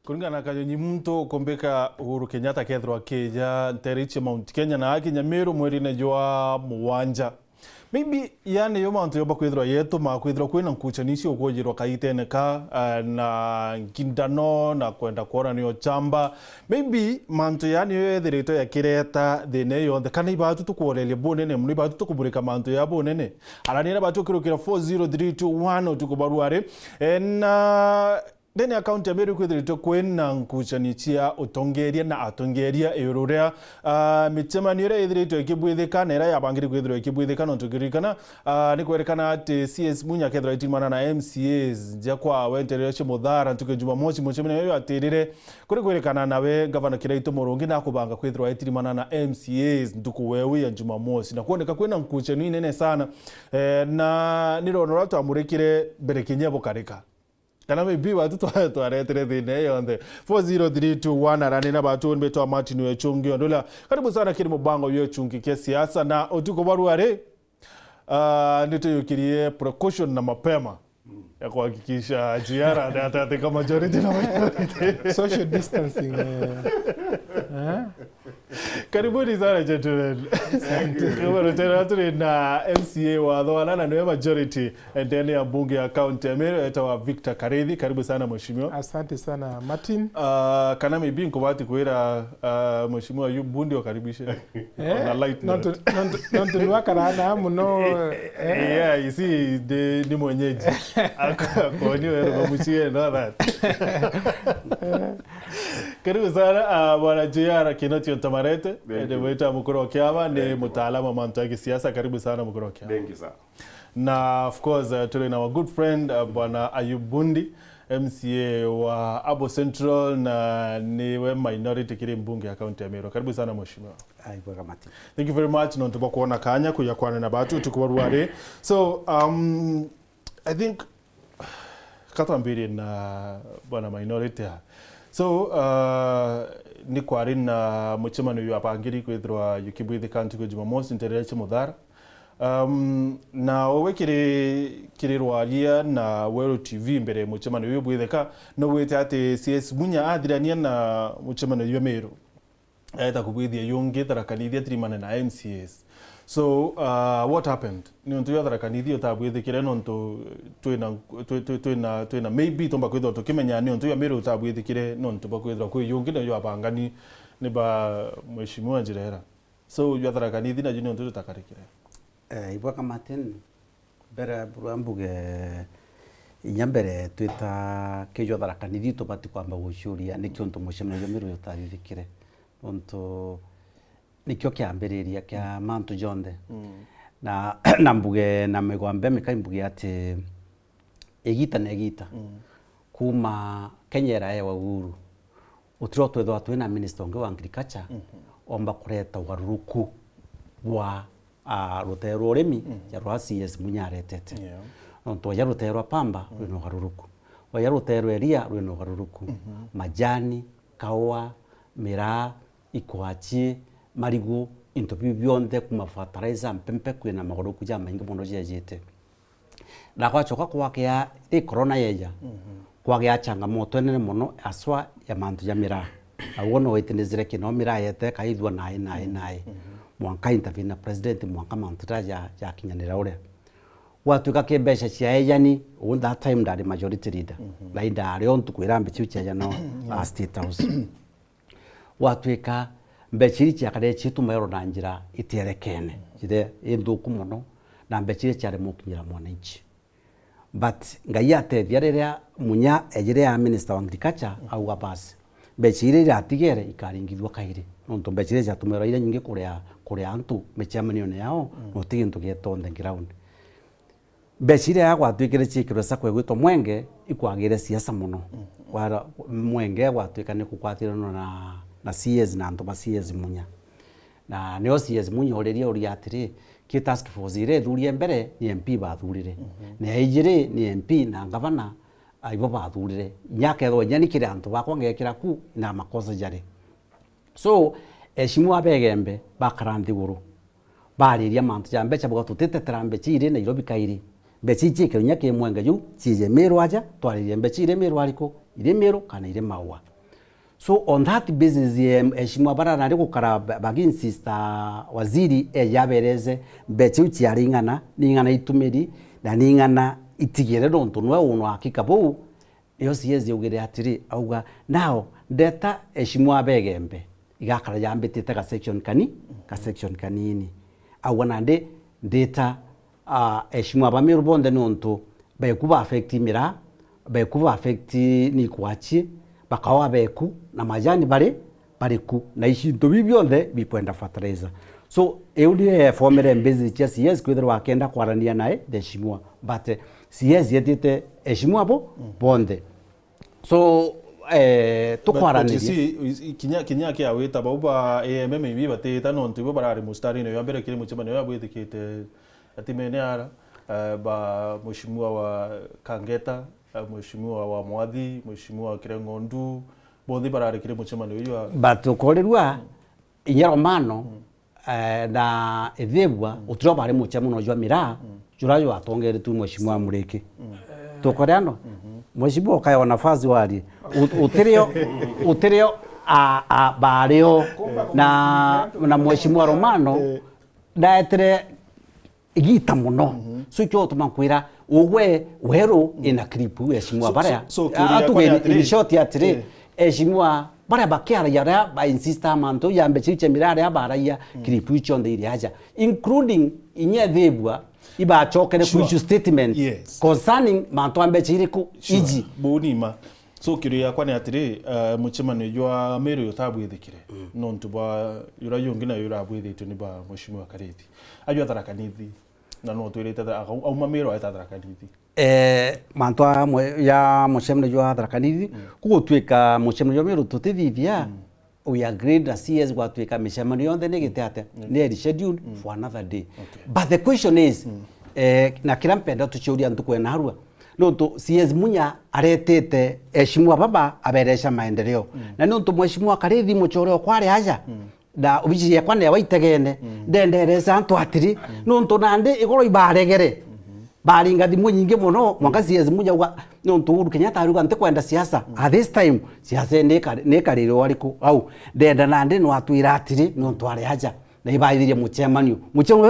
Kulingana kanyonyi muntu kumbeka Uhuru Kenyatta kethro keja nteriche Mount Kenya na akinya Meru mweri na jwa muwanja. Maybe yani yo mantu yoba kwithro yetu ma kwithro kwina nkuchanisho kwojirwa kaiteneka na kindano na kwenda kuona niyo chamba. Maybe mantu yani yo ethirito ya kireta thine yonthe kana ibatu tukuorelia bonene muni ibatu tukuburika mantu ya bonene aranira batu kirukira 40321 tukubaruare na Deni account ya Meru kwithirito kwina nkuchanichia utongeria na atongeria eururea michemanire ithirito ikibwithika na ira yabangiri kwithirwo ikibwithika no tugirikana ni kwerekana ati CS Munya kethira itimana na MCAs jakwa wentereche muthara tuke Jumamosi muchemene yo atirire kuri kwerekana nawe governor Kiraitu Murungi na kubanga kwithirwo itimana na MCAs nduku wewe ya Jumamosi na kuoneka kwina nkuchani nene sana na niro norato amurekire berekinyebo karika kana maybe watu twaretere thine yonthe 40321 aranina batu nbeto Martin Wechungi ondola karibu sana kiri mubango yo chungi kia siasa na otuko baruare nito yukirie precaution na mapema ya kuhakikisha jiara na atateka majority na minority social distancing Karibuni sana gentlemen. Kama tena tuna na MCA wa Dhoana na majority ndani ya bunge ya county ya Meru etawa Victor Karethi. Karibu sana mheshimiwa. Asante sana Martin. Kana maybe nkobati kuira mheshimiwa Yubundi wakaribishe. Na light note. Not wakarana muno yeah, you see ni mwenyeji. Kwa ni wewe mchie no that. Karibu sana bwana Jiara Kinoti Tamarete ndio wetu mkuru wa kiama ni mtaalamu wa mambo ya siasa. Karibu sana mkuru wa kiama. Thank you sir. Na of course tuna na good friend bwana Ayubundi MCA wa Abo Central na niwe minority kile mbunge ya county ya Meru. Karibu sana mheshimiwa. Bwana Mati. Thank you very much na tuba kuona kanya kuyakwana na batu tukubaruare. So I think kata mbili na bwana minority so ni kwari na muchemano yu apangiri kwithirwa yukibwithika ntuku Jumamosi ntereche muthara na owe kiri rwaria na Weru TV mbere muchemano yu bwithika no wete ati CS Munya athirania na muchemano yu Meru eta kubwithia yungi tharakanithia trimane na MCAs. So what happened? Ni onto yadra kanithio tabwithikire no onto twina maybe tomba kwithwa tukimenya ni onto ya Meru tabwithikire no onto bakwithwa kwi yungi na yo abangani ni ba mheshimiwa Njirera. So yadra kanithi na jini onto tutakarikire. Ibwa kamaten bera burambuge inyambere twita kejo yadra kanithi to bati kwamba gushuria ni kyonto mheshimiwa ya Meru yotabithikire onto nikyo kiambiriria kia mantu jonde na nambuge na megwambe mikaimbuge ati egita kuma Kenyera ya Uhuru utiro twethwa twina minister wa agriculture omba kureta waruruku wa rutero remi ya rwa CS Munya aretete onto ya rutero pamba rwino waruruku wa ya rutero eria rwino waruruku majani kawa mira ikwachi marigu into bibionde kuma fertilizer mpempe kwina magoro kuja maingi bono jejete na kwa choka kwa kia corona yeja kwa kia changamoto nene mono aswa ya mantu ya mira awono wetenezire kino mira yete kaidwa nae mwanka intervene na president mwanka mantu ya kinyanira ure watu kakebesha cia yani on that time that majority leader laida ariontu kwirambe chiucha ya no state house watu ka mbechiri cyakare cyituma yoro nangira iterekene jide induku muno na mbechiri cyare mukinyira mwananchi but ngayate vyarera Munya ejire ya minister wa agriculture au abasi mbechiri ratigere ikaringithwa kaire nonto mbechiri cyatumera ire nyingi kuria antu mechamanione yao notigintu getonde ground mbechiri ya gwatwikire cyikiro sakwe gwito mwenge ikwagire siasa muno wara mwenge gwatwikane kukwatirano na CS na anto CS Munya na neo CS Munya oreria uri atiri ki task force ire thurie mbere ni MP bathurire ne ijire ni MP na governor aibo bathurire nyake tho nyani kire anto bakwa ngekira ku na makosa jare so eshimu abegembe bakarandi guru bariria mantu ja mbecha bwa tutete trambe chire na Nairobi kairi bechi chike nyake mwenge yu chije Meru aja twaririe mbechi ire Meru ariko ire Meru kana ire maua So on that basis eshimwa bara na gukara bagin sister waziri yabereze mbeche uchiaringana ningana itumiri na ningana itigere ronto nwa uno hakika bo yo CS yogere atiri auga now data eshimwa begembe igakara yambete ka section kanini auga nde data eshimwa ba Meru bonde nonto bekuba affect mira bekuba affect ni kwachi bakawa beku na majani bariku na ishinto bibionde bikwenda fertilizer so eudie formere mbezi chia CS kwithirwa wakenda kwarania nae deshimwa but CS yetite eshimwa bo bonde so tukwarania kinya kia wita bauba AMM ibi bateta nonto ibo barari mustari ne yambere kile muchema ne yabwithikite atimene ara ba mheshimiwa wa Kangeta mheshimiwa wa Mwathi mheshimiwa wa Kirengondu bothi barari kile muchema ne yua batukorerwa inyaromano na ethebwa utro bare muchema no jwa mira jurayo atongere tu mheshimiwa Mureki tukoreano mheshimiwa kaya nafasi wali uterio bareo na mheshimiwa Romano daetre igita muno so cyo tumakwira uwe wero ina klipu eshimwa bara atuge short ya tire eshimwa bara bakiara yara ba insista manto yambe chiche mirare abaraya klipu chonde iri haja including inye dhebwa iba chokere ku statement concerning manto ambe chiriku iji bonima so kiria kwani atire muchemano ywa Meru yotabwithikire nontu ba yura yongina yura abwithite ni ba mheshimiwa Karethi ajwa tarakanithi na no twirite au Meru ayatarakanithi manto ya muchemano ywa tarakanithi kugutwika muchemano ywa Meru tutithithia we agreed that CS gwatwika micemano yonde negite ate ne rescheduled for another day but the question is na kila mpenda tuchuria ntukwena harua no to CS munya aretete eshimwa baba aberesha maendeleo na no to mheshimiwa Karethi muchoreo kware haja da ubiji ya kwane waitegene ndendereza antu atiri no to nande igoro ibaregere baringa thimu nyingi muno mwaka CS munya uga no to Uhuru Kenyatta aruga ntekwenda siasa at this time siasa ne kariro wariku au ndenda nande no atwira atiri no to ari haja na ibaithirie muchemanio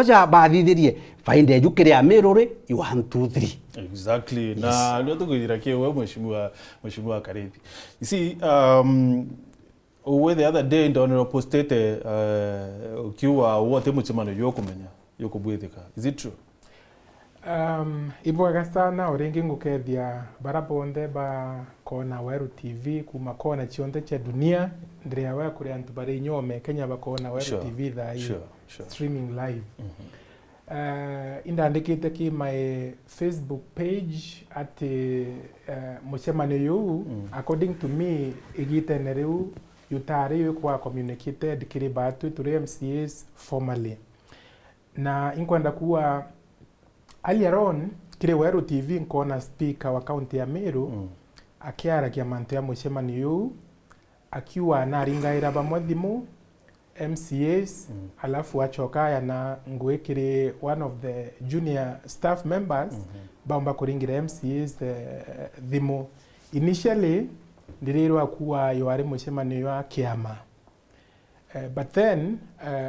ja bathithirie find ejukire ya Merore 1 2 3 exactly yes. Na ndio tukugira kiwe mheshimiwa Karethi you see the other day ndo postete ukiwa wote muchemano yokumenya yokubwithika is it true ibwaga sana orengi ngukethia barabonde ba kona Weru TV kuma kona chionde cha dunia ndria wa kuri antu bari nyome Kenya bakona Weru TV sure. Streaming live indandikite ki my Facebook page at muchemano yu according to me igite nereu yutari kwa communicated kiri batu to MCAs formally na inkwenda kuwa Aliaron kire Weru TV nkona speaker wa county ya Meru akiara kia mantea muchemano yu akiwa na ringaira bamwathimu MCAs alafu achokaya na ngwekire one of the junior staff members baumba kuringira MCAs thimu initially ndirirwa kuwa yoari muchemano ya kiama but then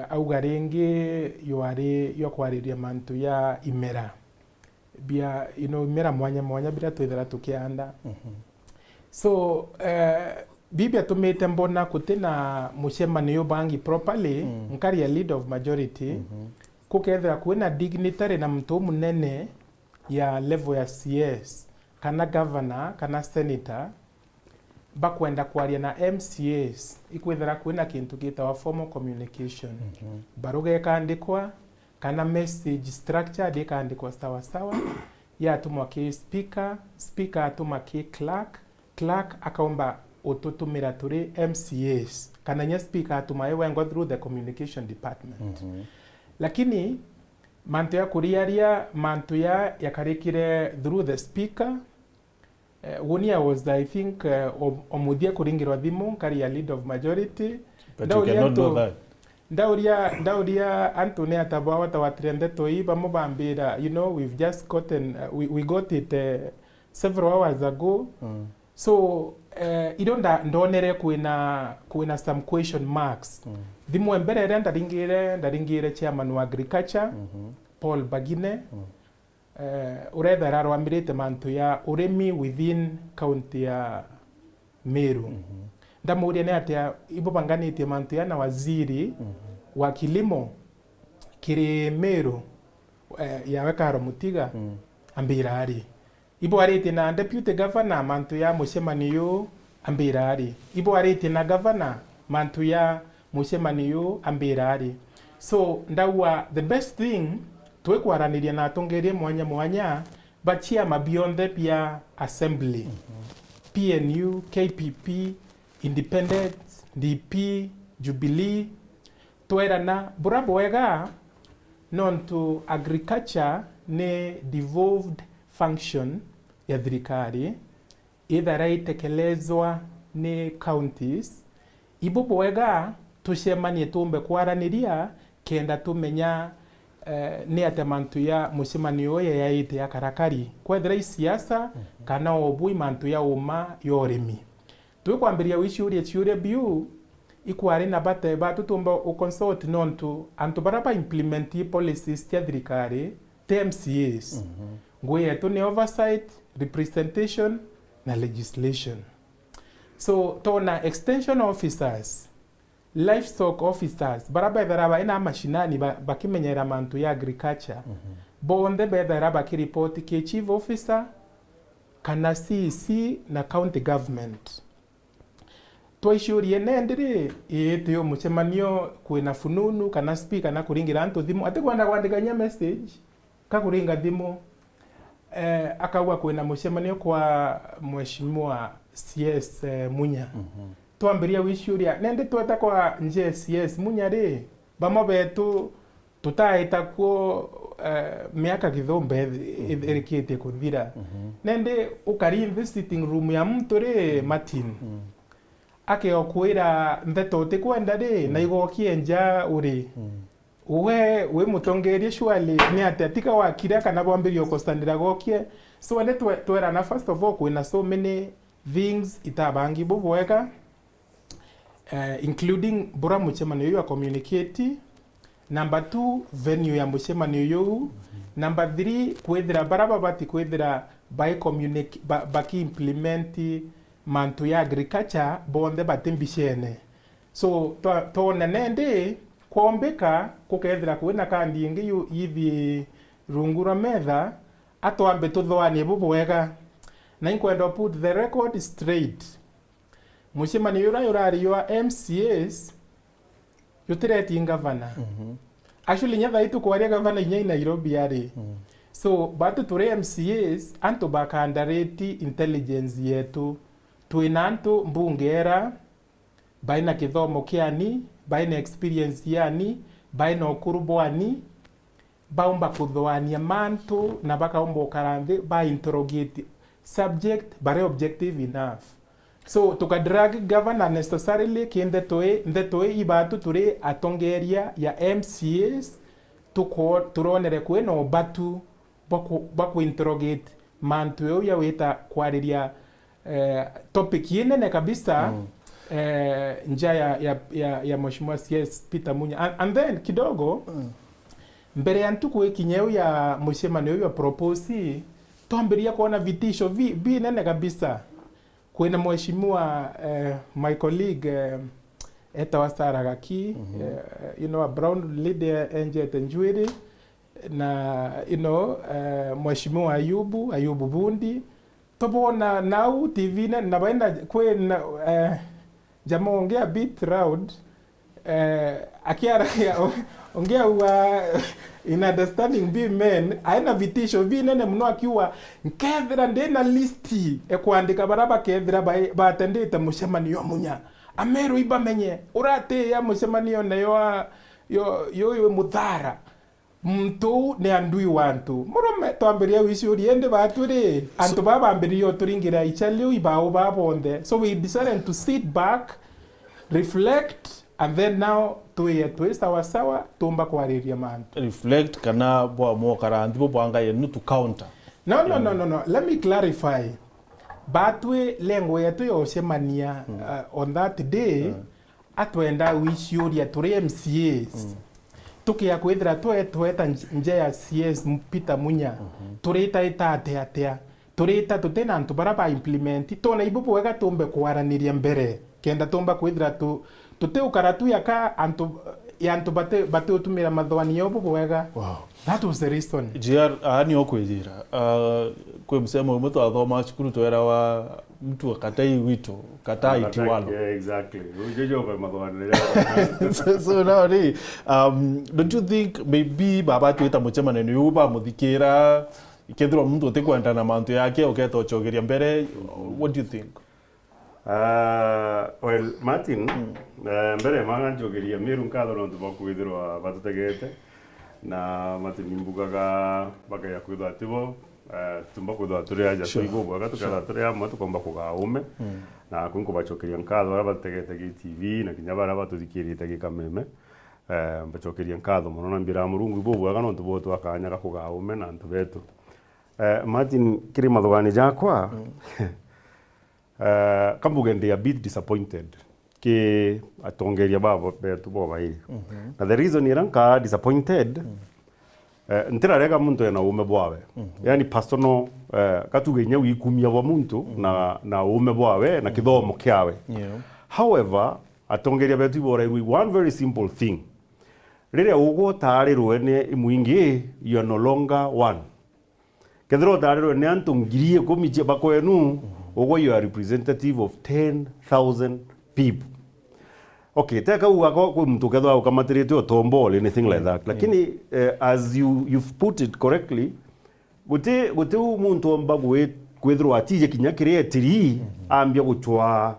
augaringi yoari yokwariria mantu ya imera bia imera mwanya bila twithira tukianda so bibia tumete mbona kutina muchemano bangi properly nkari ya lead of majority kukethira kuina dignitary na mtu munene ya level ya CS kana governor kana senator bakwenda kwaria na MCAs ikwithira kuina kintu gitawa formal communication baruga kaandikwa kana message structure dikaandikwa sawa ya tumwa ki speaker atuma ki clerk akaomba ototumira turi MCAs kana nya speaker atuma ewe through the communication department lakini mantu ya kuriaria mantu ya yakarikire through the speaker one year was I think omudia kuringirwa thimu kari ya lead of majority but you cannot do that Dauria Antonia tabawa tawatrende toi bamubambira we've just gotten we got it several hours ago so ironda ndonere kwina some question marks thimwe mbere ndaringire chairman wa agriculture Paul Bagine uretha rarwamirite mantu ya urimi within county ya Meru ndamuria ne atia ibo banganitie mantu ya na waziri wa kilimo kiri Meru yawe Karo Mutiga ambira ari ibo arite na deputy governor mantu ya mucemaniyo ambira ari ibo arite na governor mantu ya mucemaniyo ambira ari so ndawa the best thing twekwaraniria na atongerie mwanya bachia mabionde pia assembly PNU KPP Independent DP Jubilee twerana burabo wega non to agriculture ne devolved function ya thirikari ithara itekelezwa ni counties ibo wega tushemanie tumbe kwaraniria kenda tumenya ni atemantu ya mucemanio ya yaite ya karakari kwethira siasa kana obui mantu ya uma yoremi twikwambiria wishuria chiure biu ikwari na bate batutumba uconsult nontu antu baraba implement policies tia thirikari TMCAs ngwe yetu ni oversight representation na legislation so tona extension officers livestock officers baraba ethera ina mashinani bakimenyera mantu ya agriculture bonde bethera bakiripoti ke chief officer kana CC na county government twaishurie nendire ite mucemanio kwina fununu kana speaker na kuringira antu thimu ati kwenda kwandikanya message kakuringa thimu akawa kwina mucemanio kwa mheshimiwa CS Munya twambiria wishuria nende tweta kwa nje CS Munya ri bamo betu tutaita ko miaka githombe erikite kuthira nende ukari in the sitting room ya mtu ri Martin akeokwira ndeto tikwenda ri na igokie nja uri we mutongerie shwali ni atetika wakira kana bwambirio kostandira gokie so ane twera na first of all kwina so many things itabangi bubweka including bora mucemanio ya communicate number 2 venue ya mucemanio yo number 3 kwethira baraba bati kwethira by communicate baki implement mantu ya agriculture bonde batimbishene so to nende kuombeka kukethira kwina kandi ingi yithi rungura metha atwambe tuthoanie bubwega na inkwenda put the record straight mucemani yurari ywa MCAs yutireti governor actually nyatha itu kwaria governor inya Nairobi yari so batu ture MCAs anto bakandareti intelligence yetu twinantu mbungera baina kithomo kiani baina experience yani baina okurubwani baumba kuthoania mantu na bakaumba ukarambe ba interrogate subject bare objective enough so tukadrag governor necessarily kinde toe ibatu ture atongeria ya MCAs turonere kweno batu baku interrogate mantu yo ya weta kwariria topic yenene kabisa nja ya mheshimiwa CS Peter Munya and then kidogo mbere ya ntuku ikinyeu ya mheshimiwa ya propose tuambiria kuona vitisho nene kabisa kwena mheshimiwa my colleague etawasara gaki you know a brown leader Enjet Njwiri na you know mheshimiwa Ayubu Bundi tobona now TV na baenda kwena jamaa ongea bit round akiara ongea wa in understanding be men aina vitisho nene mno akiwa nkethira ndena listi kuandika baraba kethira batendete mucemanio Munya Ameru ibamenye urate ya mucemanio nayo yo muthara mtu ne andui wantu murume twambiria wicuri ende baturi antu babambirio turingira ichalio ibao babonde so we decided to sit back reflect and then now tuwe sawa tumba kwariria mantu reflect kana bwa mo karanthi bo bwanga ye to counter no let me clarify batwe lengo yetu yosemania on that day atwenda wishiuria turi MCAs tukia kwithira tweta nje ya CS Peter Munya turita atea turita tutena antu bara ba implement tona ibubu wega tumbe kwaraniria mbere kenda tumba kwithira tute ukaratu yaka antu bate utumira mathwani yobu wega. Wow. That was the reason. JR ani okwejira kwe msemo mtu athoma cukuru twera wa mtu akatai wito katai tiwalo. Yeah, exactly. Ujejo kwa mathwani. So now don't you think maybe baba twita muchemane ni uba muthikira ikethirwa mtu otekwenda na mantu yake oketo chogeria mbere? What do you think? Well, Martin, mbere manganjogeria Meru nkatho no tubakwithirwa batutegete na matinimbugaga baka ya kwithwa tibo tumba kwithwa turi aja tuigo bwaga tukatha turi amwe tukomba kugaume na kunko bachokeria nkatho bara bategete gi TV na kinya bara batuthikirite gikameme bachokeria nkatho muno na mbira murungu ibo bwaga no tubo twakanyaga kugaume na ntu betu. Martin kiri mathogani jakwa kambuge ndi a bit disappointed ke atongeria babo betu bo bairi na the reason iranka disappointed ntira rega muntu ena ume bwawe yani personal katuge nya wikumia wa muntu na ume bwawe na kithomo kiawe. However atongeria betu bo rai one very simple thing rire ugo tarirwe ne imuingi you are no longer one kedro tarirwe ne antongirie komiche bakwenu ugo you are representative of 10,000 people. Okay, teka uga kwa mtu kedwa ukamatirite otombo or anything like that. Lakini as you've put it correctly, gote umuntu omba kwethro atije kinya create ambia guchwa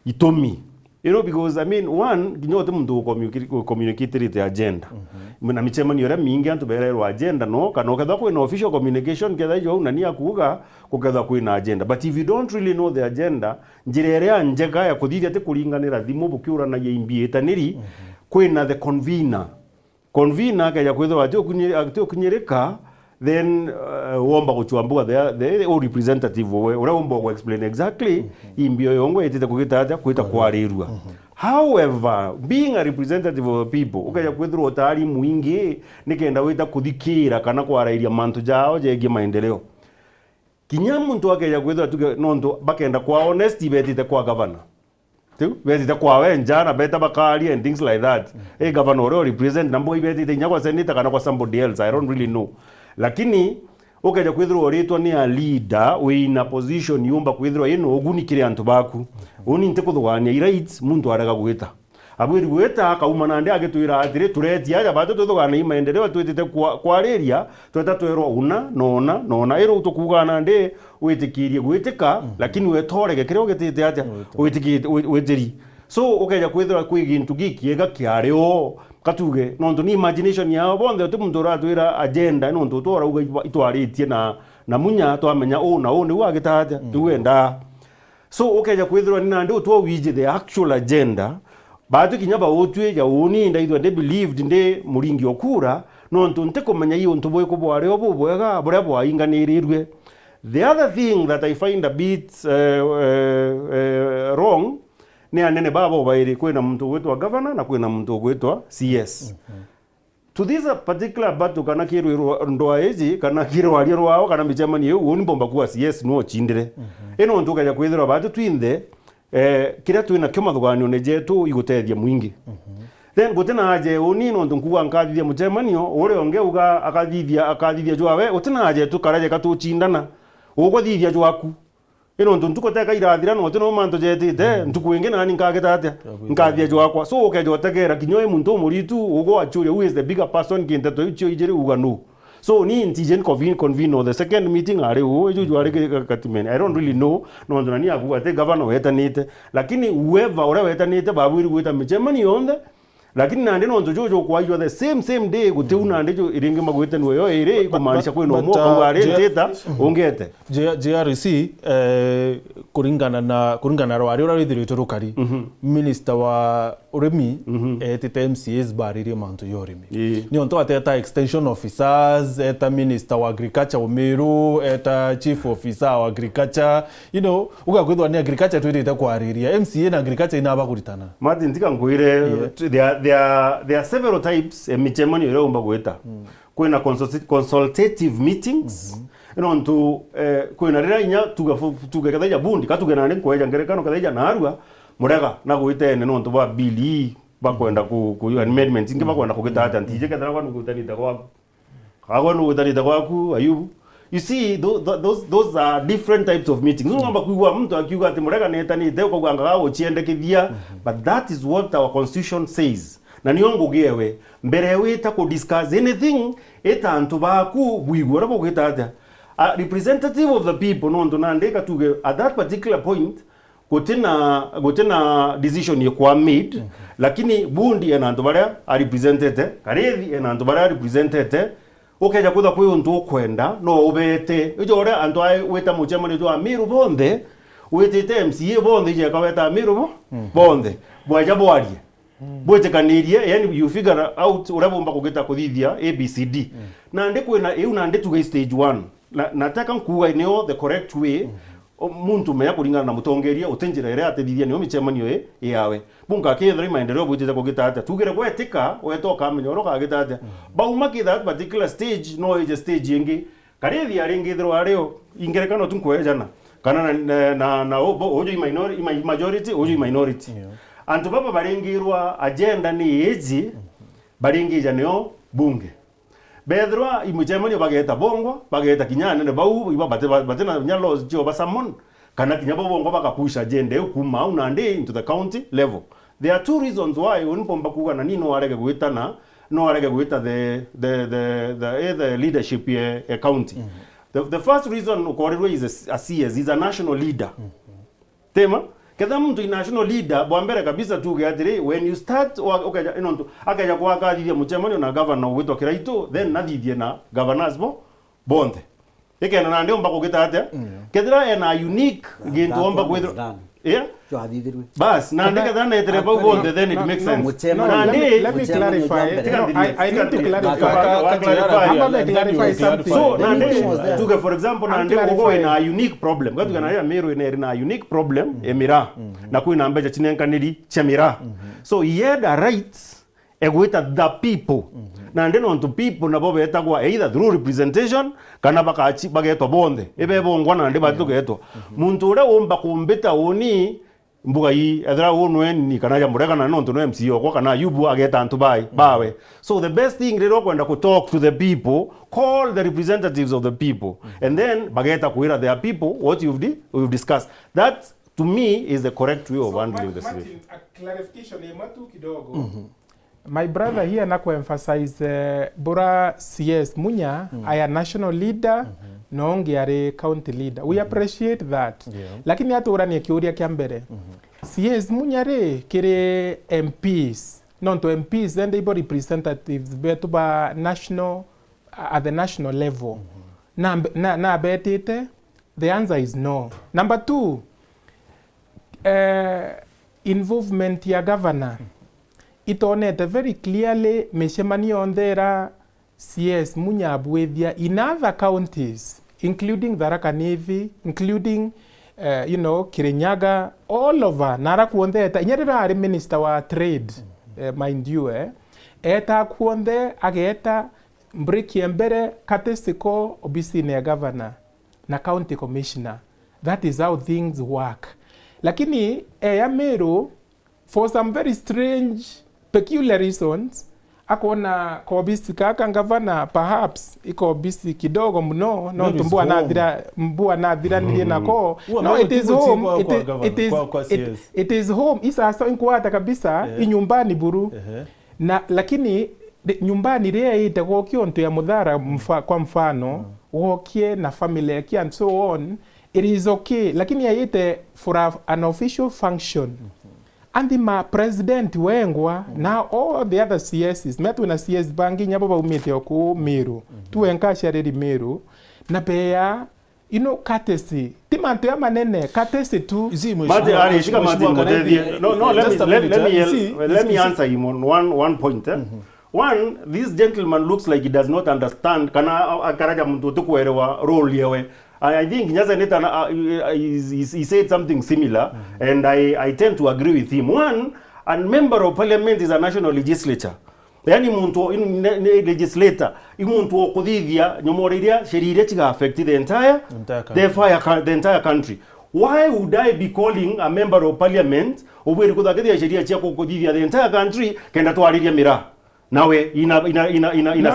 itomi. You know, because I mean one kinyote muntu communicate the agenda. Muna michemani yora mingi antu berero agenda no kana kedwa kwa no official communication kedwa jo unania kuga kuketha kwina agenda, but if you don't really know the agenda njirere anjega ya kuthithia ate kuringanira thimu bukiura na yimbiitaniri kwina the convener kaya kwithwa ati okunyereka then womba guchwambuga the representative we ura womba explain exactly imbio yongo etete kugitata kwita kwarirwa. However, being a representative of the people ukaya kwithwa utari mwingi nikenda wita kuthikira kana kwarairia mantu jao jegi maendeleo kinya muntu akeja kwithwa tuge nonto bakenda kwa honesty betite kwa governor tu betite kwa wenja na beta bakari and things like that governor or represent nambo betite nyakwa senator kana kwa somebody else I don't really know, lakini ukeja kwithwa oritwa ni a leader we in a position yumba kwithwa ino ogunikire antu baku uni nte kuthwania rights muntu araga gwita abwiri gwita akauma nande agitwira atire tureti aja bado tuthogana imaendeleo twitite kwariria tweta twero una nona ero tukuga nande witikirie gwitika lakini wetorege kire ugitite aja witikite witiri so ukeja kwithira kwi gintu gikiega kiareo katuge nonto ni imagination yao bonde tu muntu ratwira agenda nonto tora uga itwaritie na munya twamenya na ni wagitata tuwenda so ukeja kwithira ni nande utwo wije the actual agenda batu kinyaba otwe ya uni ndaithwa they believed nde muringi okura nonto nte komanya iyo ntuboye ko bware obubwega bure bwainganirirwe. The other thing that I find a bit wrong ni anene babo bairi kwena muntu wetwa governor na kwena muntu wetwa CS. To this particular batu kana kirwe ndoa eji kana kirwa ali rwao kana michemani yo woni bomba kuwa CS no chindire eno ntuka ya kwithira batu twinde kira twina kyomathugani onejetu igutethia mwingi then gutena aje uni no nkuwa nkathithia muchemanio ure onge uga akathithia jwawe utena aje tukaraje katuchindana uguthithia jwaku ino ntuko teka irathira no teno manto jetite ntuku ingi nani ngagetatia nkathithia jwakwa so ukejo tekera kinyoe muntu muritu ugo achuria who is the bigger person kinteto icho ijeri uga no so ni intijen convene the second meeting are eju are katimeni I don't really know no ndo nani akuga te governor wetanite lakini whoever ora wetanite babwiri gwita michemani yonde lakini nande no njojo kwa hiyo the same day guteuna ndejo iringi magwete no yo ire kumaanisha kwino mo kwa arenteta ongete JRC kuringana na rwari urarithirite rukari minister wa urimi etite MCAs baririe mantu yorimi ni onto ateta extension officers eta minister wa agriculture Meru eta chief officer wa agriculture ugakwithwa ni agriculture twirite kwariria MCA na agriculture inaba kuritana Martin tika ngwire there are several types michemani ire umba gweta kwina consultative meetings nontu kwina rira inya tuga kathaja bundi katugena ne kweja ngerekano kathaja na arua murega na gwitene nontu ba bili bakwenda ku amendments ingi bakwenda kugita ata ntije kathara kwa ngutanita kwaku kagwa ngutanita kwaku Ayubu. You see, those are different types of meetings. Ngamba kuigwa mtu akiuga ati murega netanite uko gwanga uchiendekithia, but that is what our constitution says. Na niongo gewe mbere wita ku discuss anything eta antu baku bwigora bogita ata a representative of the people no ndonandeka tuge at that particular point gotena decision yekwa made lakini bundi ena antu baria a represented karethi ena antu baria represented ukeja kutha kwi untu kwenda no ubete ijore antu ai weta muchemani tu Meru bonde wetete MCA bonde je kaweta Meru bonde bwaja bwarie bwetekanirie yani you figure out urabomba kugeta kuthithia ABCD na ndi kwina na ndi tuge stage 1 nataka nkuwa ineo the correct way muntu meya kuringana na mutongeria utenjira ire atethithia ni omichemanio yawe bunga kethra maendeleo bwitete kugeta ata tugire gwetika wetoka amenyoro kageta ata bauma ki that particular stage no age stage yengi karethi aringithro areo ingerekano tunkweja kana na ojo majority ojo minority antu baba baringirwa agenda ni eji baringija neo bunge bedrwa imuchemanio bageta bongo bageta kinyane ne bau iba batena nyalo jo basamon kana kinyabo bongo bakapusha agenda ukuma unande into the county level. There are two reasons why unpomba kuga na nino arege guitana no arege guita the leadership a county. The first reason ukorerwe is a CS is a national leader. Tema Kada mtu national leader bwambere kabisa tuge atiri when you start okaja inonto akaja kwa kathithia muchemanio na governor witwa kiraito then nathithie na governors bonde ekena na ndio mbako gita ate kedra ena unique gintu omba kwithwa bas na ndika thana etere bau bonde then it makes sense let me clarify I need to clarify something so na tuge for example na ndio go ina unique problem gatu na ya Meru ina unique problem emira na kuina ambeja chinenkaniri chamira so he had a right egwita the people na ndeno on to people na bobe etagwa either through representation kana bakachi bagetwa bonde ebe bongwa na ndi batu getwa muntu ure omba kumbeta oni mbuga yi ethra wonwe ni kana ya murega na nonto no MCO kwa kana Ayubu ageta antu bawe so the best thing rero kwenda ku talk to the people, call the representatives of the people and then bageta kuira their people what you've discussed. That to me is the correct way of handling the situation. A clarification ya matu kidogo. My brother here nako emphasize bora CS Munya aya national leader nongi are county leader. We appreciate that. Lakini hatu urani kiuria kia mbere. CS Munya re kire MPs. Non to MPs then they representatives betu ba national at the national level. Na betete the answer is no. Number 2 involvement ya governor. Itonete very clearly meshemanio ondera CS Munya abwethia in other counties including Tharaka Nithi, including Kirinyaga, all over nara kuondeta inyerera ari minister wa trade mind you eta kuonde ageta mbriki mbere katesiko obisine ya governor na county commissioner. That is how things work. Lakini ya Meru for some very strange peculiar reasons akona kobisi kaka ngavana perhaps iko bisi kidogo mno no tumbua na dhira nilie nako no it is home it is home isa so inkwata kabisa inyumbani buru na lakini nyumbani rea ite gokio ntu ya mudhara kwa mfano wokie na family yake and so on it is okay lakini yaite for an official function and the president wengwa now all the other CSs metu na CS bangi nyabo ba umete oku Meru tu enka shareri Meru na beya courtesy timanto ya manene courtesy tu Mate ari shika Martin Modedhi. No, let me answer him on one point. One, this gentleman looks like he does not understand kana akaraja mtu tukuelewa role yewe. I think he said something similar, and I tend to agree with him. One, a member of parliament is a national legislature. Yani muntu legislator, muntu okudhivia nyomoreria sheria chiga affect the entire country. Why would I be calling a member of parliament obweri kudhakedia sheria chia okudhivia the entire country kenda twariria mira? Nawe ina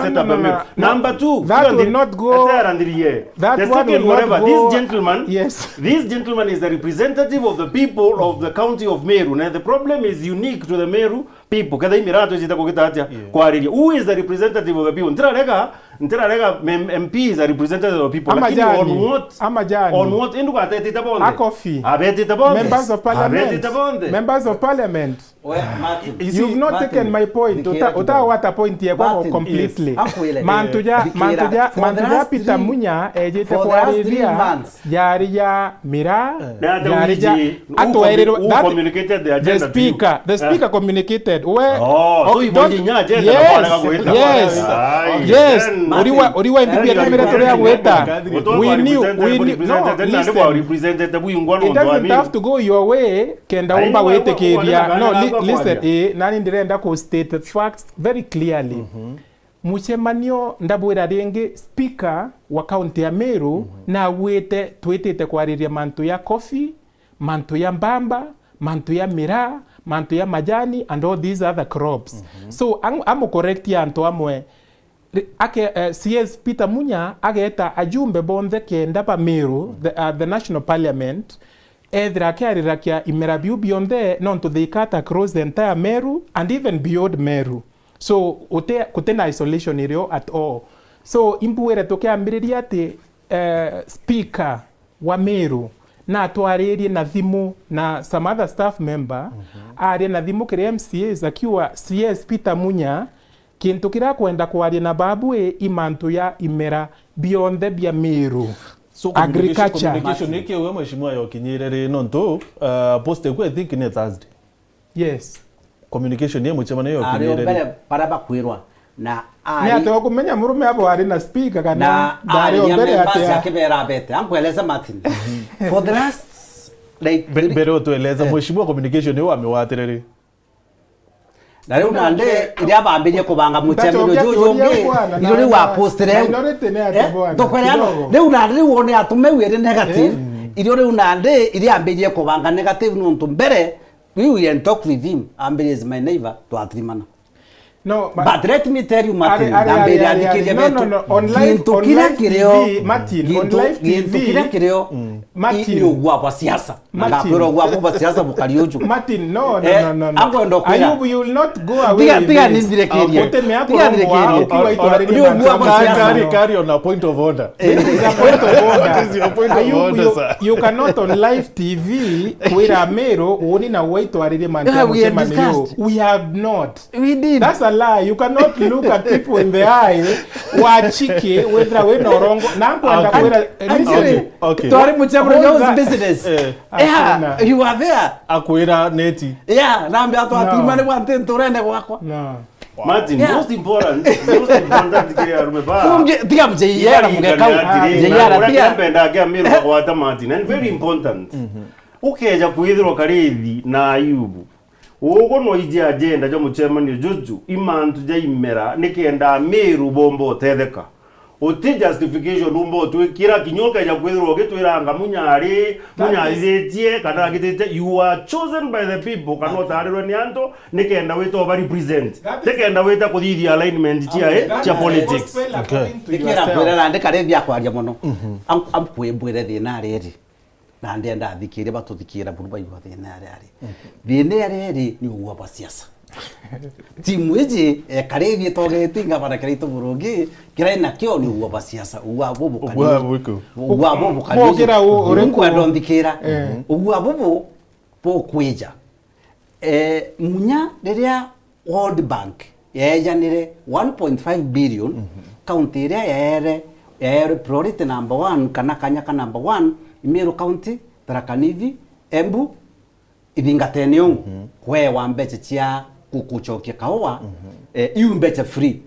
set up a Meru. Number two, that will not go. The second, whatever, this gentleman, yes, this gentleman is the representative of the people of the county of Meru. Now the problem is unique to the Meru people. Who is the representative of the people? Ntirarega MP is a representative of the people. On what? On what? Members of parliament. Members of parliament. You've not taken my point. What a point here completely. Mantuja pita munya ejete kwa area yaria mira yaria atuerero that communicated the agenda. The speaker communicated. Yes. Uriwa imbibi kamera tolea gweta. We knew no listen. It doesn't have to go your way. Kenda umba wete kebia. No listen. Nani ndirenda ko state facts very clearly. Muchemanio ndabwera renge speaker wa county ya Meru na wete twetete kwariria mantu ya coffee, mantu ya mbamba, mantu ya mira, mantu ya majani and all these other crops. So I'm correct ya anto amwe CS Peter Munya ageta ajumbe bonde kenda pa Meru the national parliament edra kia imerabiu beyond there non to the cut across the entire Meru and even beyond Meru. So kutena isolation area at all. So impuere toke ambiriria te speaker wa Meru na twariri na thimu na some other staff member ari na thimu kire MCAs akiwa CS Peter Munya kintu kira kwenda kwaria na babue imantu ya imera beyond the bia Meru. So communication yake wewe mheshimiwa yokinyerere nonto post I think ni Thursday. Yes. Communication yemo chama nayo yokinyerere para bakwirwa na ni ato kumenya murume abo ari na speaker kana dari ombere ate akibera bete amkweleza Martin for the last like bero tueleza mheshimiwa communication yao amewaterere na leo nande iria bambirie kubanga muchemero jojonge irori wa postere tokwera leo nande wone atumewere negative irori unande iria ambirie kubanga negative nuntu mbere we will talk with him ambirie is my neighbor to atrimana. No, but let me tell you Martin, no, on live TV, Martin, on live TV, Martin, ugwa kwa siasa, ngapero ugwa kwa siasa bukarioju. Martin, no. Ayubu, you will not go away. Tiga nindirekeria. Carry on a point of order. What is your point of order, sir? You cannot on live TV where Meru oni na wait warire mantia msemani. We have not. We did. That's a lie. You cannot look at people in the eye wachike whether we no rongo nangu anda listen. Okay. Tori muchemro yo business. Yeah, you are there. Akwira neti. Yeah, nambe ato atimane wante torende gwakwa. No. Martin, most important kile rumeba. Tiga mjeyera mugeka. Jeyera pia penda kia Meru kwa hata Martin and very important. Ukeja kuithirwa karithi na Ayubu. Ugo no ije agenda jo muchemani juju imantu ja imera nikenda Meru bombo tetheka. Uti justification umbo twikira kinyoka ja kwithirwo gitwiranga munyaretie kana gitete you are chosen by the people kana tarirwe ni anto nikenda wito ba represent nikenda wita kuthithia alignment chia politics. Nikira kwira ndikare bya kwaria muno amkwebwire thina riri na ndenda thikire batuthikira buruba iwa thina riri thina riri ni uwa ba siasa timu iji karevye togeti ngabana karito burugi kira na kyo ni uwa ba siasa uwa bobo kali uwa bobo kali ndondikira uwa bobo po kweja munya riria World Bank yejanire 1.5 billion county iria yaere priority number 1 kana kanyaka number 1 Meru County, Tharaka Nithi, Embu, Ithingatene yongu kwe wa mbeche chia kukuchokia kaoa iu mbeche free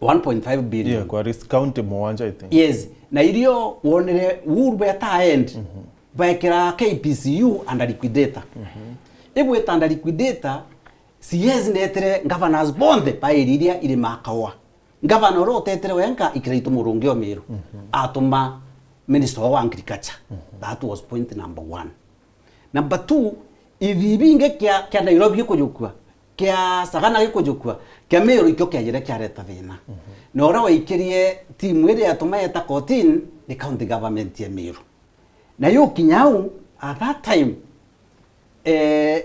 1.5 billion kwa risk county Mwanja I think. Yes, na irio wonere urbe ta end baikira KPCU under liquidator. Ibu under liquidator CS netere governors bond pa iriria iri makawa. Governor ro tetere wenka ikirito murungio Meru. Atuma Minister of Agriculture. That was point number 1. Number 2, ibinge kya Nairobi kujukwa. Kya Sagana kujukwa. Kya Meru ikyo kya jere kya reta thina. Nora waikirie timu ire atuma eta kotin ni county government ya Meru. Na yo kinyau at that time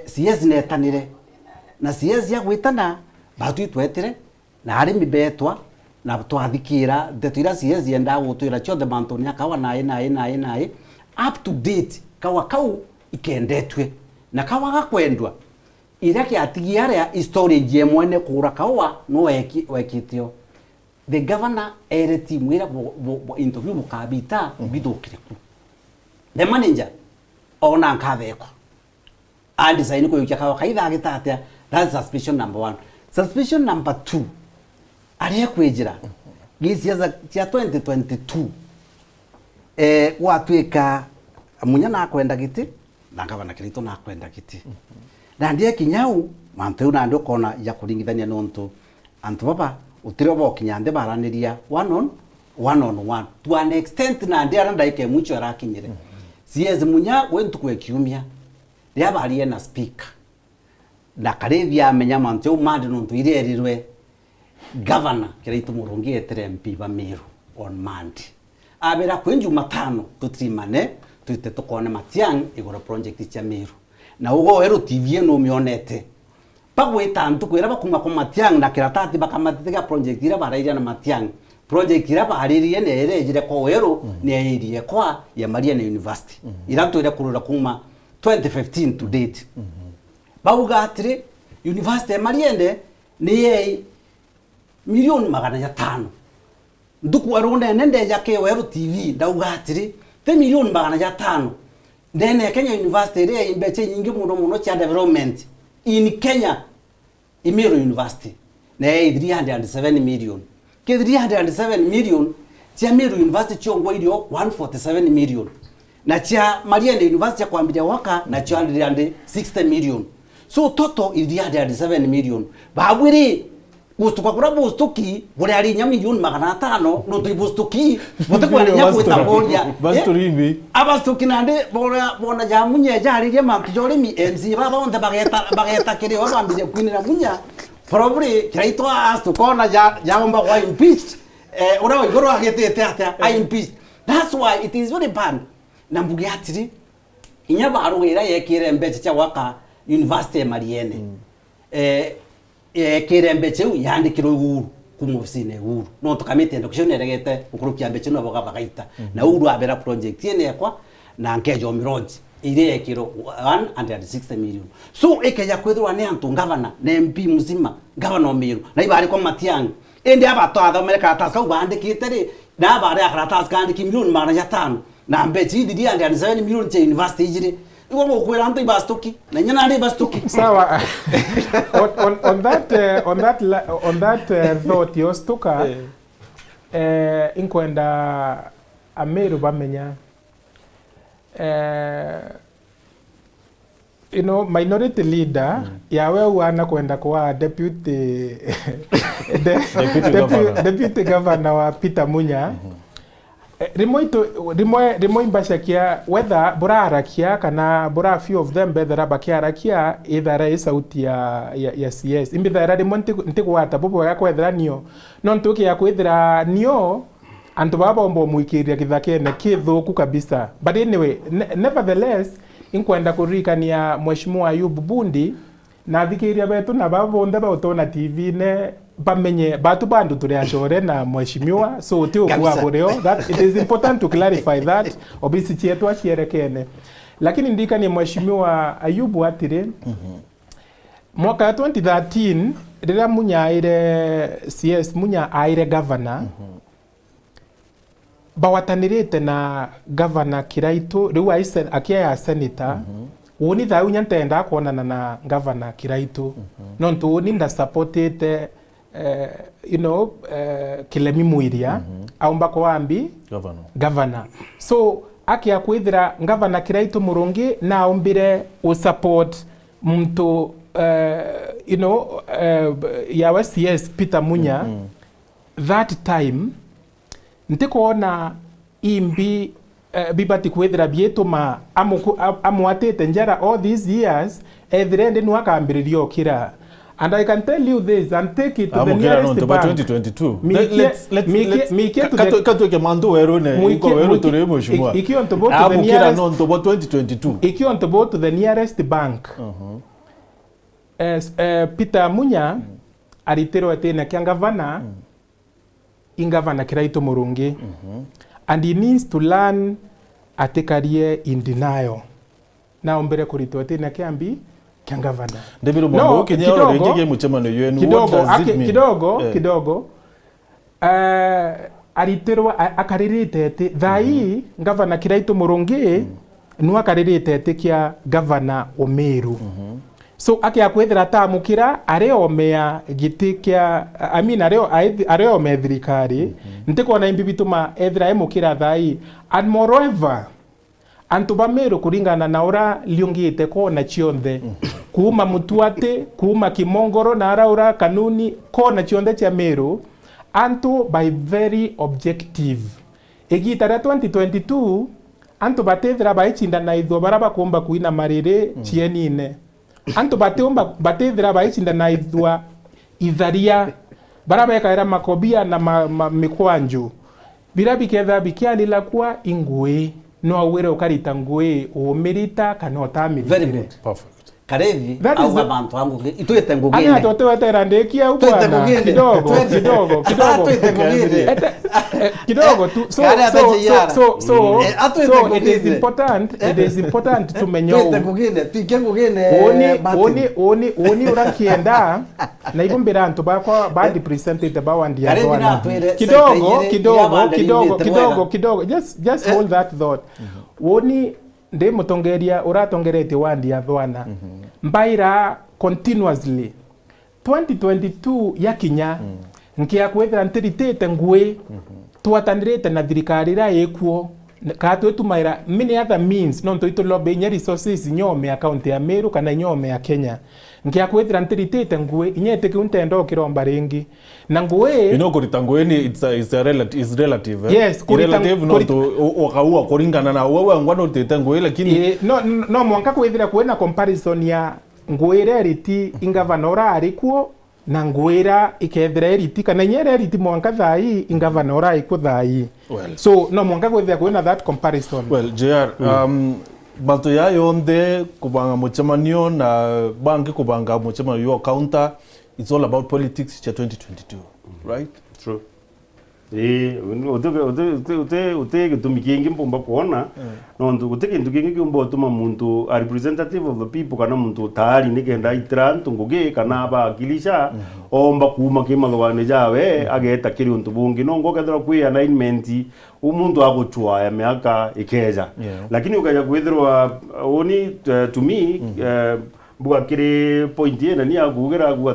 CS netanire. Na CS ya gwitana batu itwetere na arimi betwa na twathikira ndetuira CS yenda gutwira chothe Antonia kawa nae up to date kawa kau ikendetwe na kawa gakwendwa ira kiatigia ya storage yemwene kura kawa no wekitio the governor ereti mwira interview mukabita bidokire ku the manager ona nkaveko and design ko yukia kawa kaitha gitatia. That's suspicion number 1. Suspicion number 2. Aria kwijira. Gisi ya 2022. Watweka munya na kwenda giti na gavana Kirito na kwenda giti. Na ndiye kinyau manteu na ndo kona ya kuringithania nonto. Antu baba utire bo kinyande baraniria one on one. To an extent na ndiye arandaike mucho arakinyire. CS munya wentu kwekiumia. Ria barie na speaker. Na karevia amenya manteu mandi nonto irerirwe governor Kirito Murungi etere MP ba Meru on Monday. Abera kwenju matano tutrimane tuite tukone Matiang igoro project ya Meru. Na ugo ero TV no mionete. Pagwe tantu kwera bakuma ko Matiang na kiratati bakamatega project ira baraira na Matiang. Project ira baririe ne erejire ko ero ne iriye kwa ya Mariana University. Iranto ira kurura kuma 2015 to date. Baugatri University ya Mariende ni milioni 500. Nduku arone nende yake weru TV daugatiri te milioni 500. Ndene Kenya University ire imbeche nyingi muno cha development in Kenya Meru University na 307 million. Ke 307 million cha Meru University chongo ilio 147 million. Na cha Mariana University ya kwambia waka na cha 160 million. So total 307 million. Babwiri gustuka kura bustuki buri ari nyamiliyoni 500 no tuibustuki bote kwa nya kwita boria basturimbi abastuki nande bona ja munye jaririe mantu jorimi MC baba onde bageta kire wabambire kwinira munya probably kiraito astu kona ja bomba kwa impeached ora igoro agetete ata impeached. That's why it is very bad. Nambuge atiri inyaba arwira yekire mbeche cha waka University Mariene kirembe cheu yandikiro uru kumufisine uru no tukamite ndo kishone regete ukurukia mbeche no boga bagaita na uru abera project yene kwa na nkejo mironji ile ekiro 160 million. So ekeja kwethwa ne antu governor na MP muzima governor Meru na ibari kwa Matiang ende abato athamere taska ubandikite ri na abari akarataska kandiki milioni 500 na mbeche idi 107 million che university ijire. Iwo mokwera antu ibastuki na nyana ari bastuki sawa. on that thought yostuka inkwenda Ameru bamenya you know minority leader yawe wana kwenda kwa deputy deputy governor wa Peter Munya. Rimo imbashakia whether burarakia kana bura few of them bethera bakiarakia ithara isauti ya CS imbithara rimo ntigwata bobo ya kwethera nio no ntuki ya kwethera nio antu baba ombo muikiria kithakene kithuku kabisa. But anyway nevertheless inkwenda kurikania Mheshimiwa Ayubu Bundi na thikiria betu na babo ndaba utona TV ne bamenye batu bandu tuliachore na Mheshimiwa so tio kwa boreo that it is important to clarify that obisi chetu achierekene lakini ndika ni Mheshimiwa Ayubu atire mwaka wa 2013 rĩrĩa Munya aire CS Munya aire governor bawatanĩrĩte na governor Kiraitu rĩu akĩaya senator woni thau nyantenda kuonana na governor Kiraitu no ntu woni nda supportete Kilemi Muiria aumba kwa ambi governor so akia kwithira governor Kiraitu Murungi na ombire o support mtu yawa CS Peter Munya that time ntikuona imbi bibati kwithira bietuma amwatete njara all these years ethirende nu akambiririo kira. And I can tell you this and take it to the nearest bank. 2022. Let's katuke mandu werune iko weru turemo shimwa. Ikiwa ntobo to the nearest 2022. Ikiwa ntobo to the nearest bank. Peter Munya aritero atena kiangavana ingavana Kiraitu Murungi. And he needs to learn atekarie in denial. Na ombere kurito atena kiambi kiangavana. Ndebiro mambo kinyoro rengege muchemano yenu. Kidogo. Aritero akaririte ati thai gavana Kiraitu Murungi nu akaririte ati kia gavana Meru. So akia kwethira tamukira areomea giti kia areomea thirikari ntikona imbi bituma ethira emukira thai and moreover antuba Meru kuringana na ora liungite kona chionthe kuuma mutuate kuuma kimongoro na araura kanuni kona chionthe cha Meru antu by very objective egitara 2022 antu batethira baichinda na itho baraba kumba kuina marire chienine antu batethira baichinda na ithwa itharia baraba ekaira makobia na mikwanju birabi ketha bikianila kwa ingwe no awere ukarita ngwe umirita kana otamirite. Very good. Perfect. Karevi au abantu wangu ituete ngugine. Ana tote waterandekia ukwana kidogo. Kidogo tu so it is important to menyo. Tuete ngugine, pike ngugine. Oni urakienda na ibumbira antu bakwa badi presented bawandia bwana. Kidogo. Just hold that thought. Oni nde mutongeria uratongerete wandia bwana. Mbaira continuously 2022 yakinya nkia kwethira ntiritete ngwe twatanirete na thirikari ra ekuo katwe tumaira many other means no ntoito lobe nya resources nyome account ya Meru kana nyome ya Kenya nkia kwethira ntiritete ngwe inyete kuntendo kiromba ringi na ngwe kurita ngwe ni it's relative yes relative no to okaua kuringana na wewe ngwano tete ngwe lakini no mwanka kwethira kwena comparison ya ngwira riti ingavanora arikuo na ngwira ikethira riti kana nyere riti mwanka thai ingavanora iko thai so no mwanka kwethira kwena that comparison JR Balto ya yonde kubanga muchemanio na banki kubanga muchemanio your counter. It's all about politics cha 2022, right? True. Ute gitumikingi mbomba kuona no ute kintu kingi kumbo tuma muntu a representative of the people kana muntu tari nigenda itrantu nguge kana bakilisha omba kuma kimalwane jawe ageta kiri untu bungi no ngokethera kwi alignment umuntu agochwa ya miaka ikeja lakini ukaja kwithirwa oni to me buga kiri point ena ni agugera guga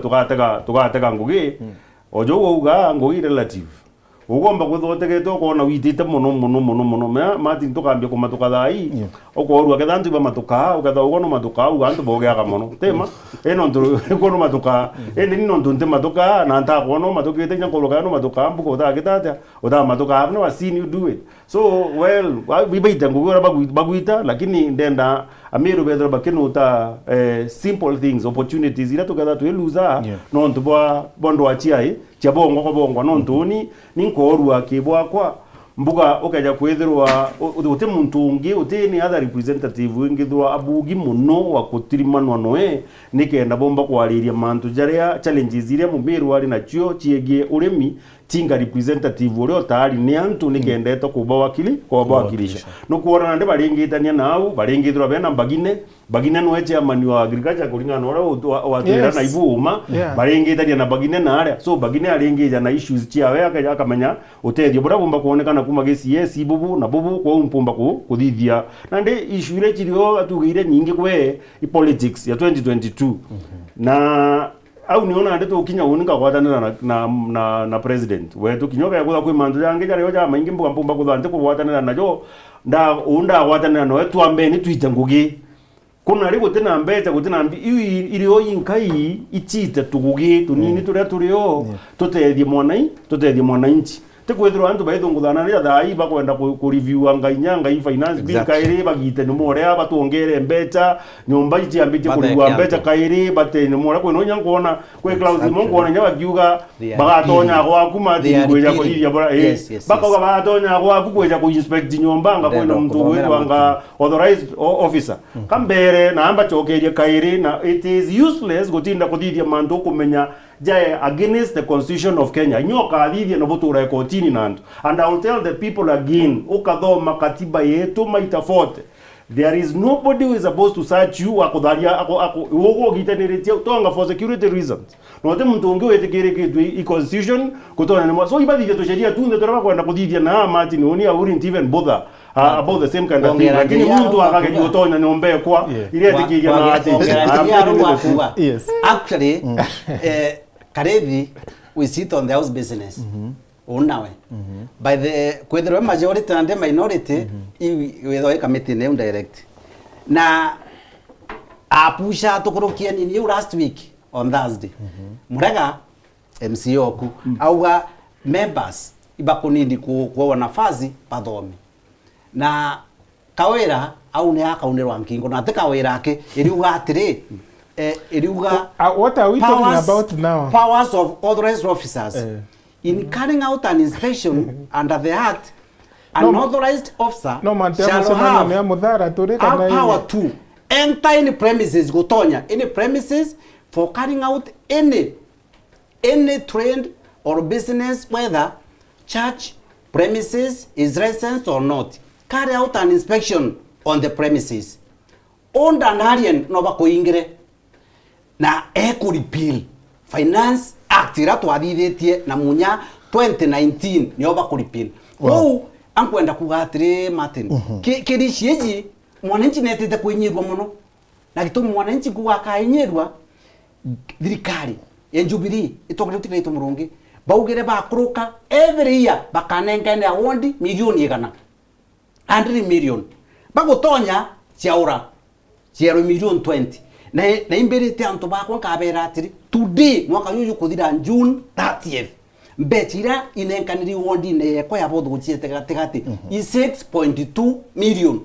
tugatega ngugi ojo uga ngugi relative ugomba guthotegeto kona witite muno mati tukambia kumatuka thai okorwa kethantu ba matuka ukatha ugono matuka ugantu bogeaga muno tema eno ndu kono matuka eni nino ndu matuka na nta kono matukite nyankoloka no matuka mbuko utagitata uta matuka have never seen you do it so well we baita ngugora baguita lakini ndenda Meru bedro bakeno uta simple things opportunities ila tukatha tweluza no ndu bondo achiai chabongo ko bongo no ntuni ninkorwa kibwa kwa mbuga ukaja kwethirwa ute muntu ungi ute ni other representative ngithwa abugi muno wa kutirimanwa noe nikenda bomba kwariria mantu jaria challenges iria Meru ari nacio chiege uremi tinga representative uri otari ni antu nikendeto kuba wakilisha no kuona nde baringitania nao baringithwa bena mbagine bagine no chairman wa agriculture kuringa no wa Yes. na ibuma Yeah. barengithania na bagine na aria so bagine arengithia na issues ciawe akamenya utethio bura bumba kuonekana kuma GCS bubu na bubu kwa umpumba kuthithia na ndi issue ile chirio atugire nyingi kwe politics ya 2022 na au niona ande to kinya uninga kwatanira na president wetu kinyoka ya kutha kwi mantu yange jari yoja maingi mpumba kutha ante kwatanira najo unda kwatanira no wetu ambe ni twite ngugi kuna ri gutena mbeca gutena mbi irio inkai ichite tugugi tunini turia turio tutethie mwananchi tekwithirwa antu baithunguthana ria thai bakwenda ku review ngai finance bill kairi bagite ni morea batuongere mbeca nyumba ichiambite kurigwa mbeca kairi bate ni morea kwino nya kuona kwe Klaus Mongo nya bakiuga bagatonya gwaku mati kweja kuiria bora bakaga bagatonya gwaku kweja ku inspect nyumba nga kwenda mtu wetu anga authorized officer kambere na amba chokerie kairi na it is useless gutinda kuthithia mantu kumenya jae against the constitution of Kenya nyoka athithia no butura kotini nandu and I will tell the people again ukathoma katiba yetu maita forte there is nobody who is supposed to search you akutharia ugo gitaniritie tonga for security reasons no te muntu ungi wetikire kitu i constitution kutona ni so ibathithia to sheria tunde turaba kwenda kuthithia na Martin oni I wouldn't even bother about the same kind of thing lakini muntu akage gutonya nyombe kwa ile tikiria na ati yes actually Karevi, we sit on the house business. Unawe. By the kwethero majority and the minority, we committee name direct. Na apusha tukurukia ni last week on Thursday. Muraga MCO ku auga members ibakunindi kuwa nafasi pathome. Na kawera au ne akaunirwa nkingo na te kawera ake iriuga atiri what are we talking about now? Powers of authorized officers. In carrying out an inspection under the Act, an authorized officer shall have power to enter any premises, Gotonya, any premises for carrying out any trade or business, whether church premises is licensed or not. Carry out an inspection on the premises. Owned and Aryan Novako Ingre. Na repeal Finance Act ira twathithetie na munya 2019 nioba repeal. Wow, ankwenda kugatire Martin. Kirishieji mwananchi netete kuinyirwa muno. Na gitumi mwananchi kugakaenyerwa thirikari ya Jubilee itogirutire itumurungi. Baugire bakuruka every year bakanengane award milioni 100 million. Bagotonya ciaura. Ciero million 20. Na imberete anto bakwa kabera atiri today mwaka yuyu kuthira June 30th mbetira inenkaniri wondi ne ko yabo thuchiete gatigati i 6.2 million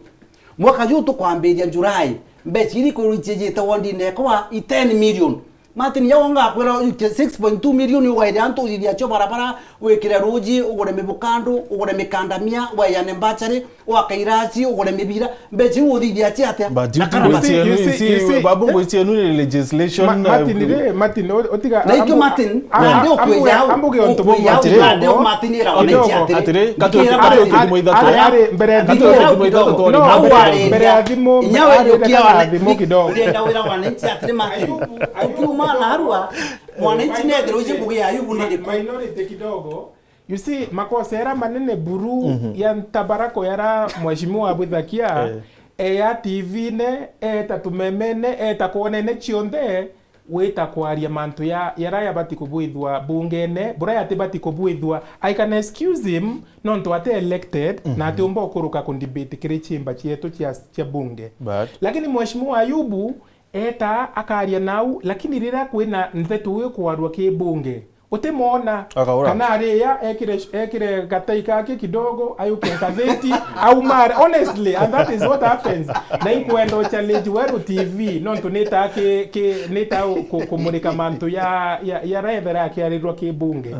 mwaka yuyu tukwambiria July mbetiri kuruchejete wondi ne ko i 10 million Martin yawonga kwera 6.2 million yuwaire anto iria cho barabara wekire ruji ugore mibukando ugore mikandamia wayane mbachari wakairachi ugore mibira mbechi uthiria ati atia babu ngwitienu legislation Martin otiga Like Martin ndio kweya ambuge onto bo ndio Martin era atire katu moithato mbere ya thimu nyawe yokia thimu kidogo ndio wira wananchi atire Martin akiuma na harua mwananchi ne ndio ujibuge ayubu ni minority kidogo. You see makosa era manene buru ya ntabarako yara mheshimiwa Abudhakia ya TV ne tatumemene takuonene chionde weta kwaria mantu yara yabati kubuithwa bungene bura yatibati kubuithwa. I can excuse him nonto ate elected na ate umba okuruka kundibate kire chimba chietu cha bunge, lakini mheshimiwa Ayubu akaria nau lakini rira kwina nthetu we kwarwa ki bunge utemona kana aria ekire gatai kake kidogo ayuke katheti au mara honestly, and that is what happens. Na inkwendo challenge weru TV nonto neta neta kumurika mantu ya rethera akiarirwa ki bunge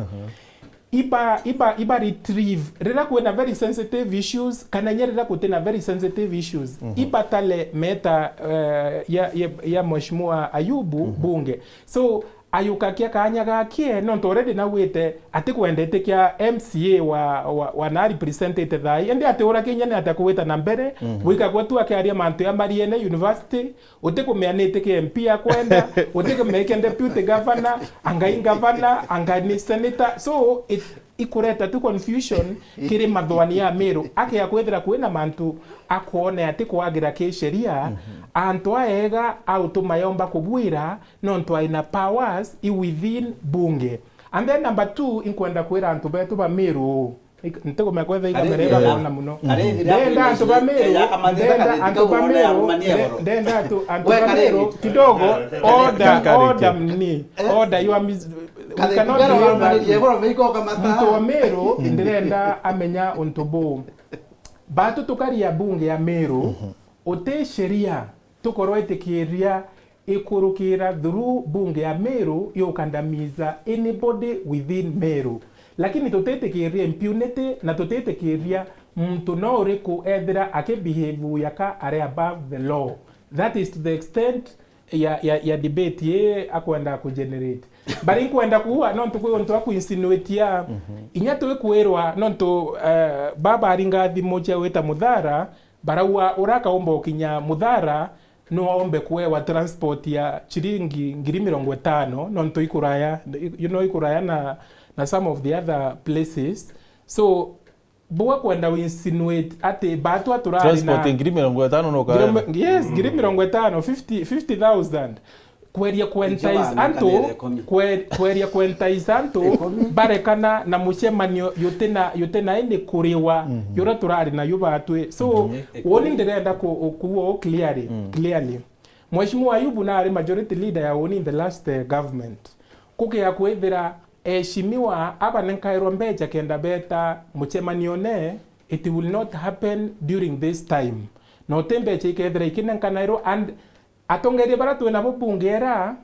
iba retrieve rira kwena very sensitive issues kana nyerira kutena very sensitive issues iba tale meta ya mheshimiwa Ayubu bunge. So ayukakia kanya gakie no already na wite ati kwendete kia MCA wa na represented thai ende ati ora kinya ne atakwita na mbere wika gwetu akiaria mantu ya mariene university uti kumeanite ki MP akwenda uti kumeke deputy governor angai governor angai senator so it ikureta tu confusion kiri mathwani ya Meru ake akwethira kwina mantu akuone ati kwagira ki sheria antu aega au tumayomba kubwira no ntu aina powers i within bunge. And then number 2 inkwenda kwira antu betu ba Meru ntego mekwetha igamereba bona muno ndenda antu ba Meru ndenda antu ba Meru kidogo order you are we cannot mtu wa Meru ndirenda amenya untubu batu tukaria bunge ya Meru ote sheria tukorwo itikiria ikurukira through bunge ya Meru yokandamiza anybody within Meru, lakini tutetikiria impunity na tutetikiria mtu no uriku ethira akibehave yaka are above the law. That is to the extent ya debate ye akwenda ku generate bari nkwenda kuwa nontu kwe onto akuinsinuate ya inyatu kwirwa nontu baba aringa thimo cha weta muthara barawa uraka ombo kinya muthara no ombe kuewa transport ya chiringi 50,000 nontu ikuraya ikuraya na some of the other places so bwa kwenda insinuate ati batu aturari transport 50,000 no ka yes 50,000 kweria kwentaiza antu barekana na mucemanio yutena indi kuriwa yura turari na yubatwe so woni ndirenda kuwo clearly Mheshimiwa Ayubu na ari majority leader ya woni in the last government kukia kwethira eshimiwa aba nenkairwa mbeja kenda beta mucemanio ne it will not happen during this time no tembe chikethira ikinenkanairo and atongeria baratu na bubungera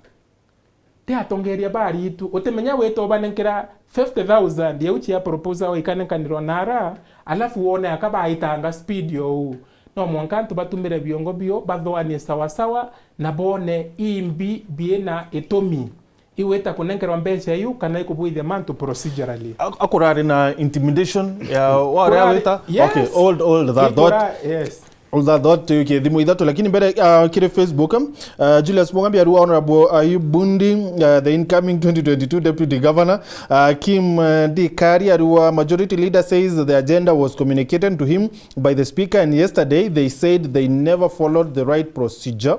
te atongeria baritu utemenya weto banenkira 50,000 yeuchi ya proposal ikanenkanirwa nara alafu wone akaba itanga speed yo no mwankantu batumire biongo bio bathwani sawa na bone imbi biena etomi iweta kunenkerwa mbeca yu kana ikubuithia mantu procedurally akurari na intimidation ya wale weta yes. Okay all that yes all that okay thimu ithatu lakini mbere kire Facebook Julius Mugambi aru honorable Ayubundi the incoming 2022 deputy governor Kim Dikari aru majority leader says the agenda was communicated to him by the speaker and yesterday they said they never followed the right procedure.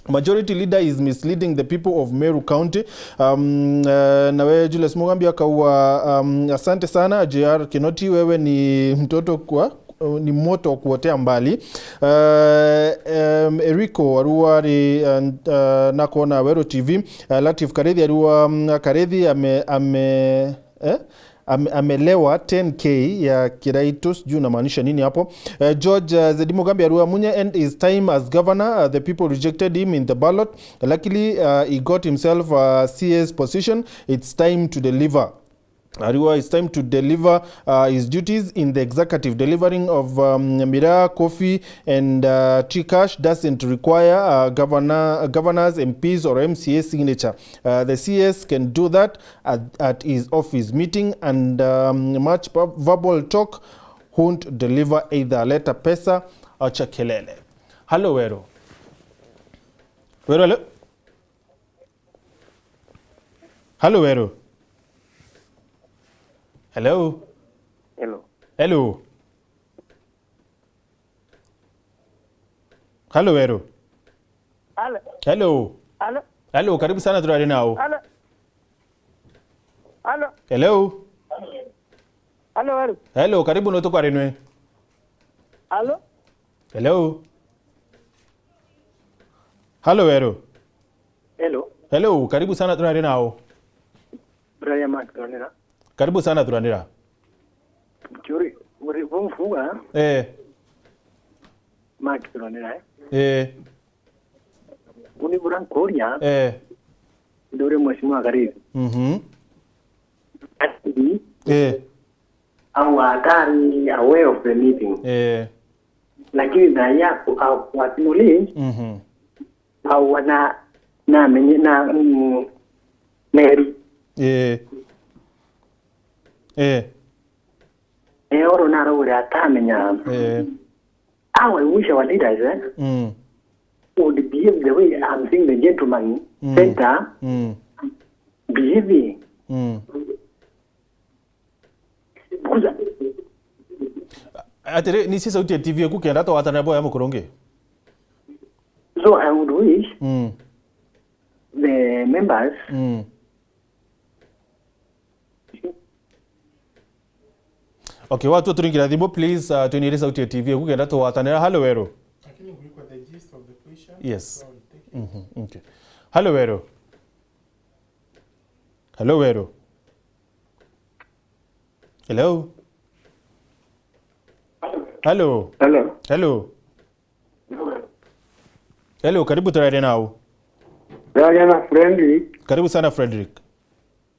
Majority leader is misleading the people of Meru County. Nawe Julius Mugambi akawa asante sana JR Kinoti, wewe ni mtoto kwa ni moto kuotea mbali. Eriko aruari nako na Wero TV. Latif Karedhi arua Karedhi amelewa 10k ya kiraitos juu na maanisha nini hapo. George Zedimo Gambi arua munye end his time as governor. The people rejected him in the ballot. Luckily he got himself a CS position. It's time to deliver. Ariwa, it's time to deliver his duties in the executive. Delivering of Mira, coffee and tea cash doesn't require governors, MPs or MCA signature. The CS can do that at his office meeting, and much verbal talk won't deliver either. Leta pesa au chakelele. Hello, Wero. Wero, hello, Wero. Hello. Hello. Hello. Hello, Meru. Hello. Hello. Hello. Hello, karibu sana turari nao. Hello. Hello. Hello. Hello, Meru. Hello, karibu no tukari nwe. Hello. Hello. Hello, Meru. Hello. Hello, karibu sana turari nao. Brian Mark Tonera. Karibu sana turanira. Churi, uri mfuga. Mark Tonera. Uni buran Korea. Ndore Mheshimiwa Karibu. Ati. Au atari aware of the meeting. Lakini na yako au watimuli. Au wana na Meru. Oro na ro ya tamenya. I wish our leaders would behave the way I'm seeing the gentleman center behaving. Atere ni sisa uti TV kukenda to watana boya mukuronge. So I would wish the members Okay, watu turingira thimbo please tuinire sauti ya TV kugenda to watanira. Hello Wero. Lakini ngulikuwa the gist of the question. Yes. Okay. Hello Wero. Hello Wero. Hello. Hello. Hello. Hello. Hello, karibu turare nao. Jana Frederick. Karibu sana Frederick.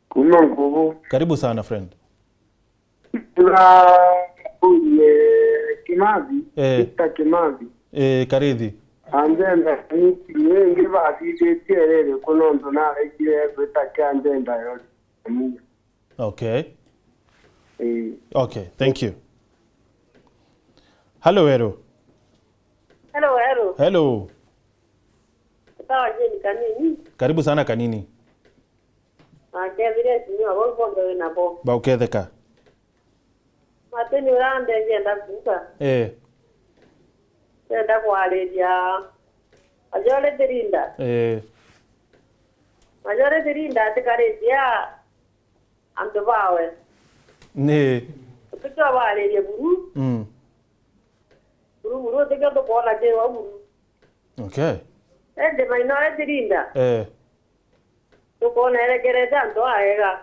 Kuna nguvu. Karibu sana friend. Tuna Kimazi. Kita Kimazi. Karidhi. Anjenda ni ngiva asitetere kuno ndo na rekire kweta anjenda yote. Okay. Okay, thank you. Hello Wero. Hello Wero. Hello. Sawa je kanini? Karibu sana kanini. Vile ni wao bombe na bo. Ba uketheka. Mateni urande ngenda kuka. Ngenda kwaleja. Ajole dirinda. Ajole dirinda tikareja. Amto bawe. Ne. Tukwa waleja buru. Buru teka to kola je wa buru. Okay. Ende mainore dirinda. To kona era gereza ndo aega.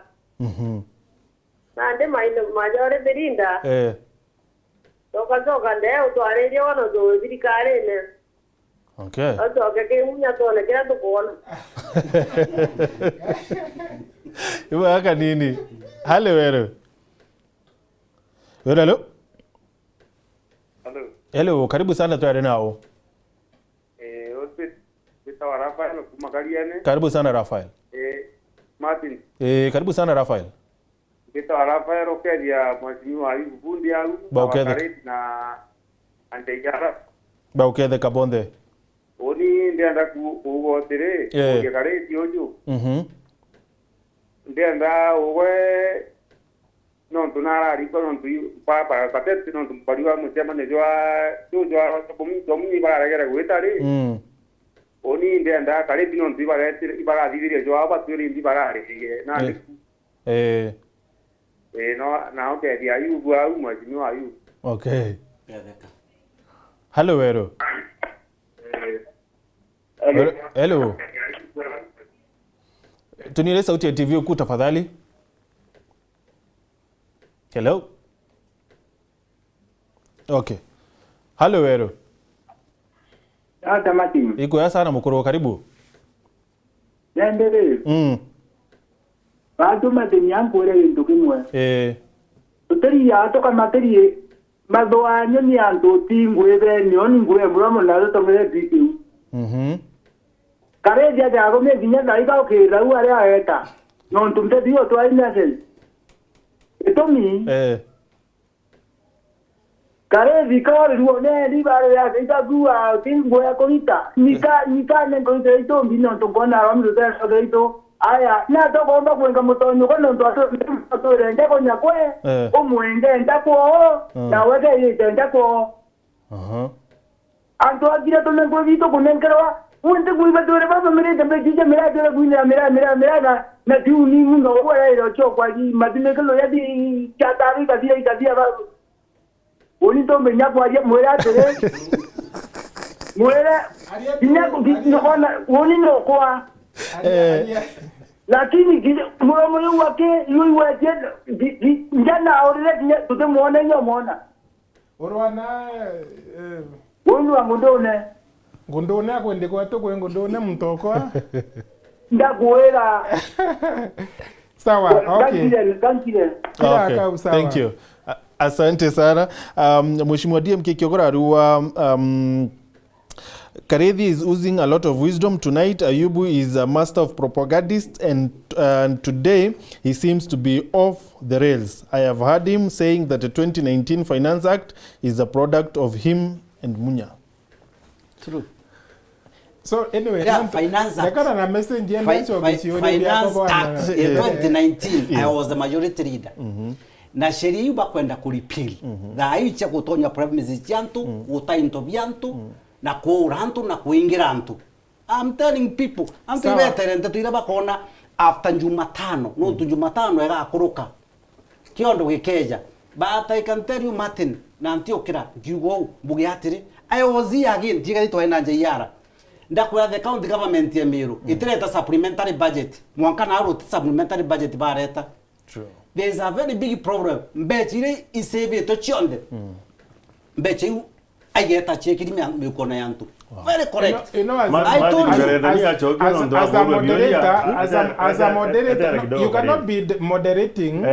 Nande majore dirinda. Toka ndeo to areje wano do dirikare ne. Okay. Ato ke munya to ne kera to kona. Iwa haka nini? Hello Wero. Hello. Hello. Hello, karibu sana turare nao. Bita Rafael kumakaliane. Karibu sana Rafael. Martin. Karibu sana Rafael. Bita Rafael okedia mheshimiwa Ayubu Bundi au na Antegara. Ba ukethe kabonde. Oni ndianda kugotere ogekareti ojo. Ndianda owe non tunara riko non tu para patete non tu pariwa mutema ne joa bomi bara gera gwetare. Oni ndianda kare bino ibara diviria jo aba turi ibara rege na no na okay dia Ayubu au mheshimiwa Ayubu. Okay. Hello Wero. Hello. Tunile sauti ya TV huku tafadhali. Hello. Okay. Hello Wero. Hata Martin. Iko ya sana mukuru karibu. Nendele. Bado Martin yangu ile ndio kimwe. Tutari ya toka materi madoanyo ni ando tingwe be oni ngwe muramo na to mwe biki. Kare dia jago me dinya dai ka ke rau are aeta. Non tumte dio to ai na sel. Etomi. Kare vikao ruone di bare ya kita dua tingwe ya koita. Nika ne koita ito bino to kona ramu to so ito. Aya na to bomba kwenga mutonyo kono ndo to rende konya kwe omwenge ndako na wege yite ndako anto agira to nengo vito kunenkerwa unte kuiba dore baba mere tembe jije mera dore kuina mera na tiu ni munga wala ilo chokwa ji madine kelo ya di chatari kadia ba oni to menya kwa ya mwera tere mwera dinya ko kitno kona oni no kwa lakini mwana wake yule waje njana aurele tutamuona nyomona Orwana wonu ngondone akwende kwa to kwa ngondone mtoko ndakuera sawa okay okay thank you asante sana mheshimiwa DMK Kiogora ruwa Karethi is oozing a lot of wisdom tonight. Ayubu is a master of propagandist, and today he seems to be off the rails. I have heard him saying that the 2019 Finance Act is a product of him and Munya. True. So anyway, Yeah, Finance Act. Finance Act in 2019, I was the majority leader. Na sheria hiyo bakwenda kurepeal. Na hiyo kutonya premises yantu, utainto byantu, na kuura antu na kuingira antu. I'm telling people, antu ibeterente tuira bakona after Jumatano, no tu Jumatano era akuruka. Kiondo gikeja. But I can tell you Martin, na Antiochira, Jugo, Bugiatiri, I was here again, Jigari to Enanje Yara. Ndakwira the county government ya Meru, itireta supplementary budget. Mwankana aro supplementary budget bareta. True. There is a very big problem. Mbechire iseve to chionde. Mbeche ayeta chekiri mekona yantu. Very correct. You know, as a moderator, you cannot be moderating. You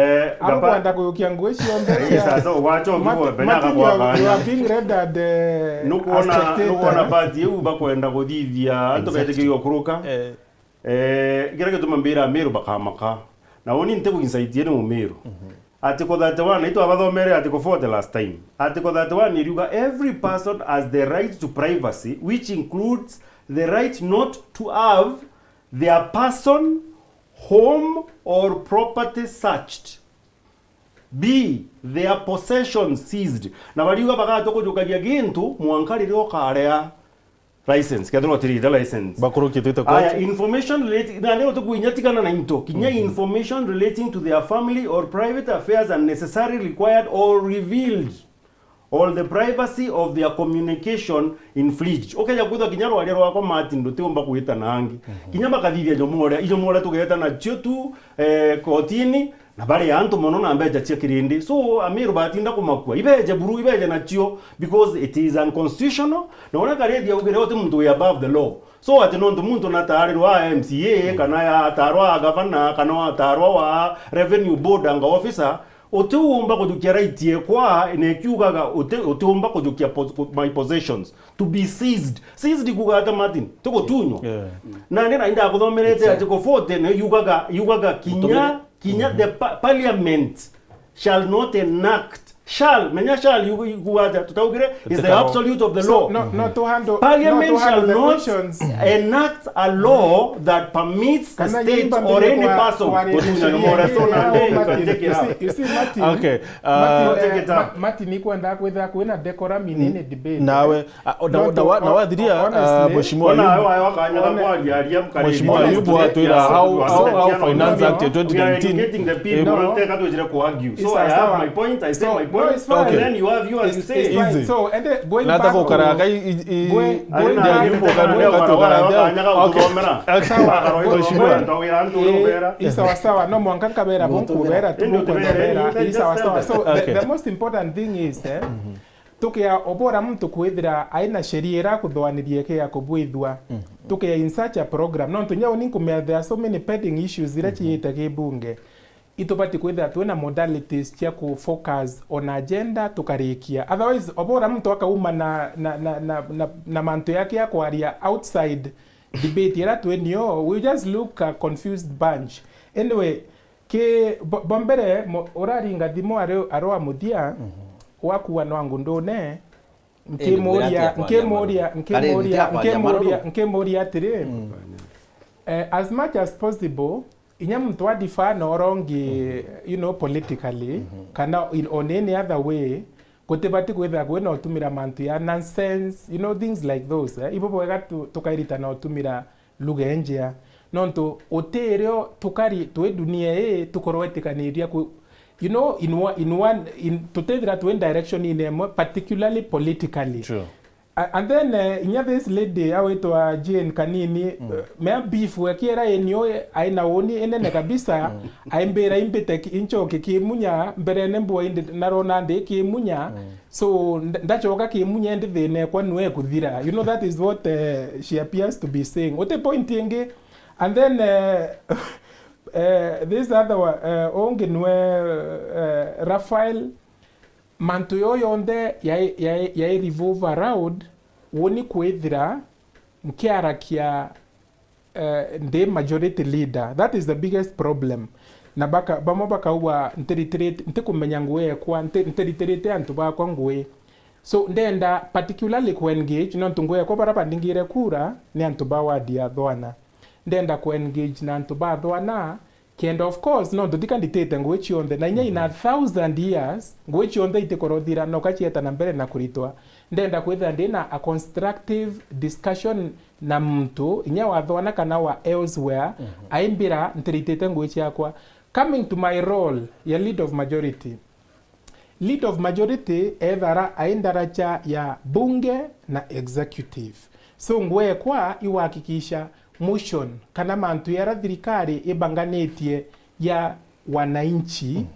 are being read at the nukuona bati yu bakwenda kuthithia antu betekirio kuruka girage tumambira Meru bakamaka na woni ntego insaitie mu Meru article 31 ito abathomere article 4 the last time article 31 iriuga every person has the right to privacy, which includes the right not to have their person, home or property searched, b their possessions seized. Na bariuga bakatokojukagia gintu mwankari okarea license kadro the license bakuru kitete kwa information relating na leo tukuinyatikana na into kinya information relating to their family or private affairs unnecessarily required or revealed, or the privacy of their communication infringed. Okay, ya kuda kinyaro wale wako Martin ndote omba kuita nangi kinyamba kadhivya jomora tugeta na chotu kotini na bale antu mono na ambeja chekirindi. So Amiru batinda kumakwa ibeje buru ibeje na chio because it is unconstitutional. Na ona Karethi ya ugere wote mtu above the law. So ati nonto muntu na tayari wa MCA kana ya tarwa governor kana tarwa wa revenue board anga officer otuumba kujukia right ye kwa nekiugaga otuumba kujukia my possessions to be seized kugata Martin toko tunyo na nena inda kuthomerete ati ko 40 ne yugaga kinya the parliament shall not enact is the absolute of the law. Not to handle Parliament shall not enact a law that permits the state or any person. You see, Martin. Okay. Martin, niko nda kwenda kuena decorum in any debate. Nawe nawadhiria mheshimiwa Ayubu atuira how Finance Act 2019. So I have my point. I say my point. Okay. Then you have yours. You say easy. So and going back to sawa no mwankaka bera bonko bera tuko bera sawa. So the most important thing is tukia obora mtu kwithira aina sheria ira kuthwanirie ke yakubwithwa tukia in such a program no tunyao ninkumea there are so many pending issues zira chiite ke bunge itopati kwithira tuena modalities cia ku focus on agenda tukarikia. Otherwise obora mtu akauma na manto yake ya kwaria outside debate ira twenio we just look a confused bunch. Anyway ke bombere oraringa thimo aroa muthia wakuwa nwangu ndone nkemoria atiri as much as possible inya mtu adifana orongi politically kana on any other way kutebati kwetha kwena otumira mantu ya nonsense things like those ibo wega tukairita na otumira lugha enjea nonto oterio tukari twe dunia tukorwetikaniria ku in to direction in particularly politically. Sure. And then this lady awaitwa Jane Kanini mea beef wekiera enyo aina oni enene kabisa aimbera imbete incho kimunya mbere nembo inde narona nde kimunya so ndachoka kimunya ndi thine kwa nwe kuthira that is what she appears to be saying what the point inge. And then this other one ongenwe Raphael mantu yoyonde ya revolve around woni kwethira nkiarakia the majority leader. That is the biggest problem. Na baka uwa ntikumenya nguwe kwa ntiriterete antu bakwa nguwe. So ndenda particularly ku engage no tungwe kwa baraba ndingire kura ni antu bawa dia thwana. Ndenda ku engage na antu ba thwana kend of course no ndikanditete nguwe chionde na inya ina 1000 years nguwe chionde itekorothira no kachieta na mbere na kuritwa. Ndenda kwitha ndina a constructive discussion na mtu inya wa thwana kana wa elsewhere aimbira ntiritete nguwe chiakwa. Coming to my role ya lead of majority. Lead of majority ethara aindaracha ya bunge na executive. So ngwe kwa iwakikisha motion kana mantu ya thirikari ibanganetie ya wananchi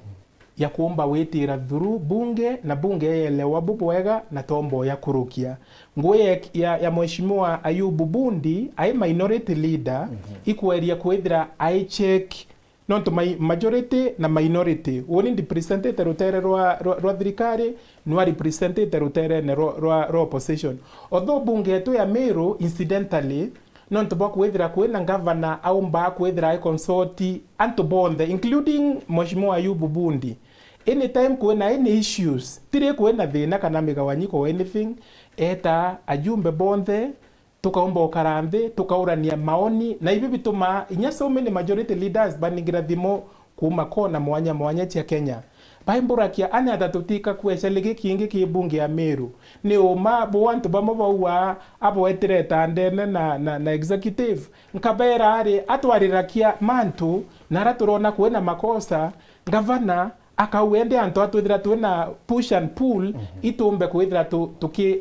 ya kuomba wetira through bunge na bunge elewa bubwega na tombo ya kurukia. Ngwe ya mheshimiwa Ayubu Bundi ai minority leader ikweria kwethira ai check non to majority na minority woni represented rutere rwa thirikari no represented rutere ne rwa opposition. Although bunge yetu ya Meru incidentally non to bok wethira kwena governor au mba kwethira ai consorti anto bonde including mheshimiwa Ayubu Bundi. Anytime kwena any issues tire kwena thina kana migawanyiko or anything eta ajumbe bonde tukaomba ukarande tukaurania maoni na hivi bituma inya so many majority leaders baningira thimo kuma kona mwanya cia Kenya baimburakia ane atatutika kwesha ligi kingi ki bunge ya Meru ni uma bo wantu bamobawa abo etireta ndene na executive nkabera ari atwarirakia mantu naraturona kwena makosa gavana akawende anto atwithira twina push and pull itumbe kwithira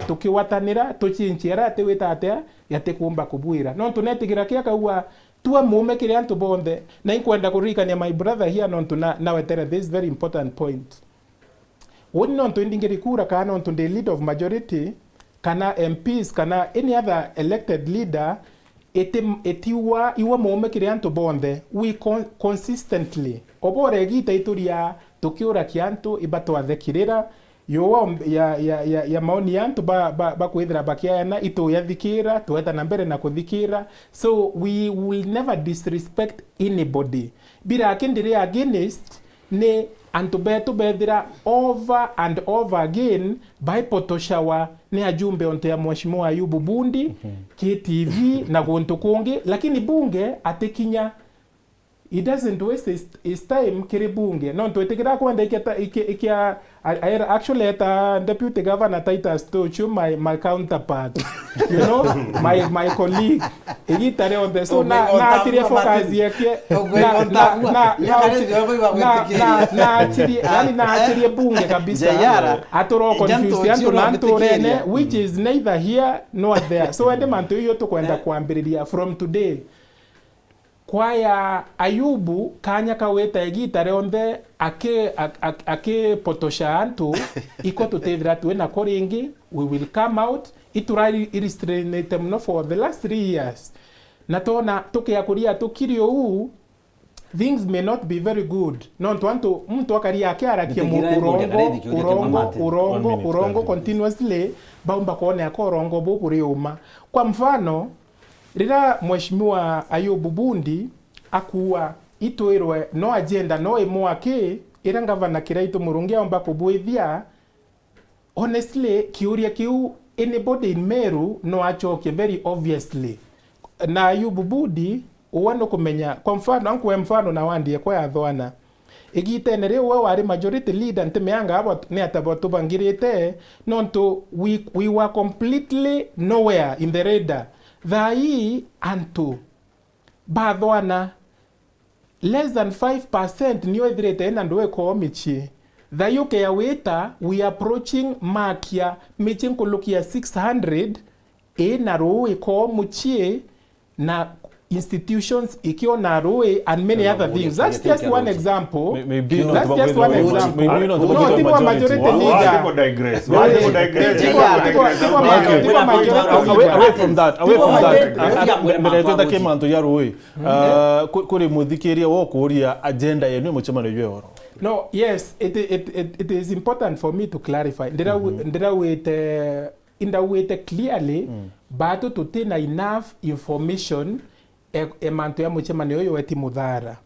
tukiwatanira tuchinchira ati witate yate kumba kubwira no tunetigira kia kaua tua mume kire antu bonde na inkwenda kurikania my brother here no tuna now etere this very important point woni no ndingiri kura kana no the lead of majority kana MPs kana any other elected leader etiwa iwa mume kire antu bonde we consistently obore gita ituria tukiura kiantu ibatwa thekirira yo ya maoni yantu ba kwithira bakiana ito yathikira tueta na mbere na kuthikira. So we will never disrespect anybody bira akindire against ne antu betu bethira over and over again by potoshawa ne ajumbe onte ya mheshimiwa Ayubu Bundi KTV na gonto kungi lakini bunge atekinya. He doesn't waste his time kiri bunge. No twetikira kwenda ikia actually at deputy governor Titus Tochu my counterpart. You know, my colleague. Igitare on the so na atiri focus yake na atiri bunge kabisa. Atoro confuse yanto nanto rene which is neither here nor there. So ende manto hiyo to kwenda kuambiriria from today. Kwaya Ayubu kanya kaweta egitare onde ake potosha antu iko tutethira tuena koringi we will come out iturari illustrate no for the last 3 years natona tukiakuria tukirio u things may not be very good no twanto mtu akaria akiarakie urongo continuously baumba kuone akorongo bukuri uma. Kwa mfano rira mheshimiwa Ayubu Bundi akuwa itwirwe no agenda no imwake ira gavana kiraito murungi omba kubwithia honestly kiuria kiu anybody in Meru no achoke very obviously na Ayubu Bundi uwano kumenya kwa mfano ankwe mfano na wandie kwa yathwana igitenere uwe wari majority leader ntemeanga abo ne ataboto bangirite nonto we were completely nowhere in the radar. Thai antu bathwana less than 5% niyo ithirete na ndwe ko michi thai uke ya weta we approaching makia michi nkulukia 600 na roe ko muchie na institutions ikio na roe and many other things. That's just one example. Maybe that's just one example. Maybe not No, majority leader. Away from that. Mbere came on to Yaroi. Kuri muthikiria wo kuria agenda yenu muchemano yoro. No, yes, it is important for me to clarify. Ndira with indawete clearly batu tutina enough information mantu ya muchemanio yo eti muthara.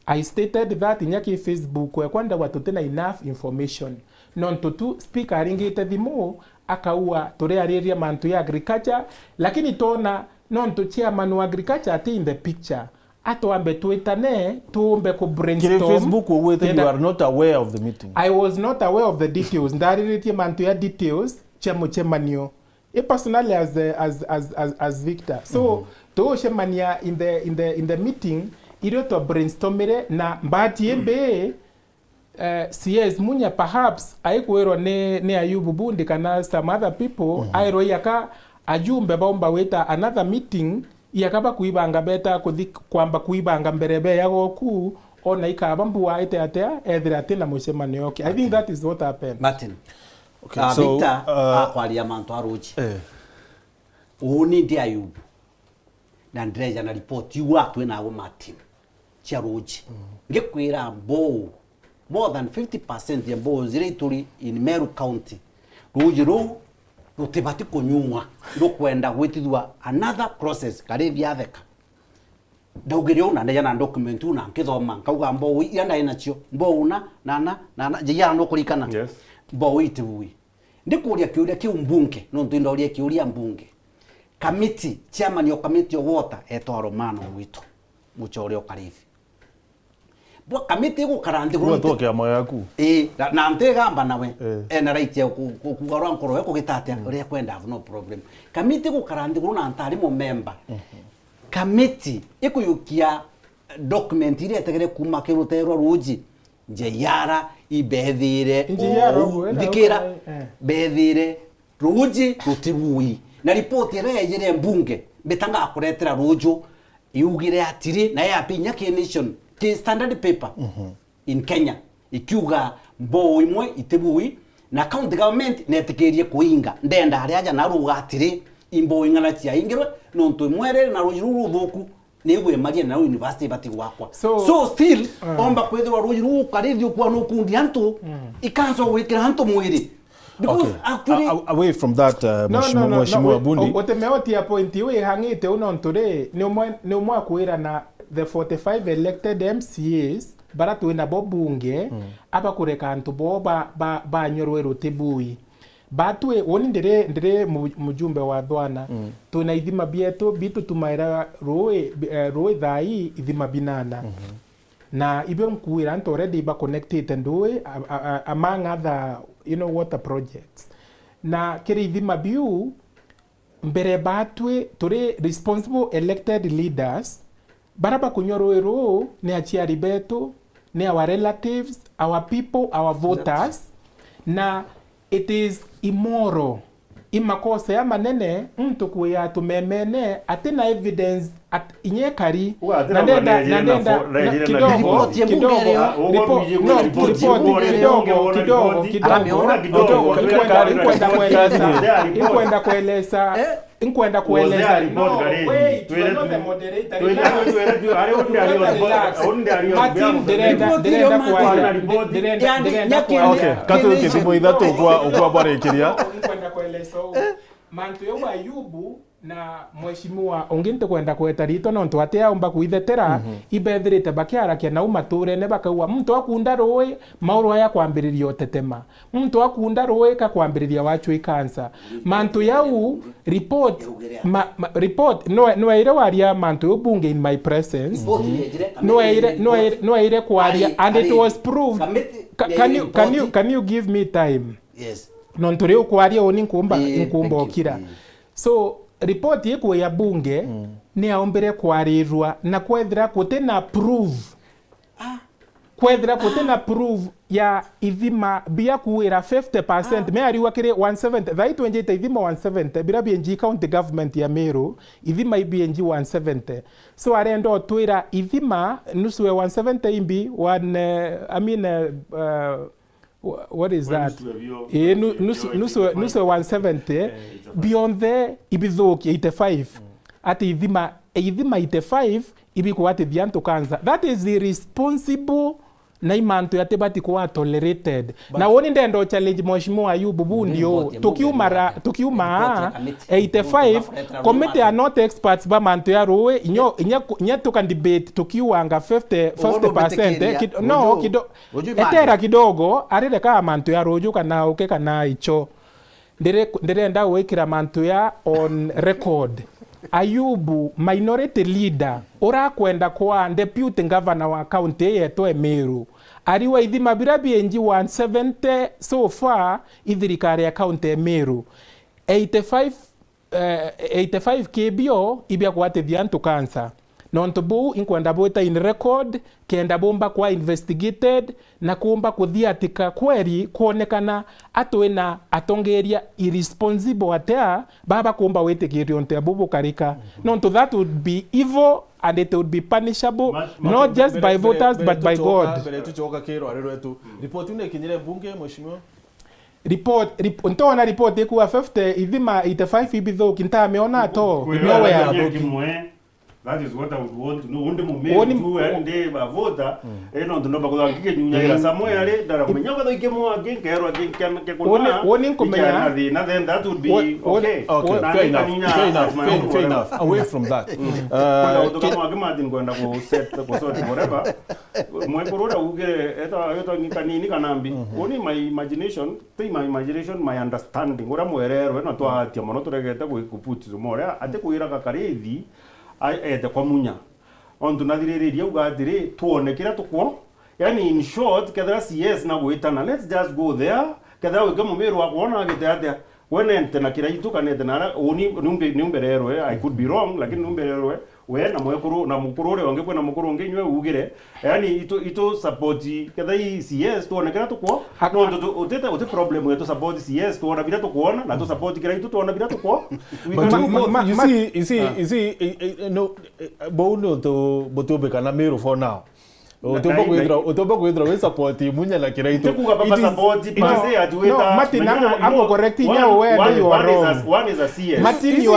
I stated that inyaki Facebook kwanda watu tena enough information. Non tutu speaker aringite thimu akaua tore ariria mantu ya agriculture, lakini tona non tu chairman wa agriculture ati in the picture. Ato ambe tuitane tuombe ku brainstorm. Facebook you are not aware of the meeting. I was not aware of the details. Ndaririe mantu ya details chemanio. Personally as Victor. So to shemania in the meeting ilo to brainstormire na mbati ebe CS munya perhaps aikuero ne Ayubu Bundi kana some other people airo yaka ajumbe baomba weta another meeting yakaba kuibanga beta kwamba kuibanga mberebe yago ku ona ikaba mbuwa ite atea ethira tena mushemani. Okay, I think that is what happened. Martin. Okay, so Victor akwali mantu aruji uni ndi Ayubu na ndreja na report yu watu na abo Martin charuji ngekwira mbo more than 50% ya mbo zire turi in Meru County ruji rutibati kunyumwa kwenda gwitithwa another process kare biatheka ndaugirio una ndeja na document una nkithoma nkauga mbo yanda inacio mbo una na jia no kurikana yes mbo itibui ndikuria kiuria kiu mbunge no ndindoria kiuria mbunge committee chairman yo committee of water eto Romano witu muchore okarifi bwa committee gukarandi gwo ke amo yaku na ntegamba nawe na right ya kugarwa nkoro yako gitatia uri kwenda no problem committee gukarandi guru na ntari mo member committee ikuyukia document ile tegere kuma kirutero ruji nje yara ibethire ndikira bethire ruji rutibui na report ere yere mbunge betanga akuretera rujo yugire atiri na ya pinya ke nation ke standard paper in Kenya ikiuga mbo imwe itebui na county government netekerie kuinga ndenda ari aja na ruga atiri imbo ingana tia ingirwe nonto mwere na rujiru thuku niwe magie na university bati wakwa so still omba kwethwa rujiru karithio kwa no kundi antu ikanzo wikira antu mwiri. Because okay. Actually, away from that, Mheshimiwa Bundi. Otemeoti ya pointi we hangite unontore ni umwa kuira na the 45 elected MCAs bara tuina bobunge aba kureka antu bo ba nyorwe rutibui batwe woni ndire mujumbe wa Thwana tuna ithima bieto bitu tumaira roe thai ithima binana na ibyo mkuira antu already ba connected ndoe among other water projects na kiri ithima biu mbere batwe turi responsible elected leaders baraba kunyoroero ni achiari beto ni our relatives, our people, our voters na it is immoral imakosa ya manene mtu kuya tumemene atina evidence at inyekari na ndenda inkwenda kueleza mantu yo Ayubu na mheshimiwa onginte kwenda kweta rito no ntu atia omba kuithetera ibethirite bakiarakia na umature ne bakaua mtu akunda roe mauro ya kwambiriria otetema mtu akunda roe ka kwambiriria wachu ikansa mantu yau report no ire waria mantu yo bunge in my presence no ire kwaria and it was proved. Can you give me time? Yes. Non turi ukwaria oni nkumba okira so report yeko ya bunge ni aombere kwarirwa na kwethira kutena prove kwethira kutena prove ya ithima bia kuira 50% me ariwa kire 170 thai 28 ithima 170 bira BNG county government ya Meru ithima BNG 170 so arendo twira ithima nuswe 170 imbi what is that? Nusu 170 beyond there ibithoki 85 ati ithima 85 ibiko ati dianto kanza. That is irresponsible na imantu yatebati kuwa tolerated na woni ndendo challenge mheshimiwa Ayubu bundio tukiuma 85 committee are not experts ba mantu ya roe inyo tukan debate tukiwanga 50% no kido etera kidogo arire ka mantu ya roju kana uke kana icho ndere nda wekira mantu ya on record. Ayubu minority leader ora kwenda kwa deputy governor wa county yetu Meru ariwa ithima birabi enji 170 so far ithirikari ya county Meru 85 kbio ibya kwatethia ntu cancer nonto bu inkwenda bweta in record kenda bomba kwa investigated na kuomba kuthiatika kweri kuonekana atwena atongeria irresponsible atea baba kuomba wetigirio nte bubu karika nonto that would be evil and it would be punishable not just by voters but by God. Tuchoka kero arero etu report une kinyire bunge mheshimiwa ntona report ikuwa 50 ithima 85 ibitho kinta ameona to nowhere. That is what I would want to know. Onde mume tu ende ba voter eno ndo ba kike nyunya ira samoya ale dara kumenya ko ike mo again kero again ke kona woni komenya na then that would be okay. Fair enough. Away from that. Kama agamatin kwenda ko set ko sort whatever. Mo ikoroda uge eta ngikanini kanambi. Oni my imagination, my understanding. Ora mwerero eno to atia mono turegete ko kuputira more ate kuira kakarithi ete kwa munya ondu nathiriria ugatiri tuone kira tukwo yani in short kedra CS na gwitana let's just go there kedra wike mumiru wa kuona gite atia wenente na kira itu kanete na numbe rero I could be wrong lakini numbe rero we na mwekuru na mukuru ore wange kwena mukuru wange nywe ugire yani ito support kedha CS tuone kira tukwo no ndo utete problem yetu support CS tuona bila tukuona na tu support kira itu tuona bila tukwo you see no bono to botobe kana Meru for now utoba kwithra we support munya la kira itu kuga support pase ajueta Martin I'm correcting you where you are wrong. One is a CS Martin you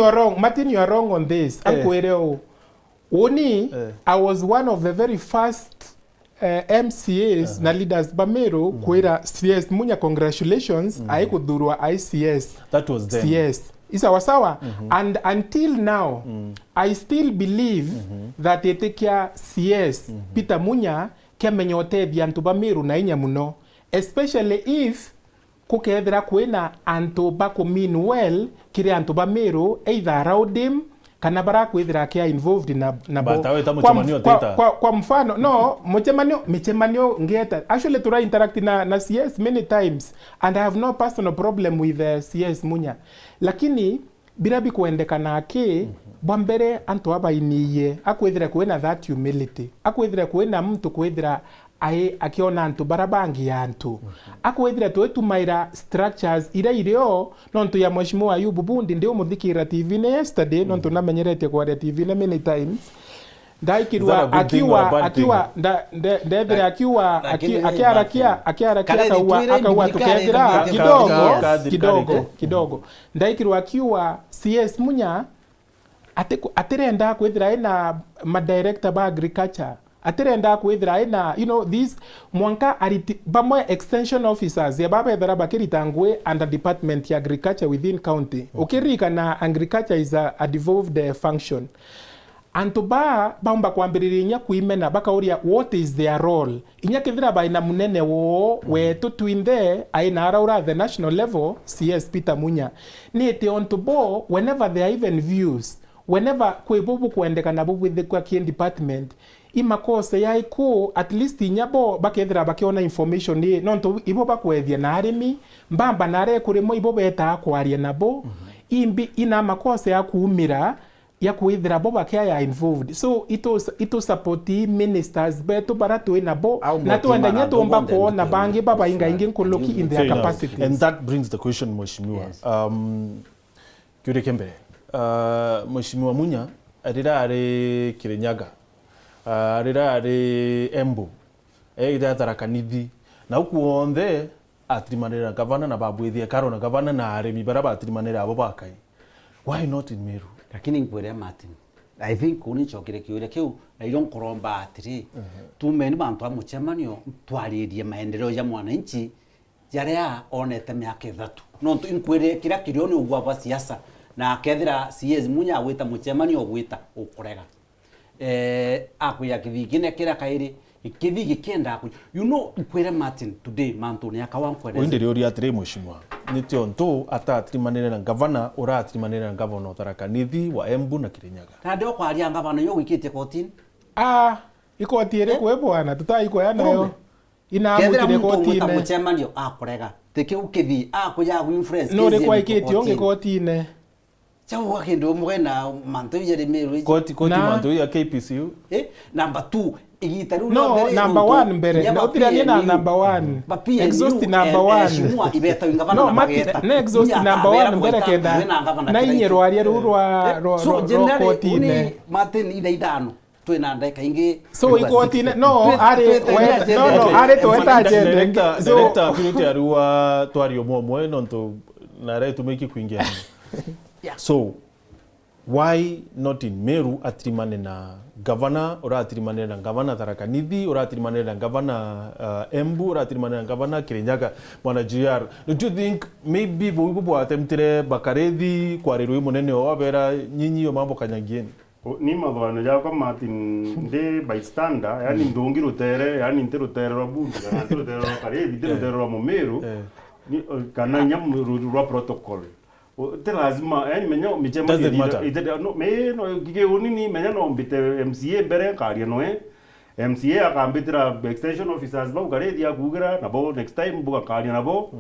are wrong on this akwere oni I was one of the very first MCAs na leaders ba Meru kwera CS munya congratulations aikudhurwa ICS that was then CS isa sawa and until now I still believe that etekia CS Peter Munya kemenyote byantu ba Meru na inya muno especially if kukethera kwena antu ba ko mean well kire antu ba Meru either around him kana bara kwithira kia involved na kwa mfano no mchemanio ngeta actually to interact na CS many times and I have no personal problem with CS Munya lakini birabi kuendekana ake bambere antu abainiye akwithira kwena that humility akwithira kwena mtu kwithira akiona antu barabangi antu akwithira twetumaira structures ireo nontu ya mheshimiwa Ayubu bundi ndio muthikira TV ne yesterday nontu namenyerete kwa TV ne many times ndaikirwa akiwa ndevere akiwa akawa tukethira kidogo ndaikirwa akiwa CS Munya atirenda kwithira ina ma director ba agriculture atirenda kwithira ina this mwanka bamwe extension officers ya baba ethera bakiritangwe under department ya agriculture within county ukirika na agriculture is a devolved function antu baumba kwambiriria inya kuimena bakauria what is their role inya kithira baina munene wo wetu twinde aina araura the national level CS Peter Munya ni ete onto bo whenever there are even views whenever kwebubu kuendekana bubu with the kien department imakose yaiku at least inyabo bakethira bakiona information ni nonto ibo bakwethia na arimi mbamba nare kurimo ibo beta kwaria nabo imbi ina makose ya kuumira ya kuithira bo bakia involved so ito support ministers beto baratu nabo na tuenda nyato omba kuona bangi baba inga ingi nkoloki in their capacities and that brings the question mheshimiwa Kyure Kembe mheshimiwa Munya arira ari Kirinyaga arira ari Embu ida kanithi na ukuonde atrimanira gavana na babwithia karona gavana na arimi baraba atrimanira abo bakai why not in Meru lakini ngwere Martin I think kuni chokire kiuria kiu na ilo nkoromba atiri tumeni bantu amuchemanio twaririe maendeleo ya mwananchi jaria onete miaka 3 no inkwire kira kirioni ugwa bwa siasa na kethira CS munya gwita muchemanio gwita ukurega akuya kithigine kira kairi ikithigi kenda ku you know kwere Martin today mantu ni akawankwere wende uri atire mheshimiwa nitio ntu atatimanire na governor uratimanire na governor Tharaka Nithi wa Embu na Kirinyaga na ndio kwa aria governor yo wikite kotini ikoti ire kwe bwana tutaikoya nayo inamutire kotine muchemanio akurega teke ukithi akuya ku influence no ri kwa ikiti onge kotine chawo kindu mugena mantu yere Meru koti mantu ya KPCU number 2 igitaru no number 1 mbere no tirani na number 1 exhaust number 1 mwa ibeta ingavana no mageta ne exhaust number 1 mbere kenda na inyero aria rurwa so generally Martin ida idano twina ndeka ingi so ikotine no are no are tweta agenda so director community arua twario momwe no nto na retu meki kuingia so why not in Meru atrimane na governor ora atrimane na governor Tharaka Nithi ora atrimane na governor Embu ora atrimane na governor Kirinyaga mwana GR do you think maybe bo atemtire bakarethi kwarirwe munene wabera nyinyi yo mambo kanyagieni ni mathwana ja kwa Martin de bystander yani ndongi rutere yani nterutere rwa bundu kana nterutere rwa karethi nterutere rwa Meru ni kana nyamu rwa protocol te lazima yani menyo michema no me no gige unini menya no mbite MCA bere karia noe MCA akambitira extension officers ba ukarethi akugira nabo next time buga karia nabo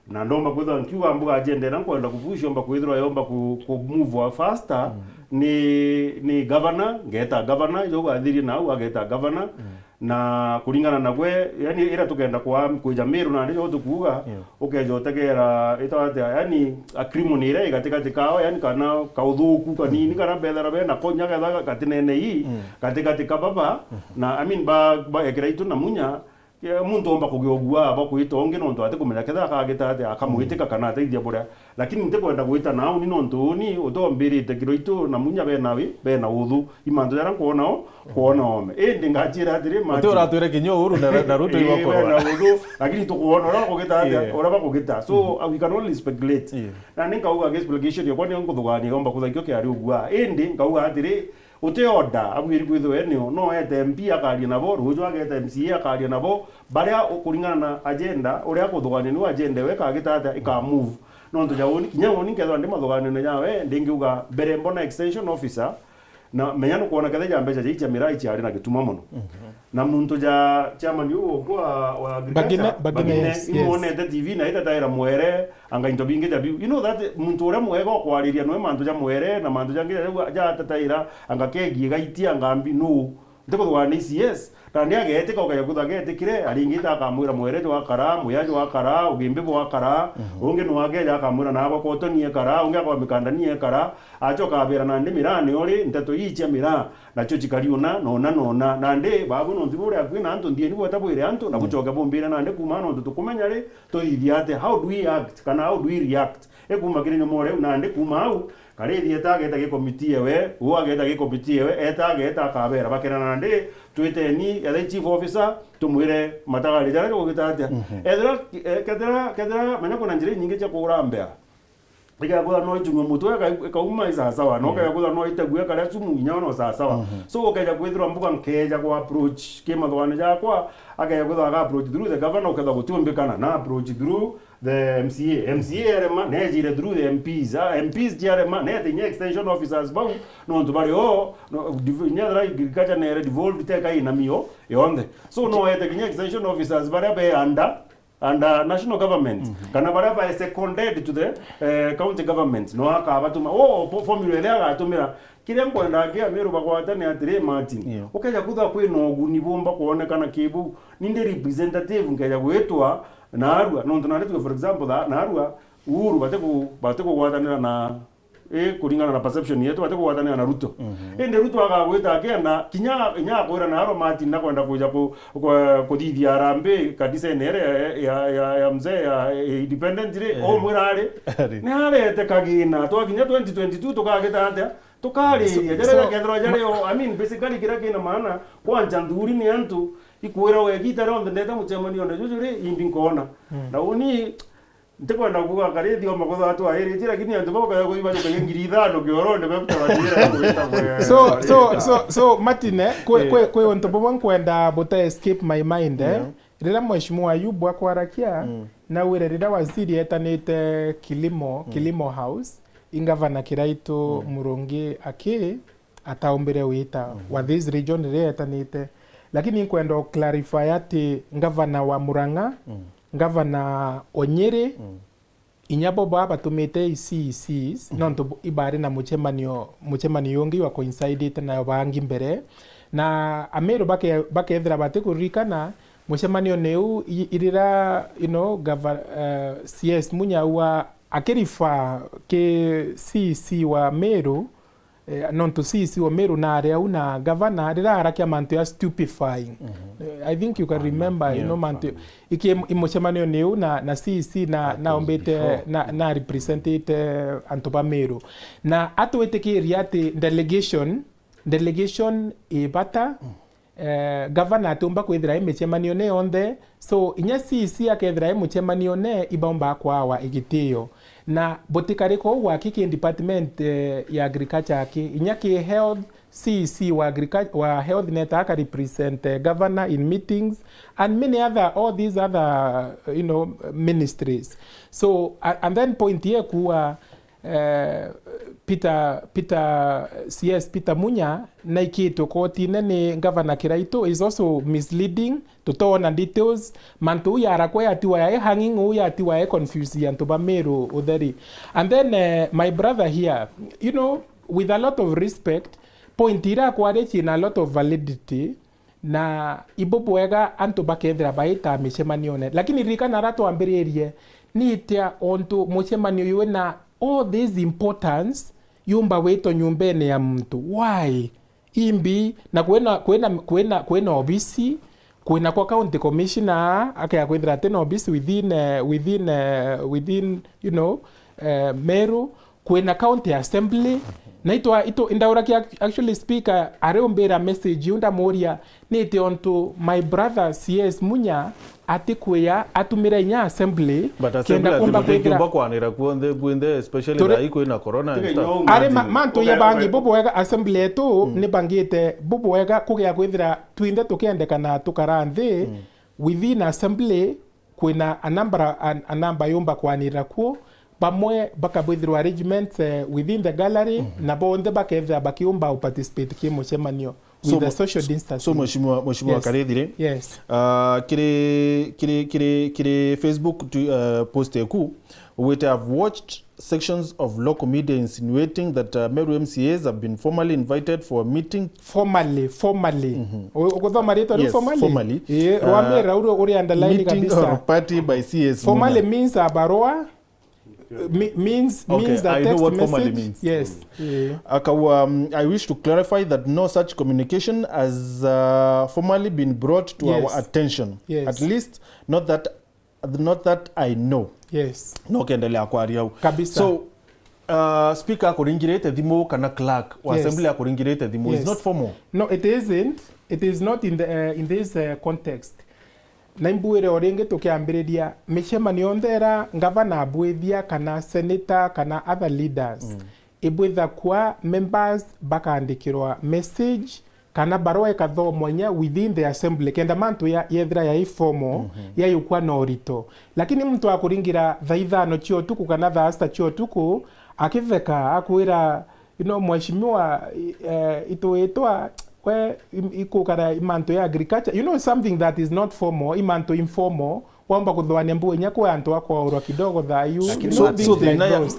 na ndomba kwitha nkiuga mbuga agenda na kwenda kuvushwa mba kwithirwa yomba ku move faster ni governor ngeta governor yo gathiri na ageta governor na kuringana na gwe yani ira tugenda kwa Meru na ndio tukuga ukejotegera itawate yani acrimony ire katikati kao yani kana kaudhuku kanini kana bethara bena konya gatha katinene hii katikati kababa na I mean ba ekira itu na munya muntu omba kugiogua aba kuita onge no ndo ate kumenya ketha kagita ate akamuitika kana ateithia buria lakini nte kwenda guita nao ni no ntuni utombirite kiro itu na munya bena uthu imanto yara kuona ome ndingachira atire mati ora twire kinyo uru na ruto iwako na uthu lakini tukuona ora kugita ate ora bakugita so we can only speculate na ninka uga speculation yoko ni nguthugani omba kuthakio kiari ugua ngauga atire ute order abwiri kwitho enio no ete MP akaria nabo rujo ageta MCA akaria nabo baria kuringana na agenda uria kuthugani ni agenda we kagitata ika move no ndo jawoni kinyawoni ketho ndi mathugani ne yawe ndingiuga bere mbona extension officer na menya no kuona kethe jambe ja mirai chiari na gituma muno na muntu ja chairman yu wa bagine imone the TV na ita taira mwere anga into binge ja you know that muntu ura mwego kwariria no mantu ja mwere na mantu ja ngira ja taira anga kegi gaitia ngambi no ndiko thwani CS na ndia gete ko kaya kuthagete kire aringita akamwira mwere jo akara muyajo akara ugimbe bo akara unge no age akamwira na abo kotonie kara unge kwa mikandanie kara achoka abira na ndi mirani ori nteto yicha mira na chochi kariona nona na ndi babu no ndibure akwina antu ndie ni botabwire antu na kuchoka bombira na ndi kumano ndu tukumenya ri to ithiate how do we act kana how do we react ekuma kire no more na ndi kumau karethi etageta gikomitie we uageta gikomitie we etageta akabera bakena na ndi twite ni ele chief officer tumwire matagari jara ko gitatia kedra manya kuna njire nyingi cha kurambea ika kwa no jungo mutu ka uma isa sawa no ka kwa no itaguya kare sumu nginya no sawa so okaja kwithira mbuka nkeja kwa approach kema thwane ja kwa akaja kwithira ka approach through the governor okaja gutumbikana na approach through the MCA rema nejire through the MPs jarema ne the extension officers bau no ntubari nyadra agriculture ne devolved teka ina mio yonde so no ete extension officers bare be under national government kana bara ba seconded to the county government no akabatuma formula ile agatumira kire mkwenda kia Meru bakwatane atire Martin ukeja kutha kwino oguni bomba kuonekana kibu ninde representative ngeja gwetwa na arua no ntona for example na arua uhuru bateko gwatanira na kuringana na perception yetu bateko gwatanira na Ruto ende Ruto agagwita akenda kinya kwira na aro Martin na kwenda kuja kuthithia arambe kadisa nere ya mzee ya independent ire o mwirare ne arete kagina to kinya 2022 tukageta ate tukari yajara kedro jare I mean basically kira kina maana kwanja nduri ni antu ikuwera wegita ronde ndeta muchemani ona jujure indingona na uni ntekwenda kuga karithi o magodha watu ahiri lakini antu bako ya kuiba kwa ngiri 5 kioronde baptara kuita so Martin kwe onto bobon kwenda bota escape my mind rira mheshimiwa Ayubu akwarakia na wire rira waziri etanite kilimo house ingavana kiraito Murungi ataombere wita wa this region rira etanite lakini kwenda clarify ati ngavana wa Murang'a ngavana Onyere inyabo baba tumete CCs nonto ibari na muchemanio yongi wa coincide na bangi mbere na Ameru bake ethra bate kurikana muchemanio neu irira CS Munya wa akerifa ke CC wa Meru nonto CC wa Meru na area una governor rira harakia manto ya stupefying I think you can remember manto iki muchemanio neu na CC na ombete na represented Antoba Meru na atweteke riate delegation ibata governor atumba kwithira muchemanio ne onde so inya CC akethira muchemanio ne ibomba kwawa igitio na botikariko wa kiki department ya agriculture aki inyaki health CC wa agriculture wa health net aka represent governor in meetings and many other all these other ministries so and then point here kuwa Peter Munya na ikito koti nene governor Kiraito is also misleading to tona details mantu yara kwa atiwa ya hanging uya atiwa ya confuse Antoba Meru udheri and then my brother here with a lot of respect point ira kwa rechi na a lot of validity na ibobwega Antoba kethra baita michemanio lakini rikana rato ambererie ni itia onto muchemanio yue na all this importance yumba weto nyumbene ya mtu why imbi na kwena obisi kwena kwa county commissioner akaya kwendra tena obisi within Meru kwena county assembly na ito indauraki actually speaker areombera message yunda moria nite onto my brother CS Munya atikweya atumira inya assembly kenda kumba kwendra kwanira kuonde especially na iko ina corona and stuff are manto ya bangi bobo wega assembly eto ni bangite bobo wega kugya kwendra twinde tukendekana tukaranthe within assembly kwena a number yomba kwanira kuo bamwe bakabwithirwa arrangements within the gallery na bonde bakethira bakiumba uparticipate kimo chemanio with the social distancing. So mheshimiwa Karethire yes kire Facebook post eku we have watched sections of local media insinuating that Meru MCAs have been formally invited for a meeting. Formally. Ukodha marito yes, formally. Wamera uri underline kabisa. Meeting or party by CS. Formally means abaroa. Means that I know what formally message means. Yes. I wish to clarify that no such communication has formally been brought to our attention. Yes. At least not that I know. Yes. No kendelea kwa ariau. Kabisa. So speaker akuringirete thimo kana clerk wa assembly akuringirete thimo is not formal. No, it isn't. It is not in this context. Naimbuire orenge tukiambiriria michemanio ndera ngavana abwithia kana senator kana other leaders ibwitha kwa members bakandikirwa message kana barua ikathomwa nya within the assembly kenda mantu yethira ya informal ya yukwa norito lakini mtu akuringira thaithano chio tuku kana thasta chio tuku akitheka akwira mheshimiwa itoetwa ikukara imanto ya agriculture something that is not formal imanto informal wamba kuthwania mbuwe nyako antu akwa uro kidogo thayu so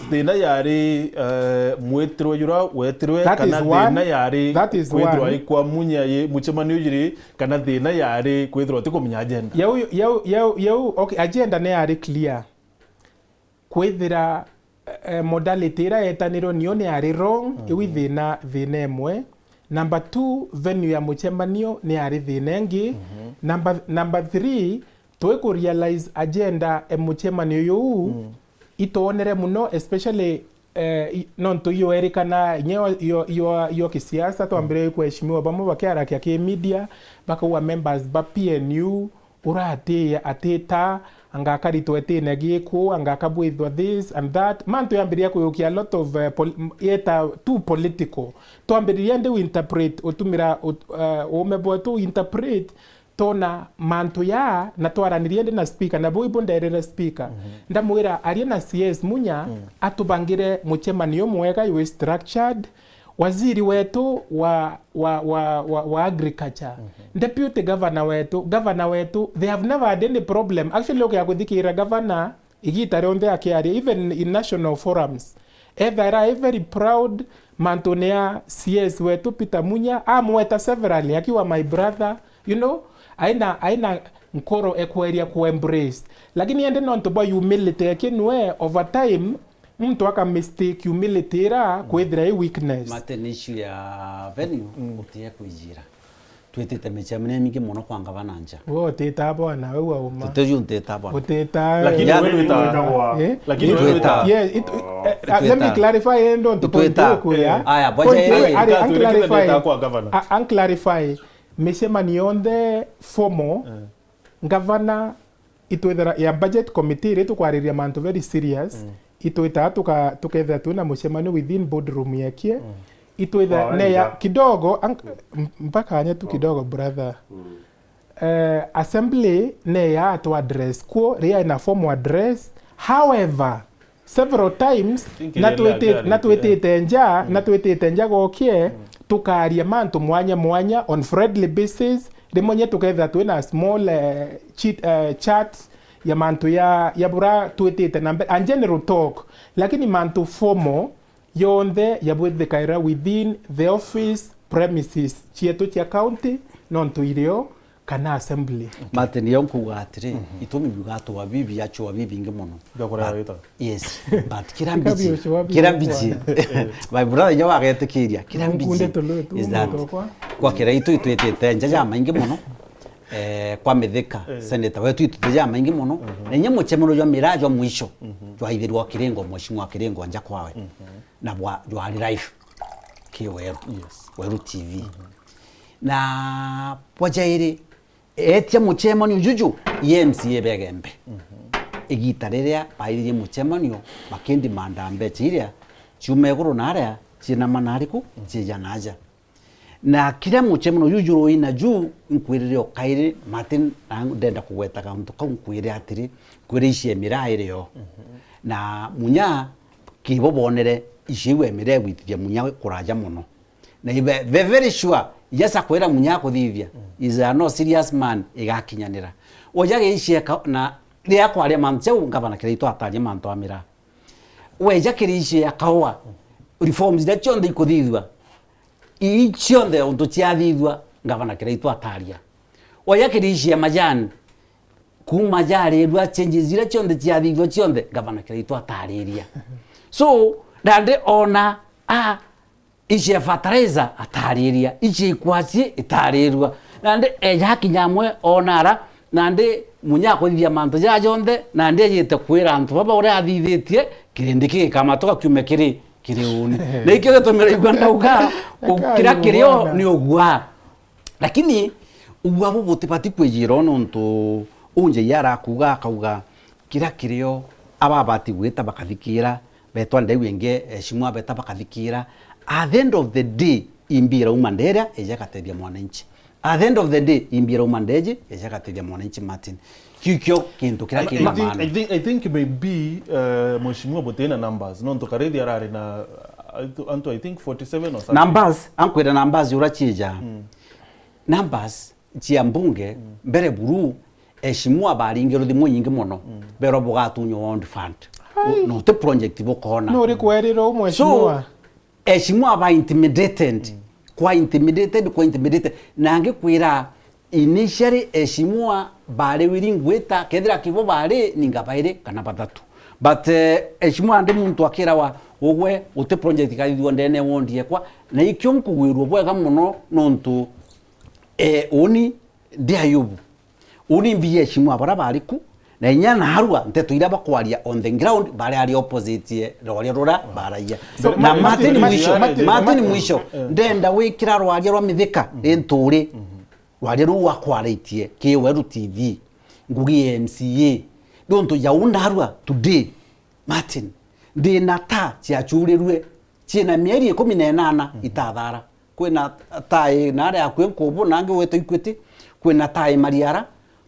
thina yari mwetro yura wetrwe kana thina yari kwithwa ikwa munya ye muchemanio yiri kana thina yari kwithwa tikumenya agenda yau okay agenda ne yari clear kwithira modality ira etaniro nione yari wrong iwi thina emwe. Number 2, venue ya muchemanio ni ari thinengi. Number 3, tuwe realize agenda muchemanio yu itoonere muno especially nonto iyo erikana iyo kisiasa twambire kuheshimiwa bamwe bakiarakia ki media bakawa members ba PNU urate ateta angakari twetine giko angakabwithwa this and that manto yambiria kuyukia a lot of yeta too political twambiria ndi interpret utumira umebwa tu interpret tona manto ya na twaranirie ndi na speaker na boibo nderere speaker ndamwira arie na CS munya atubangire muchemanio mwega you structured waziri wetu wa agriculture deputy governor wetu they have never had any problem actually okay akuthikira governor igita ronde akiaria even in national forums they are very proud mantonea CS wetu Peter Munya amweta severally akiwa my brother you know aina nkoro ekweria ku embrace lakini ende nonto boy humility kinwe over time mtu aka mistake humility ra kwethira weakness matenishu ya venue utie kwijira twetete mechamene mingi muno kwanga bananja wo teta bwana wewe uma tuteju teta bwana uteta lakini wewe tweta yes let me clarify endo to point kuya aya boja clarify kwa governor clarify mesema nionde fomo governor itwethera ya budget committee retu kwariria mantu very serious itweta tuketha tuna mucemano within boardroom yake itwetha ne ya kidogo mpaka anya tu kidogo brother assembly ne ya to address ko ria ina form address however several times natwetete nja gokie tukaria mantu mwanya on friendly basis rimonye tuketha twina small chat ya mantu ya bura twetete na and general talk lakini mantu formal yonde yabwethekaira within the office premises chietu chia county nontu irio kana assembly mateni yonkuga atiri itumi bigato wabibi yacho wabibi ngemono gakora wita yes but kirambiji my brother yo agetekiria kirambiji is that kwa kira itu itwetete njaja maingi mono kwa metheka senator wetu itutija maingi mono nenye muchemero yo mirajo mwisho twaithirwa kirengo mweshimwa kirengo anja kwawe na bwa jwali life kiweru weru TV na pojairi etia muchemanio juju MCA begembe igita riria bairirie muchemanio bakendi mandambe chiria chumeguru naria china manariku chijanaja na kila muchemanio juju ina juu nkwiririo kairi Martin ndenda kugweta kauntu kaunkwire atiri kwirishie miraire yo na munya kibobonere ishiwe mire gwithia munya kuraja muno na ibe very sure yesa kwera munya kuthithia is a no serious man igakinyanira ojage ishie na ria kwaria mancheu ngabana kirito ataje manto amira weja kirishie akawa reforms that chonde ikuthithwa ichonde untu chiathithwa ngabana kirito ataria oya kirishie majani kuma jari rwa changes zira chonde chiathithwa chonde ngabana kirito atariria so ndande ona iche fertilizer atariria iche kwasi itarirwa nande ejakinyamwe onara nande munya kwithia manto ja jonde nande yete kwira antu baba uri athithitie kirindiki kama toka kiume kiri uni na ikyo getomera igwanda uga kira kirio ni ugwa lakini ugwa butipati kwejiro nonto unje yara kuga kauga kira kirio ababati gwita bakathikira betwa ndewenge shimwa beta bakathikira at the end of the day imbira umandera ejakatedia mwananchi at the end of the day imbira umandeje ejakatedia mwananchi Martin kikyo kintu kira kina maana I think maybe mheshimiwa botena numbers no ntokaredi arare na anto I think 47 or something numbers ankwira numbers urachija numbers chia mbunge mbere buru eshimwa baringero thimo nyingi muno bero bugatunyo on fund no te project bokona no rikweriro mheshimiwa eshimwa ba intimidated kwa intimidated nange kwira initially eshimwa bare wiringweta kedira kibo bare ningabaire kana batatu but eshimwa ndi muntu akira wa ogwe ute project kaithwa ndene wondie kwa na ikyo nkugwirwo bwega muno nontu oni ndi ayubu oni mbiye eshimwa bara bariku na inya na harua nteto ira bakwaria on the ground bare ari opposite rwaria rura baraia na Martin mwisho ndenda wikira rwaria rwa mithika enturi rwaria ruwa kwaritie kiweru TV ngugi MCA donto yaunda harua today Martin ndina ta ciachurirwe ciena mieri 18 itathara kwina tai nare akwe nkubu nange weto ikwete kwina tai mariara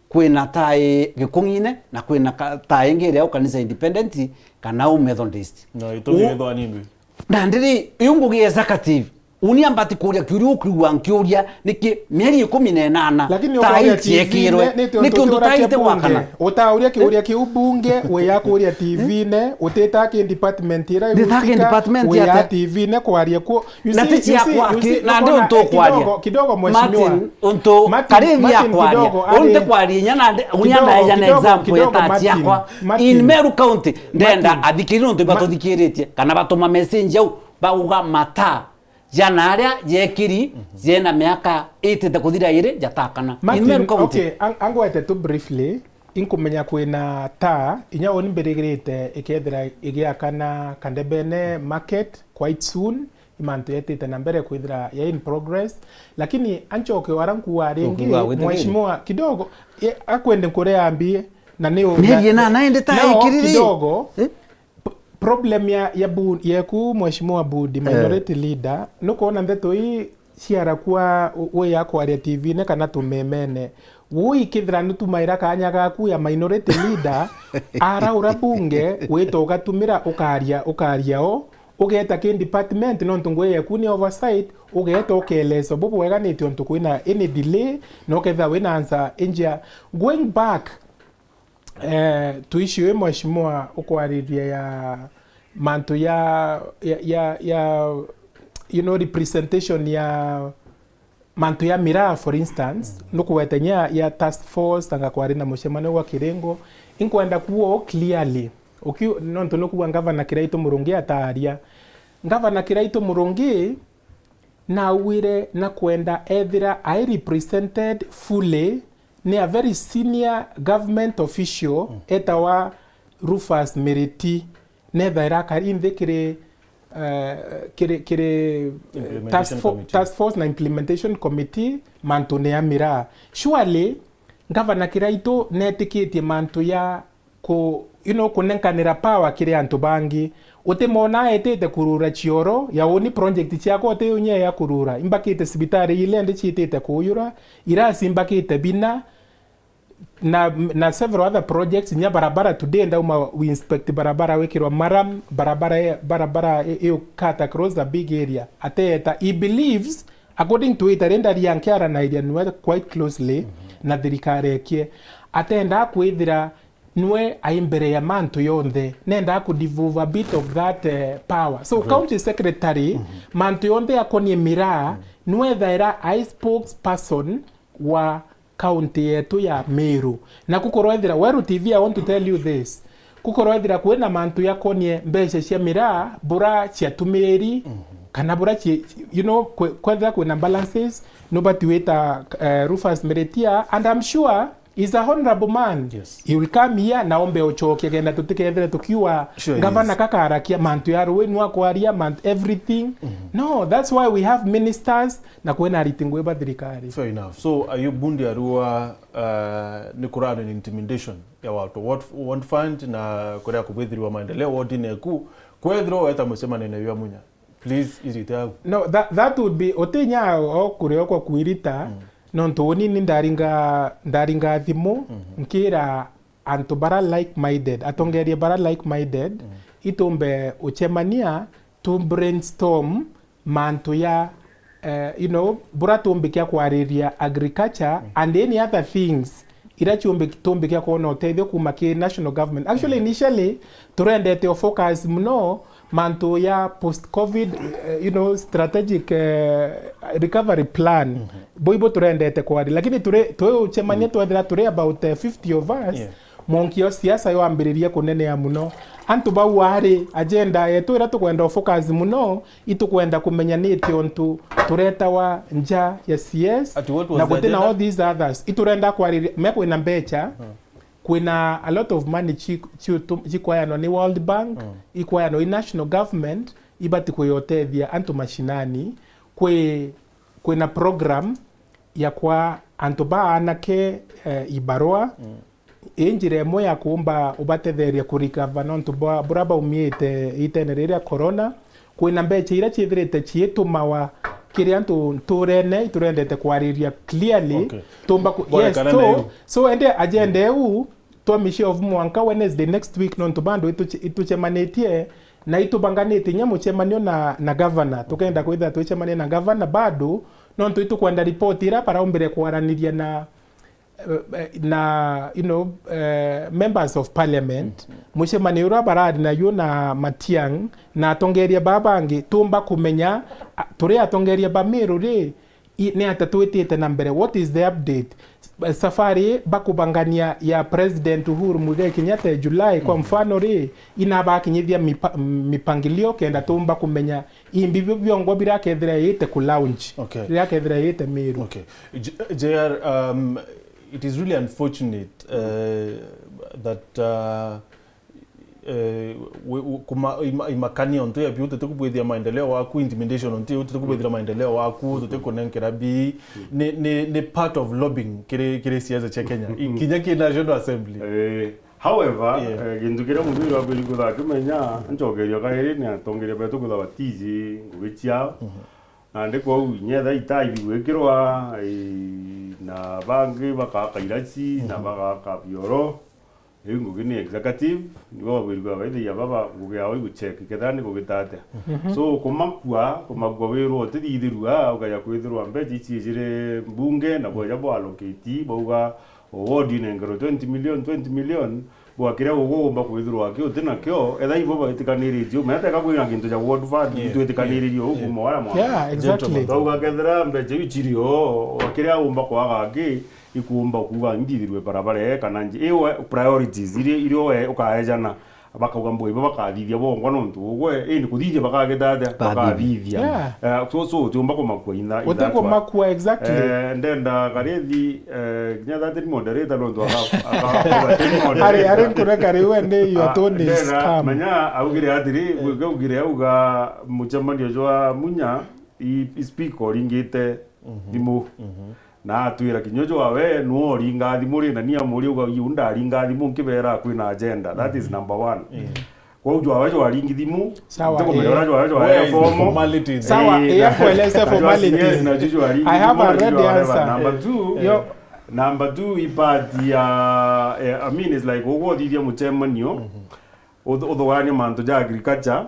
kwina tai gikungine na kwina tai ngere au kanisa independent kana Methodist no itogetho animi na ndiri yungugi executive uniambati kuria kiuru kriwa nkiuria niki mieri 18 tai ciekirwe niki undu taite wakana utauria kiuria ki ubunge we yakuria TV ne uteta ki department ira yusika we ya TV ne kwaria ku na tichi yakwaki na ndio unto kwaria kidogo mheshimiwa unto karibi yakwaria unte kwaria nyana unyanda ya example ya tati yakwa in Meru County ndenda athikirino nto batothikiretie kana batoma message au bauga mata jana aria yekiri jena miaka 8 kuthira ire jatakana in Meru County. Okay, angwete tu briefly inkumenya kwina ta inya oni mberigirite ikethira igiakana Kandebene market quite soon imanto yetete na mbere kwithira ya in progress lakini anchoke waranku warengi mheshimiwa kidogo akwende kure ambie na neo naende ta ikiriri kidogo problem ya ku mheshimiwa Budi minority leader nuko ndeto hii ciara kwa we yako aria TV ne kana tumemene wui kithira nutumaira kanya gaku ya minority leader ara ura bunge weto gatumira ukaria o ugeta ki department no ntungwe yaku ni oversight ugeta ukeleso bubu wega ni tiontu kwina any delay no ketha wina answer injia going back tuishiwe mheshimiwa ukwariria ya manto ya you know representation ya manto ya Mira for instance nukuwetenya ya task force anga kwari na mushemano wa kirengo inkwenda kuo clearly nonto nukuwa ngavana Kiraito Murungi ataria ngavana Kiraito Murungi na wire na kwenda ethira I represented fully ni a very senior government official etawa Rufus Meriti netha irakari kire task force na implementation committee manto ne Mira surely governor Kiraito netikitie manto ya ko kunenkanira power kire antu bangi utemona etete kurura chioro ya oni project chiako te unye ya kurura imbakite sibitari ile ndi chitete kuyura irasi imbakite bina na several other projects nya barabara today ndauma we inspect barabara wekirwa maram barabara cut across the big area ateta he believes according to it arenda riankiara na area nwe quite closely na thirikari kie atenda kwithira nwe aimbere ya manto yonthe nenda ku devolve a bit of that power so county secretary manto yonthe akonie Mira nwe thaira I spokesperson wa county yetu ya Meru na kukorwethira Weru TV I want to tell you this kukorwethira kwena mantu yakonie mbeca cia Mira bura cia tumiri kana bura kwethira kwena balances nobody weta Rufus Meretia and I'm sure is a honorable man. Yes. He will come here na ombe ochoke genda tutikethire tukiwa gavana kakarakia mantu ya ruwenwa kwaria everything. No, that's why we have ministers na kwena ritingwe ba thirikari. Fair enough. So ayo bundi arua ni kurano ni intimidation ya watu what fund na korea kubwithirwa maendeleo wodine ku kwethro eta musema nene ya munya. Please irita. No, that would be otenya okure okwa kuirita. Nontoni ni ndaringa thimu nkira antu bara like minded atongerie bara like minded itombe uchemania to brainstorm mantu ya bura tombikia kwariria agriculture and any other things ira tombikia kuona uteithio kuma ki national government actually initially turendete focus mno manto ya post covid strategic recovery plan boibo turendete kwari lakini ture uchemania twethira ture about 50 of us monkio siasa yo ambiriria kunene ya muno antu bau wari agenda yetu ira tukwenda focus muno itukwenda kumenya niti ontu tureta wa nja ya CS na kutina all these others iturenda kwari meko ina mbecha kuna a lot of money chikwayano ni World Bank ikwayano i national government ibati kuyotethia antu mashinani kwina program ya kwa antu baanake ibarua injire emo ya kuumba ubatetheria kurikava nontu buraba umiite itene riria corona kwina mbecha ira chithirite chitumawa kiri antu turendete kwariria clearly tumba yes so ende agenda eu twamishe of mwanka Wednesday next week nontu bando ituchemanitie na itubanganite nya muchemanio na governor tukenda kwitha tuchemanie na governor bado nontu itukwenda report ira para umbere kwaraniria na members of parliament muchemanio ura baradi na yo na Matiang na atongeria babangi tumba kumenya turi atongeria ba Meru ri ni atatwitite na mbere what is the update safari bakubangania ya President Uhuru Muigai Kenyatta July kwa mfano ri inabakinyithia mipangilio kenda tumba kumenya imbi byongo birakethira yite ku launch birakethira yite Meru. Okay, JR, it is really unfortunate that imakani onto ya biuta tukubwithia maendeleo waku intimidation onto tukubwithia maendeleo waku tutekonenkera bi ni part of lobbying kire siasa cha Kenya kinya ki National Assembly. However, gendukira mundu wa biligura kumenya njogerio kairi ni atongeria betu kula batizi ngugichia ande kwa unyetha itai wekirwa na bangi bakakairachi na bakakabioro ngugini executive nibo babirwa baide ya baba ngugia oi gucheck kethani gugitate so kumakwa wiro tithithirwa ukaya kwithirwa mbeji chijire mbunge na boya bo allocate bauga award ni ngero 20 million bwakira ugomba kwithirwa kio tina kio etha ibo batikaniririo meta kakwira kintu cha ward fund twitikaniririo ugumo wala mwa yeah exactly bauga kethira mbeji ichirio wakira umba kwaga ki ikumba kuga ndithirwe barabara kana nji ewe priorities irio ukaejana bakauga mbwe bakathithia bongo nontu ugwe ni kuthithia bakagethada bakathithia so tumba kumakwa ina uteko makwa exactly ndenda karethi nya that moderator nontu ari kureka riwe ndi yo toni scam manya augire atiri ugire auga muchemanio jwa munya i speak oringite dimu na atwira kinyojo wawe no ringa thimuri na nia muri uga yunda ringa thimu kibera kwina agenda that is number 1 kwa ujwa wawe waringi thimu sawa formalities sawa ya kueleza formalities I have a ready answer number 2 ibadi ya I mean is like ogo thithia muchemanio othogania manto ja agriculture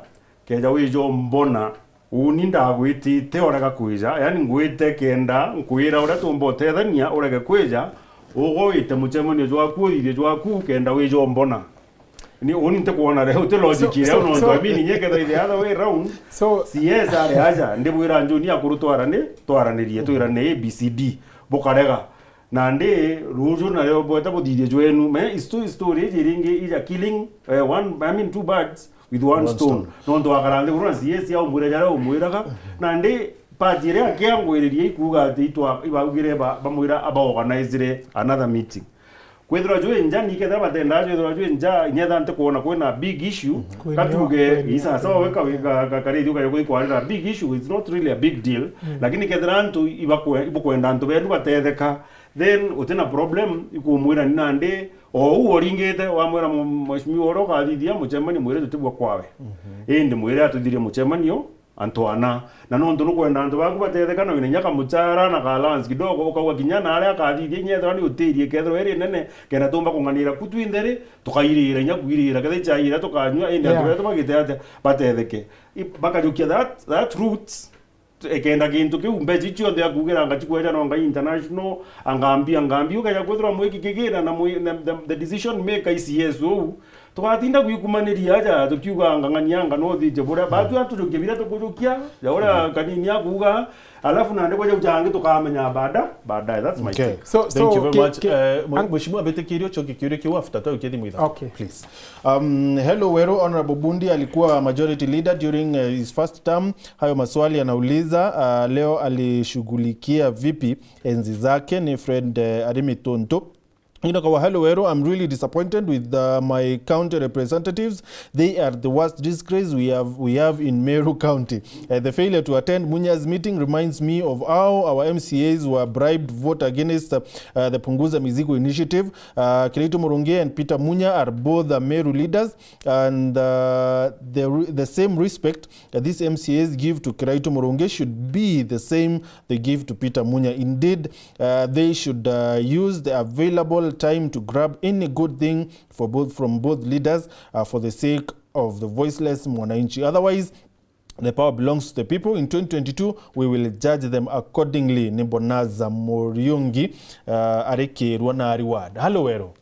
keja wijo mbona uni ndagwitite oraga kwija yani ngwite kenda nkwira ura tumbo tethania urage kwija ugoite muchemanio jwaku thithia jwaku kenda wijo mbona ni uni nte kuona reho te logic ile no ndo abini nyeke the other way round so CS ari aja ndibwira njuni akuru twaranirie twirane ABCD bukarega na ndi rujo na leo bota buthithia jwenu me story jiringi ija killing two birds with one stone no ndo akarande kurona CS ya umwira jara umwiraga na ndi pajire akiangwiririe ikuga ati ibagire bamwira aba organize another meeting kwethira jwe nja niketha batenda jwe jwe nja nyetha nte kuona kwena big issue katuge isa sawa weka karidi ukaye kwalira big issue it's not really a big deal lakini kethira ntu ibukwenda ntu bendu batetheka then utena problem ikumwira nande oringite wamwira mweshimiwa oro kathithia muchemani mwire tutibwa kwawe indi mwire atuthirie muchemanio Antoana na nonto nukwenda antu baku batethekana wina nyaka muchara na balance kidogo ukauga kinyana aria akathithie nyethwa ni utirie kethro eri nene kena tumba kunganira kutwindere tukairira nya kwirira kethe chaira tukanywa indi antu betu bagite ate batetheke bakajukia that roots ekenda kintu kiu mbeji chio ndia kugira anga chikweja no anga international angambi ukaya kwethwa mwiki kigira na the decision maker ICSO tukatinda kuikumaniria aja tukiuga nganganyanga no thije bora batu atujuke bira tukujukia yaura kanini akuga alafu na ndiko ujange tukamenya baada that's my take. Thank you very much. Mheshimiwa Bete Kirio choki kirio kiwa after to ukedi mwitha. Okay. Please. Hello Wero, Honorable Bundi alikuwa majority leader during his first term. Hayo maswali anauliza leo alishughulikia vipi enzi zake. Ni Fred Arimi Tonto Hello, Ero. I'm really disappointed with my county representatives. They are the worst disgrace we have in Meru County. The failure to attend Munya's meeting reminds me of how our MCAs were bribed to vote against the Punguza Mizigo initiative. Kirito Moronge and Peter Munya are both the Meru leaders, and the same respect these MCAs give to Kirito Moronge should be the same they give to Peter Munya. Indeed, they should use the available time to grab any good thing from both leaders for the sake of the voiceless mwananchi. Otherwise, the power belongs to the people. In 2022, we will judge them accordingly. Nimbonaza Moriungi areke ruana reward. Hello, Ero.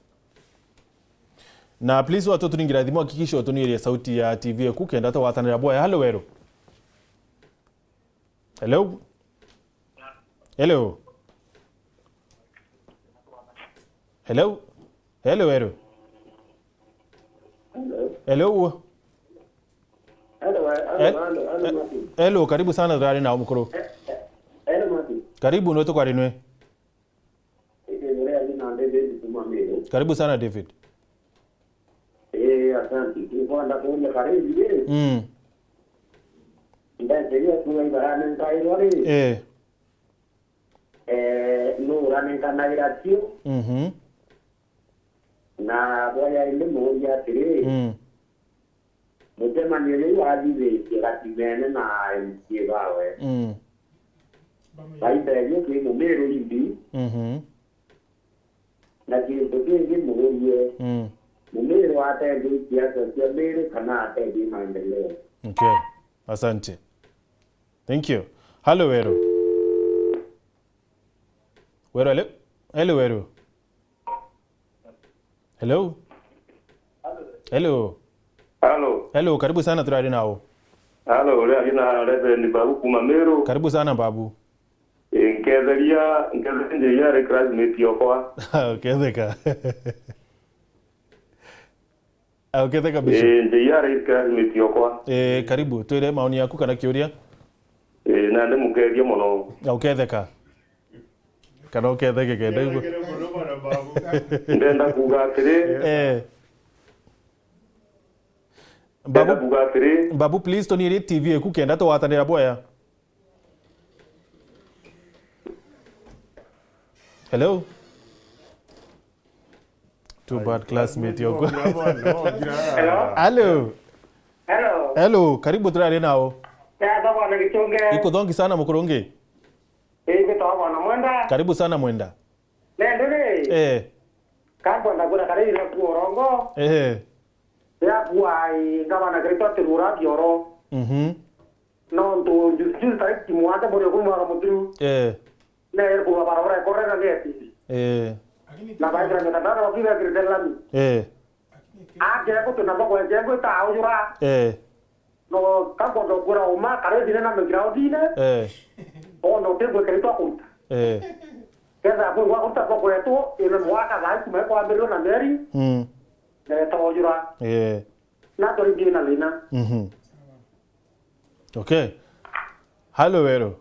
Na please watoto ningiradhimu hakikisha watoni ile sauti ya TV ya kuke ndata watanira boya. Hello, Ero. Hello. Hello. Hello? Hello, Ero. Hello. Hello, karibu sana gari na umukuru. Hello, Mati. Karibu nweto kwa rinwe. Karibu sana David. Asante. Nikuanda kuja karibu. Ndio kwa barani ndio no running kanairasio na boya ile moja tire mutema niyo wadiwe kiratimene na mkibawe baita yo ke mo Meru indi na kintu kingi muye mo Meru hata ndio kiasi cha Meru kana hata ndio maendeleo. Okay, asante. Thank you. Hello, Ero. Hello. Hello, Ero. Hello. Hello. Hello. Hello, karibu sana turari nao. Hello, leo ina Reverend Babu kuma Meru. Karibu sana Babu. Nketheria ya classmate yokwa. Uketheka. Uketheka bisho. Ya classmate yokwa. Karibu, tuile maoni yako kana kiuria. Na nde mukeria muno. Uketheka. Kana uketheke kenda igwo. Ndenda kuga atiri. Babu, please tonire TV eku kenda to watanira boya. Hello. Too bad classmate yoko. Hello. Hello. Hello. Hello, karibu turare nao. Ya baba na kichonge. Iko dongi sana mukuronge. Iko toa na mwenda. Karibu sana mwenda. Nendele. Kampo ndakuna karibu na kuorongo. Ya kuai ngama na krito tirura bioro. No ndo juju tari kimwata bore ko mara mutu. Na ko bara korre na geti. Na baira na tanda ro kiga kirdelami. Je ko to na ko je ko ta ujura. No kampo ndo kura uma kare dine na megrao dine. No tengo krito kunta. Kesa po wa kunta ko eto ile mwaka dai kuma ko ambero na meri. Ujura. Na tori dina lina. Okay. Hello, Ero.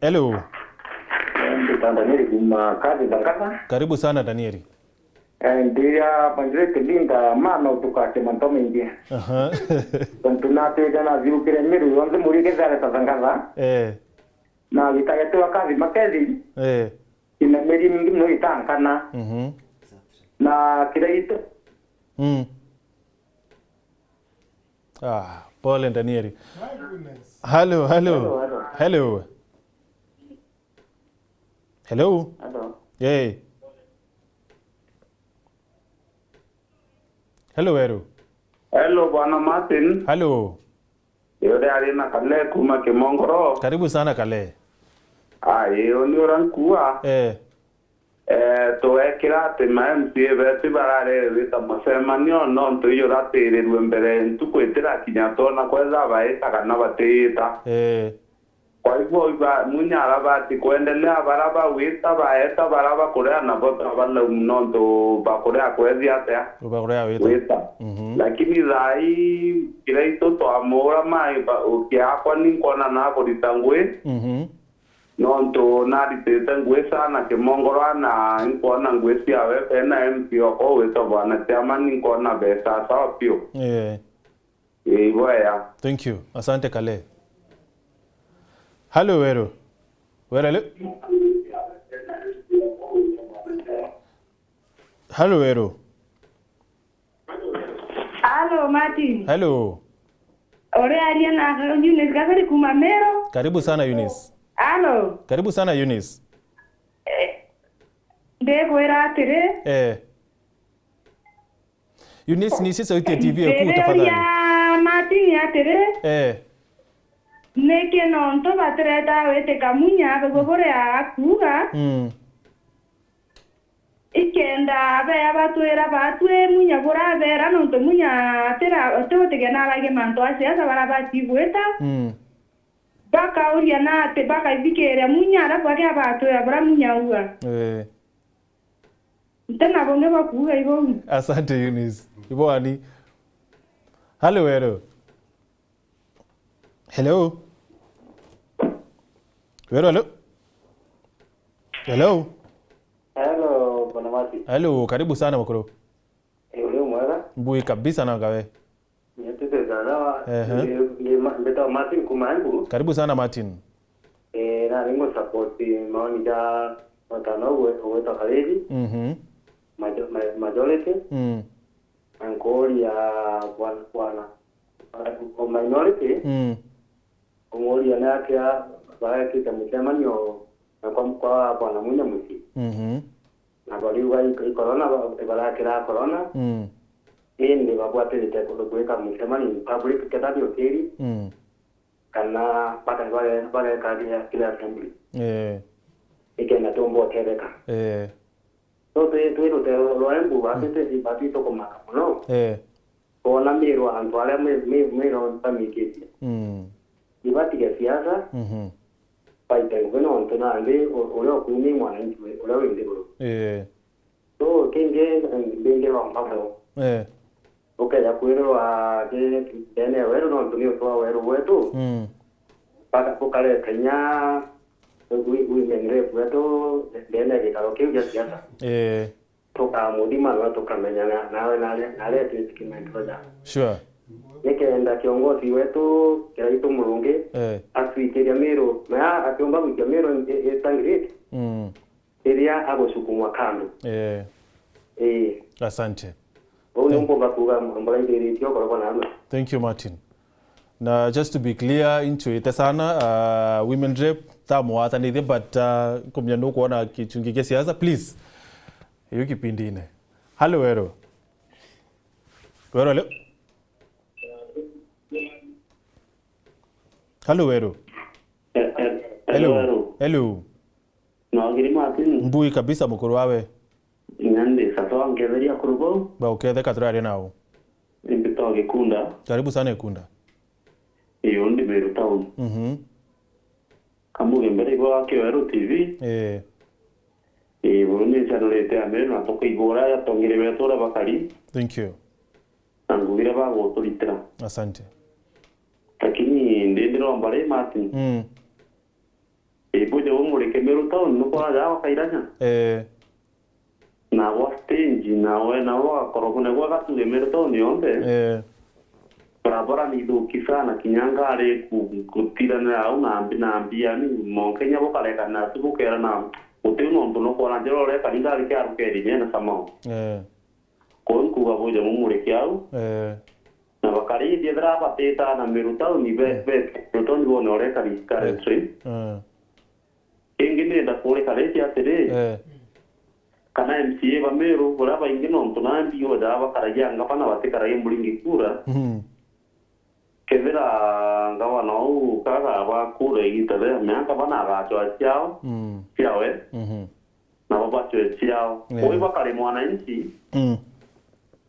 Hello. Danieli kuma kazi dangana. Karibu sana Danieli. Dia panjere kelinda mana utukake mantome india. Tunate jana view kire Meru wanze muri ke zare tazangaza. Na vitayete wakazi makezi. Ina meri mingi mno itankana. Na kidaito. Paul and Danieli. Hello. Hello. Hello. Hey. Hello, Ero. Hello, Bwana Martin. Hello. Yode arina kale kuma Kimongoro. Karibu sana Kale. Yo ni orankua. To ekira te MCA beti barare wita masemanio no nto yora tere ruembere ntukwetera kinyato na kweza baeta kana bateita. Kwa hivyo munya arabati kuendelea baraba wita baeta baraba korea na bota bala mnondo bakorea kwezi atea. Bakorea wita. Lakini zai kile ito to amora mai ukiakwa ni kona na boditangwe. nonto naritete ngwesa na kimongora na nkona ngwesi awe pena MP oko weto bana tema nkona besa sawa pio. Boya. Thank you. Asante Kale. Hello Meru. Where are you? Hello Meru. Hello Martin. Hello. Ore Ariana Eunice gazari kuma Meru. Karibu sana Eunice. Hello. Karibu sana Eunice. Ndego era tere. Eunice ni sisi uite TV ku tafadhali. Ya Martin ya tere. Neke non to batreta wete kamunya begobore akuga. Ikenda be abatwera batwe munya bora vera non to munya tera to te gena la gemanto asia sabara batibweta. Baka uria na te baka ibikere munya ra kwa ke batwera bora munya uga. Tena bonge bakuga ibo. Asante Eunice. Ibo ani. Hello Meru. Hello. Meru hello. Hello. Hello, Bwana Mati. Hello, karibu sana Makoro. Leo mwega. Mbui kabisa na gawe. Nyetete zana. Mbeta Martin kumangu. Karibu sana Martin. Na ningo support maoni ja watano wetu kalezi. Majority. Ankoli ya bwana. Kwa minority. Ngoli ya nake ya bae kita mchemanyo na kwa bwana munya musi. Na baliwa corona barakira corona. Ende babwate liteko kuweka msemani public kadadi hoteli. Kana pata wale kadi ya kila assembly. Ikenda tombo tebeka. So tuero te loembu batete batito koma no. Kona miro antwale miro tamikiti. Ibati ya siasa. Paita ngono ontona ande oleo kuni mwananchi oleo ndego. So kenge ndenge wa mpafo. Okay, ya kuero a de dene wero no antonio to wero wetu. Paka pokale kanya women rep wetu dene ke kaloke ya siasa. Toka mudima na toka menyana nawe nale tikimento da. Sure. Nikaenda kiongozi wetu kiraito Mulunge atwikeria Meru na akiomba kuja Meru etangirite iria agosukumwa kando. Asante. Thank you Martin. Na just to be clear into it sana women rep tamwata ni but kumya no kuona kichungi siasa please. Hiyo kipindi ine. Hello Meru. Hello. Hello Meru. Hello. No giri Martin. Mbui kabisa mukuru wawe. Ngande sato angeveria kurugo. Ba ukethe katrari nao. Impito Gekunda. Karibu sana Gekunda. Iyo ndi Meru town. Kamuge mbere kwa Meru TV. Buruni chanolete Meru natoka igora ya tongire betora bakari. Thank you. Angugira ba gotolitra. Asante. Lakini ndendero mbale Martin. Boje umureke Meru town no kwa ya wakairanya. Na wa stage na wa korogone kwa katuge Meru town yonde. Barabara ni duki sana kinyangare kutirana au na ni monkenya bokaleka na tubukera na utino ntono kwa njero le kaningari kya rukeri nyena samao. Ko kuga boje umureke au. Na bakari diedra pateta na Meru town ni be proton go nore kari currently. Ingine da kore kare ya tere. Kana MCA ba Meru boraba ingino ntona ndiyo da bakarajya ngapana batekaraye mulingi kura. Kevera ngawa no kaga ba kura igitare meanka bana ga chao chao na baba chao oi bakare mwananchi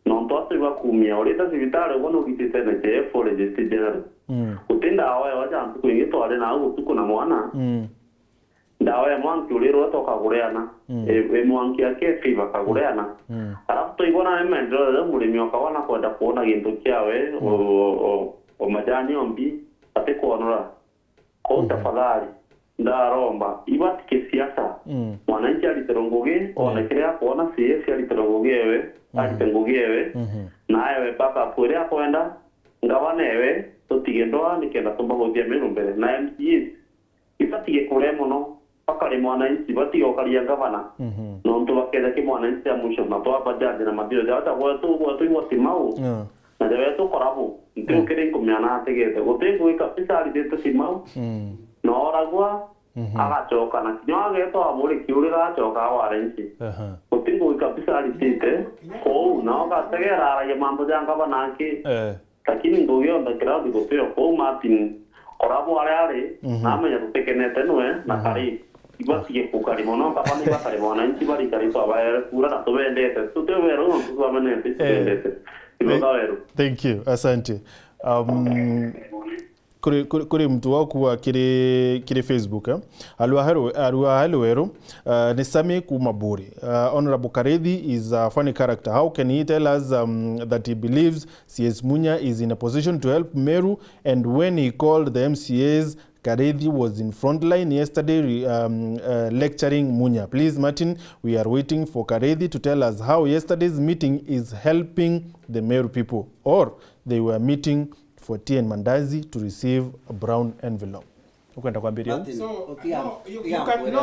no ntoto ba kumia orita sivitare wono gitete na chef for the general utenda awa wacha mtu ingito ale na utuko na mwana dawa ya mwanki uliro toka kureana mwanki yake fiba kagureana alafu to igona emendo mulimi wakawana kwenda kuona gintu kyawe o majani ombi ate kuonora ko tafadhali ndaromba ibatike siasa mwananchi aliterongoge onekrea kuona siasa aliterongogewe aliterongogewe nawe baba pore akwenda ngawanewe tutigendoa nikenda tumba gothia Meru mbere na MCs ibatike kure muno pakari mwananchi batio kali ngavana no ndo bakeza ki mwananchi ya mwisho na toa bajaji na mabio hata watu watimau na dewe to korabu ndio kile kumyana tegete gotengo ikapisa alidete simau no ragwa agachoka na kinyoage to amuri kiurira achoka warenchi gotengo ikapisa alidete ko na okategera ya mambo janga banaki lakini ndio ndo kiradi gopeo ko Martin korabu ale namenya tutekenete noe na kari ibasiye kukari mono kapani bakari mwananchi bari kari to abaye kura na tobendete tutewero no tubamenete tubendete. Thank you, asante. Kuri mtu waku wa kiri Facebook Arua Helwero Nisami Kumaburi. Honorable Karethi is a funny character. How can he tell us that he believes CS Munya is in a position to help Meru, and when he called the MCAs, Karethi was in front line yesterday lecturing Munya. Please, Martin, we are waiting for Karethi to tell us how yesterday's meeting is helping the Meru people, or they were meeting for tea and mandazi to receive a brown envelope. Ukwenda kwambiria? So, you can, no.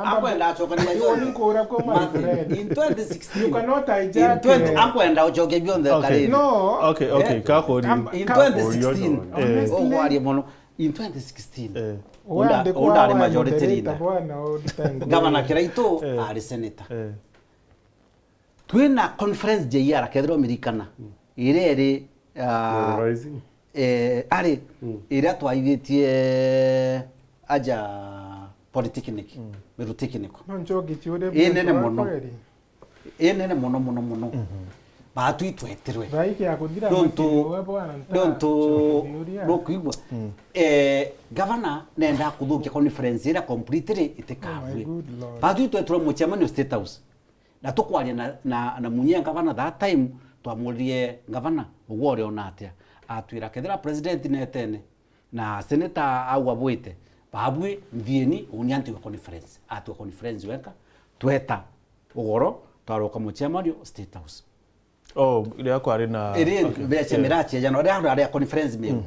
Akwenda chokani my friend. In 2016. You cannot hijack. Akwenda uchoke beyond Karethi. No. Okay. Kako in 2016. Oh, wari mono. In 2016. Onda majority leader. Gavana Kiraito ari senator. Twina conference JR kedro Americana. Ire ari ira twaithitie aja polytechnic Meru technic manjogi chiode enene mono batu itweterwe raiki akuthira donto rokuigwa governor nenda kuthukia conference ira completely itekavwe batu itweterwe muchamanio state house na tukwaria na Munya governor that time twamurie governor ugore onatia atwira kethira president netene na senator au abwite babwe mvieni unyanti wa conference atwa conference weka tweta ugoro twaroka muchamanio state house ile yako arena ile chemerache jana ari conference Meru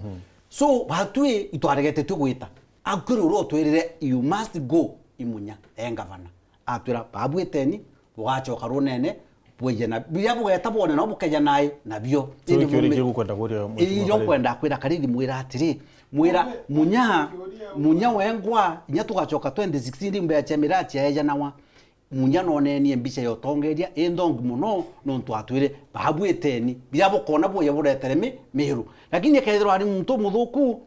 so batwe itwaregete tugwita akuru ro twirire you must go imunya governor atwira babwiteni ugachoka runene bwejena biabo yatabone no bukeja naye nabyo ili kwenda kuria iyo kwenda kwira Karethi mwira atiri mwira munya wengwa inya tugachoka 2016 mbe chemira cheja nawa munya none ni mbisha yotongeria endong muno no twatwire babweteni biabo kona boye buretereme Meru lakini kaithiro ari muntu muthuku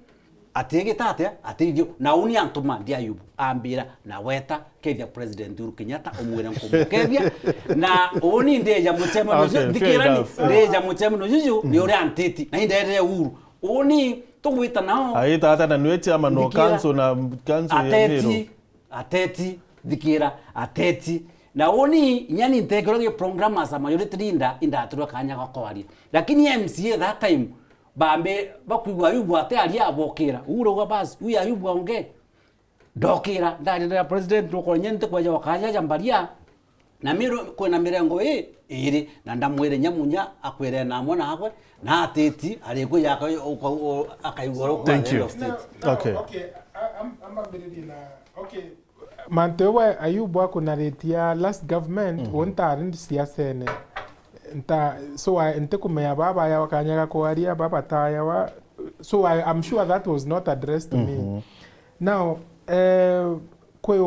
atege tate atejo na uni antuma ndia Ayubu ambira na weta kethia president Uhuru Kenyatta omwira nkumukethia na oni ndeja muchema no dikirani ndeja muchema no juju ni uri antiti na ndere Uhuru oni tugwita nao aita hata na nwechi ama no council na council ya Meru ateti dikira ateti na oni nyani integral program as a majority leader indatulwa kanya gakwari lakini MCA that time bambe bakwigwa Ayubu ate ali abokera uroga basi uya Ayubu onge dokera ndari president rokonyente kwa wakaja jambaria na Meru kwena mirengo iri na ndamwire Nyamunya akwere na mwana akwe na ateti ariko yaka akaigoro kwa state. Okay I'm okay mantewa Ayubu akunaretia last government wontarin siasene nta so ente kumea baba ya wakanyaga kwaria baba taya wa so I'm sure that was not addressed to me now kwe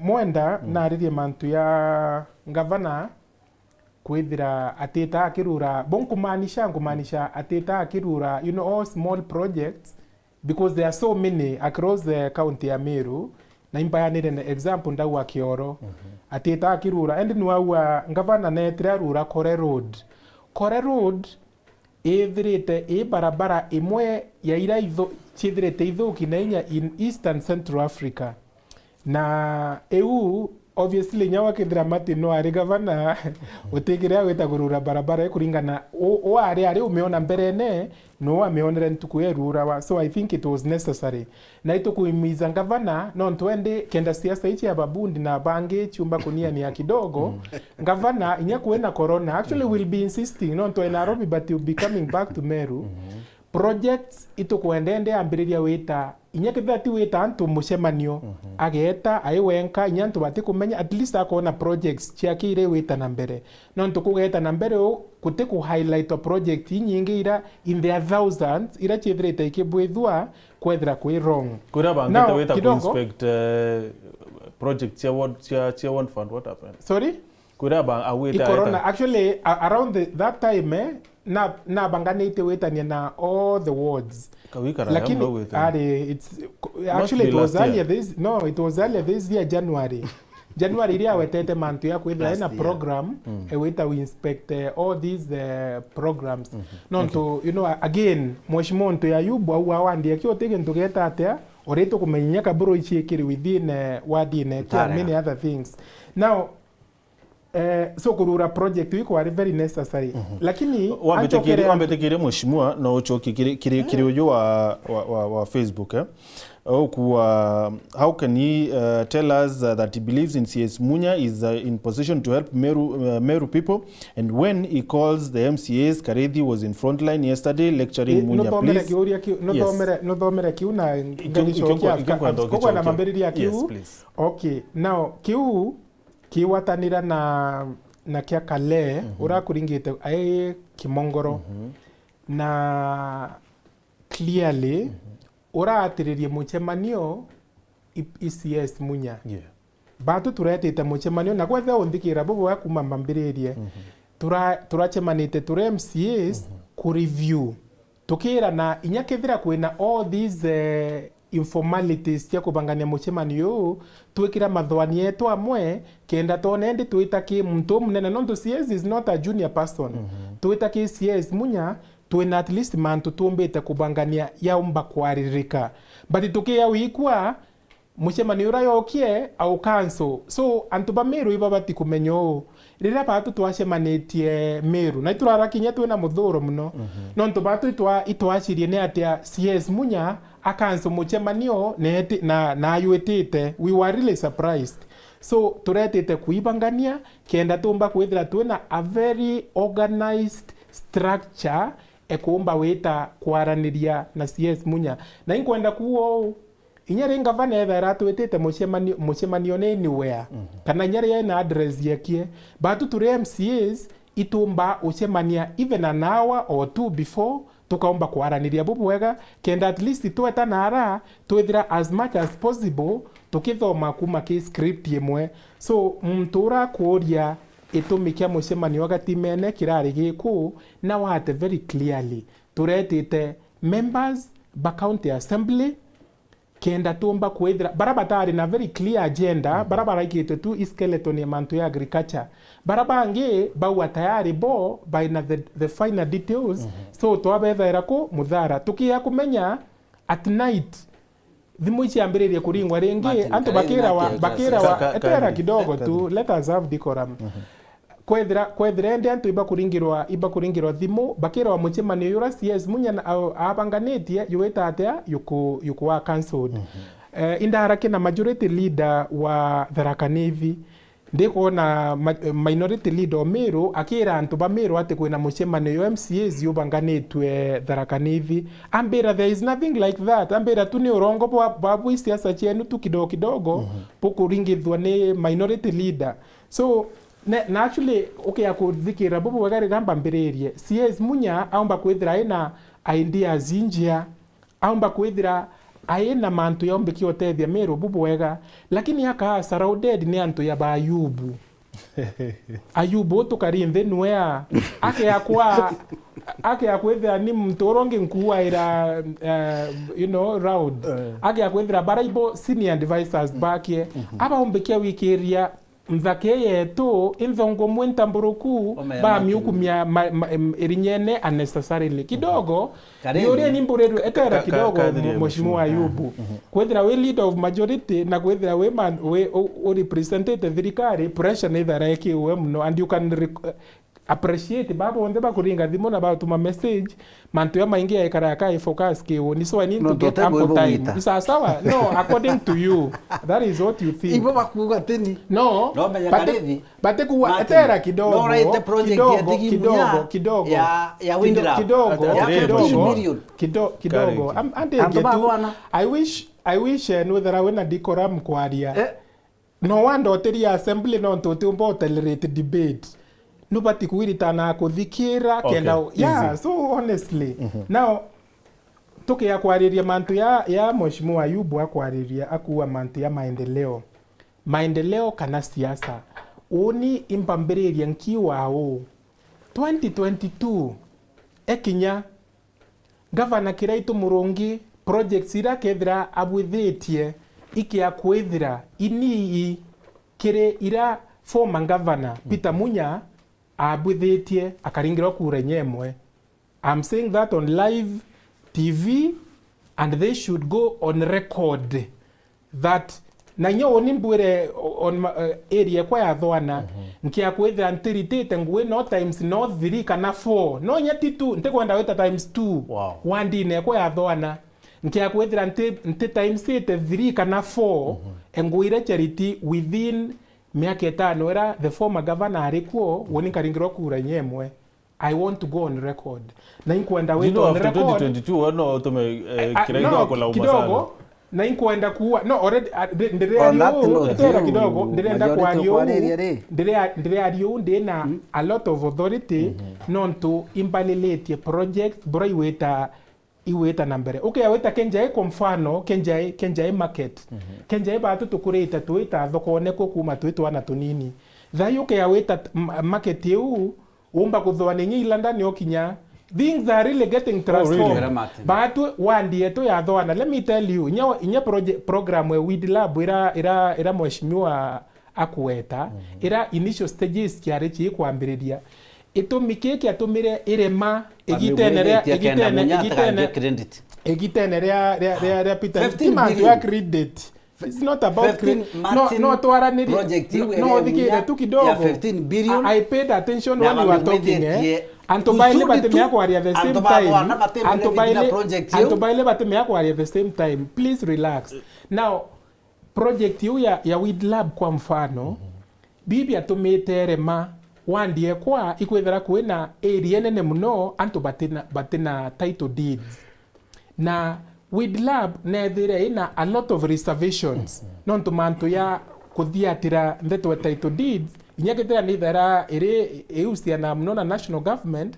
mwenda na riri mantu ya governor kwithira ateta akirura bonkumanisha ateta akirura you know all small projects because there are so many across the county ya Meru na imbayanire an example ndawa Kioro ateta akirura and nwa governor netra rura Kore Road ithirite barabara imwe ya iraitho chithirite ithuki na inya in Eastern Central Africa na EU obviously nyawa kithira mati no ari gavana utigiria wita gurura barabara kuringana o ari umeona mbere no ameonera ntuku erura wa, so I think it was necessary na itukuimiza gavana no twende kenda siasa ichi ya babundi na bange chumba kunia ni ya kidogo gavana inya kuena corona actually will be insisting no to Nairobi but will be coming back to Meru projects itukuendende ambiriria wita inya kithati wita antu mucemanio ageta aiwenka inya antu bati kumenya at least akona projects chiakire wita na mbere no ntukugeta na mbere kuti ku highlight a project nyingi ira in their thousands ira chithirite ikibwithwa kwethira kwi wrong kura bangeta wita ku inspect project chia one fund what happened sorry kura bang awita corona actually around that time na banganite wetania na all the wards lakini it's actually it was earlier this year January iria wetete mantu ya kwithira ina program weta we inspect all these programs to you know again mheshimiwa nto ya yubu au awandi akio tege ntugeta atia oreto kumenya kaburo ichikiri within wardine many other things now so kurura project wiko are very necessary lakini wambetekire mheshimiwa na uchoki kiri ujo wa Facebook how can he tell us that he believes in CS Munya is in position to help Meru people, and when he calls the MCAs, Karethi was in frontline yesterday lecturing Munya, please. No domere kiu na ngalishokia na mamberiria kiu. Okay, now kiu kiwatanira na kia kale urakuringite ai kimongoro na clearly uraatiririe muchemanio ECS Munya batu turetete muchemanio na kwethe undikira bubu wa kuma mambiririe turachemanite ture MCAs ku review tukira na inyakethira kwina all these informalities cia kubangania muchemanio twikira mathwani yetu amwe kenda tonendi twita ki muntu munene no CS is not a junior person twita ki CS Munya twina at least mantu tumbite kubangania yaumba kwaririka but tukia wikwa muchemanio ura yokie au cancel so antu ba Meru iba bati kumenyo rira batu twacemanĩtie Meru na iturarakinya twina muthuro muno no ntu batu itwacirie ne atia CS Munya akanso muchemanio na ayuetete we were really surprised so turetete kuibangania kenda tumba kwithira twina a very organized structure ekumba wita kwaraniria na CS Munya na inkwenda kuo inyare ngavana ethera twetete muchemanio anywhere kana nyare na address yakie batu ture MCAs itumba uchemania even an hour or two before tukaomba kwaraniria bubu wega kenda at least tweta nara twethira as much as possible tukithoma kuma ki script yemwe so mtura kuoria itumikia muchemanio gatimene kirari giku na wate very clearly turetete members ba county assembly kenda tumba kwethira barabatari na very clear agenda barabara ikite tu skeleton ya mantu ya agriculture barabange bawa tayari bo by na the final details so twabethera ko muthara tukia kumenya at night thimu ichi ambiririe kuringwa ringi antu bakira wa etera kidogo tu let us have decorum kwethira ndi antu iba kuringirwa thimu bakira wa muchemanio yura CS Munya abanganitie yuita atia yuko wa cancelled indarake na majority leader wa Tharaka Nithi ndiko na minority leader Meru akira antu ba Meru ate kwina muchemanio MCAs yubanganitwe Tharaka Nithi ambira there is nothing like that ambira tu ni urongo babu siasa chenu tu kidogo pukuringithwa ni minority leader so na actually okay akuthikira bubu wegari gamba mbiririe CS Munya aomba kwithira ina ideas injia aomba kwithira aina mantu yaombe kiotethia Meru bubu wega lakini aka surrounded ni antu ya Bayubu Ayubu tukarimve nwea ake akwethira ni mtoronge nkuwa ira you know round ake akwethira baraibo senior advisors bakie aba ombekia wikiria mthake yetu inthongo mwenta mburuku ba miukumia irinyene unnecessarily kidogo yore ni mbureru etera kidogo mheshimiwa Ayubu kwethira we leader of majority na kwethira we man we representative thirikari pressure ni thara yake we mno and you can appreciate baba onde bakuringa thimo na batuma message mantu ya maingi ya ikara kai focus ke woni so I need to get ample time isa sawa no according to you that is what you think ibo bakuga teni no bate kuwa etera kidogo no right project ya kidogo ya windra kidogo ande I wish no there wena decorum kwaria no wanda oteria assembly no ntote tolerate debate nobody kuiritana kuthikira kenda yeah so honestly now tukia kwariria mantu ya mheshimiwa Ayubu akwariria akuwa mantu ya maendeleo kana siasa uni impambiriria nkiwao 2022 ekinya governor Kiraitu Murungi projects ira kethira abwithitie ikia kwithira ini kire ira former governor Peter Munya abwithitie akaringirwa kura nyemwe. I'm saying that on live TV and they should go on record that na nyo nimbwire on area kwa ya thwana nkia kwethira antiritete ngwe no times no 3 kana 4 no nyati tu ntekwenda weta times 2 wandine kwa ya thwana nkia kwethira nti times 3 kana 4 engwire charity within miaka etano era the former governor arikuo woni karingirwa kura nyemwe. I want to go on record na inkwenda wetu on record 2022 ono tume Kiraitu akola umasana na inkwenda kuwa no already ndire kidogo ndirienda kwa rio ndina a lot of authority non to impalelete project bro iweta nambere okay aweta kenjae kwa mfano kenjae market kenjae batu tukureta tuita thoko neko kuma twitwana tunini thayo ke aweta market yu umba kuthwane nyilanda ni okinya things are really getting transformed batu wandie to ya thwana let me tell you inya program we weed lab ira mheshimiwa akuweta ira initial stages kiari chi kwambiriria itumike atumire irema egitenere Peter Timandu ya credit. It's not about credit. No twaraniri no dikire tu kidogo 15 billion. I paid attention when you were talking antobaile batemea kwa the same time antobaile batemea kwa the same time please relax now project ya weed lab kwa mfano bibi atumite rema wandie kwa ikwethera kwina area nene muno antu batina title deeds na weed lab nethire ina a lot of reservations nontu mantu ya kuthiatira ndetwe title deeds inyakethera nithera iri eusiana muno na national government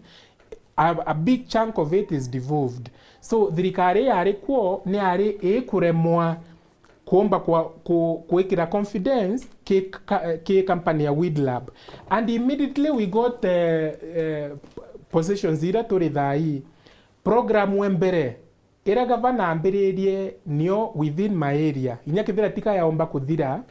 a big chunk of it is devolved so thirikari yari kuo ni ari ikuremwa kuomba kuwekira confidence ke company ya weed lab and immediately we got positions ira turi thai program wembere ira gavana ambiririe nio within my area inyakithira tika yaomba kuthira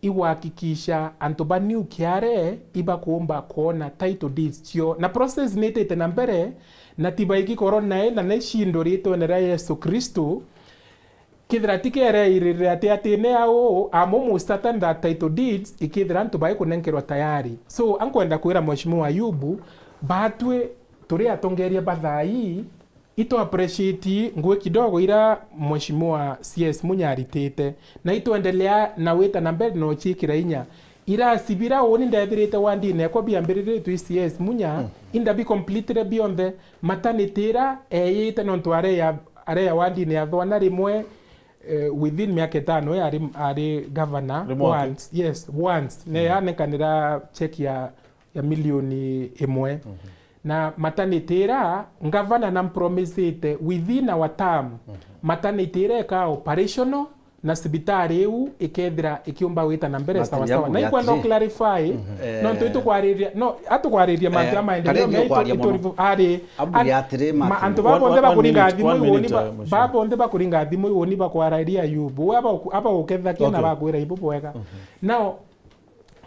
iwahakikisha antoba new kiare iba kuomba kuona title deeds chio na process netete na mbere na tiba iki corona na neshindo rito na Yesu Kristo kithira tikere irire ati ao amomo started that title deeds ikithira antoba ikunenkerwa tayari so ankwenda kwira mheshimiwa Ayubu batwe turi atongeria bathai ito appreciate ngwe kidogo ira mheshimiwa CS munyaritete na ituendelea na weta na mbele no chikira inya ira sibira woni ndethirite wandine ko biambirire tu CS munya inda be completely beyond the maternity ra eyite non tware ya wandine ya thwana rimwe within miaka 5 ari governor once ne yanekanira check ya milioni 1 na maternity ra ngavana na promisete within our term maternity ra ka operational na sibitari eu ikethira ikiumba wita na mbere sawa sawa na ikwenda clarify no ntu kwariria no atukwariria mantu ya maendeleo meito ari antu babonde bakuringa thimu iwoni babonde bakuringa thimu iwoni bakwararia Ayubu aba uketha kina bakwira ibubu wega now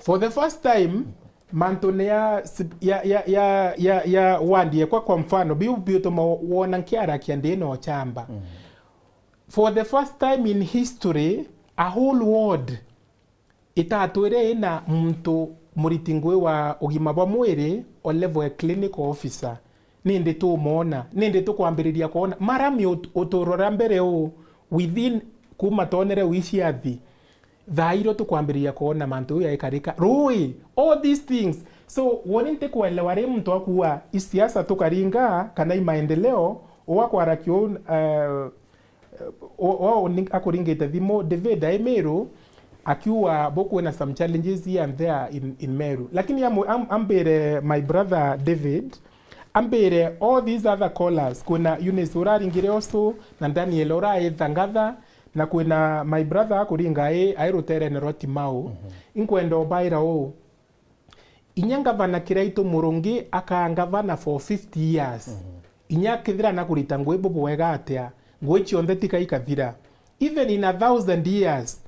For the first time mantone ya wandie kwa mfano biu to wona nkiara kiande no chamba. For the first time in history a whole world itatwire ina mtu muritingwe wa ugima bwa mwiri o level ya clinical officer ninde tu mona ninde tu kwambiriria kuona marami utorora mbere o within kuma tonere wici athi thairo tu kwambiriria kuona mantu ya ikarika rui all these things so woninte kuelewa ri mtu akuwa isiasa tukaringa kana imaendeleo owakwara kyo akuringite thimo David Meru akiwa boku na some challenges here and there in Meru lakini ambere my brother David ambere all these other callers kuna Eunice uraringire also na Daniel Orai Thangatha na kuna my brother akuringa airutere ne roti mau inkwendo baira o inyangavana kiraito murungi akangavana for 50 years inyakithira na kurita ngwebo bwega atia ngwechi onthe ikathira even in 1000 years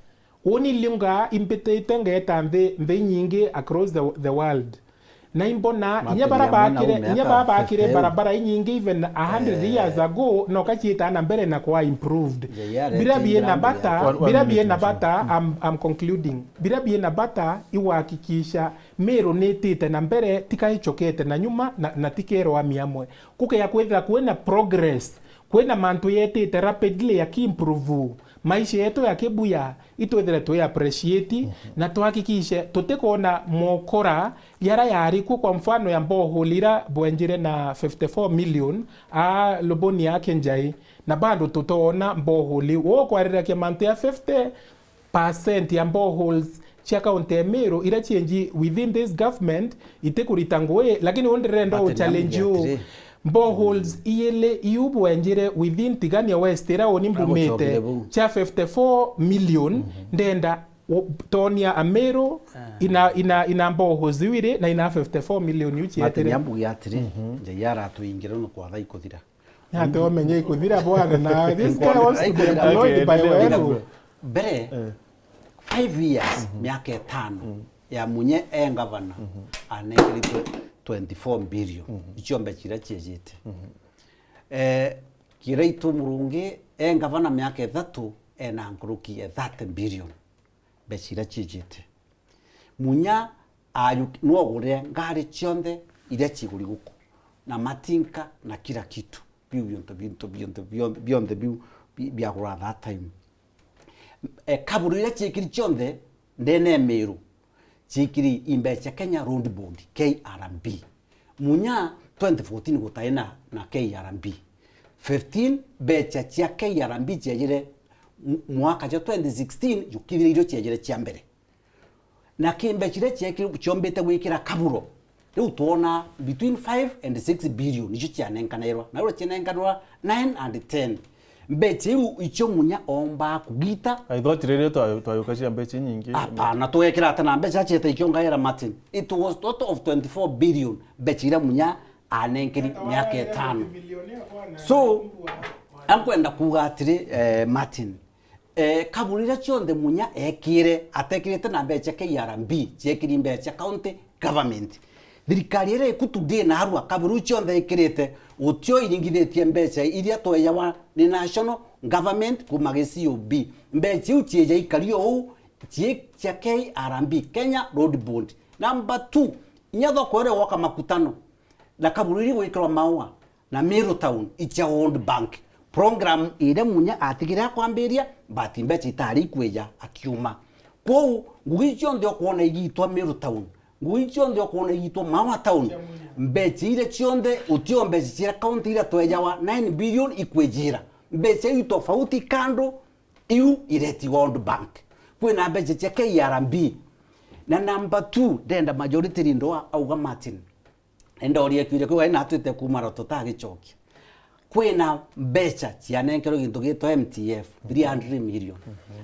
oni linga impetete ngeta mbe nyingi across the world na imbona inya barabara akire barabara nyingi even 100 years ago no kachieta na mbere na kwa improved bila biena bata I'm concluding bila biena bata iwahakikisha Meru netite na mbere tikaichokete na nyuma na tikero amiamwe kuke ya kwetha kuena progress kwena mantu yetite rapidly yakimprove maisha yetu yakibuya itwethire tu appreciate na tuhakikishe tutikona mokora yara yari kwa mfano ya mboholira bwenjire na 54 million loboni yake njai na bado tutona mboholi wo kwarira ke mantu ya 50% ya mboholes chia kaunti ya Meru ira change within this government itekurитangwe lakini ondirendo challenge you boreholes iyele iyubu wenjire within Tigania West era onimbumete cha 54 million ndenda tonia Meru ina boreholes ziwire na ina 54 million yuchi yetere yambu yatire nje yara tuingira no kwa thai kuthira yate omenye ikuthira bwana na this guy wants to be employed by Meru bere 5 years miaka 5 ya munye governor anekilitwe 24 billion ichombe chira chejete kireitu murungi gavana miaka 3 ena nkuruki 30 billion bechira chejete munya ayu nuogure ngari chionde ile chiguri guko na matinka na kila kitu beyond biagura that time kaburu ile chikiri chionde ndene Meru chikiri imbecha Kenya Road Board KRB munya 2014 gutaina na KRB 15 becha chia KRB chejire mwaka cha 2016 yukibire iro chejire chia mbere na kimbechire chekiri chombete gwikira kaburo riu tuona between 5 and 6 billion nicho chianenkanirwa na ro chianenkanirwa 9 and 10 mbeche icho munya omba kugita aithotire twayukashia mbeche nyingi apana twekira atana mbecha chete ikyo ngaira Martin it was total of 24 billion beche ira munya anenkiri myaka 5 so ankwenda kugatiri Martin kaburira chonde munya ekire atekirete na mbeche KRB chekiri mbeche county government thirikari ere kutudie na harwa kaburu chonde ekirete utyo iringithetie mbeche iria tweyawa ni national government kumagesi COB mbeche uchieje ikario u chia KRB Kenya Road Board number 2 nyatho kwere waka makutano na kaburu iri gwikirwa maua na Meru town icha World Bank program ire munya atigira kwambiria but mbeche itari kweja akiuma kou ngugicho ndio kuona igitwa Meru town nguicho ndio kuona igitwa Mawa town mbeche ire chionde utio mbeche chira county ira twejawa 9 billion ikwejira mbeche yu tofauti kando iu ireti World Bank kwina mbeche cha KRB na number 2 denda majority rindoa auga Martin enda oria kwire kwa ina atwite kumara tutagichokia kwina mbecha cianenkero gintu gitwa MTF 300 million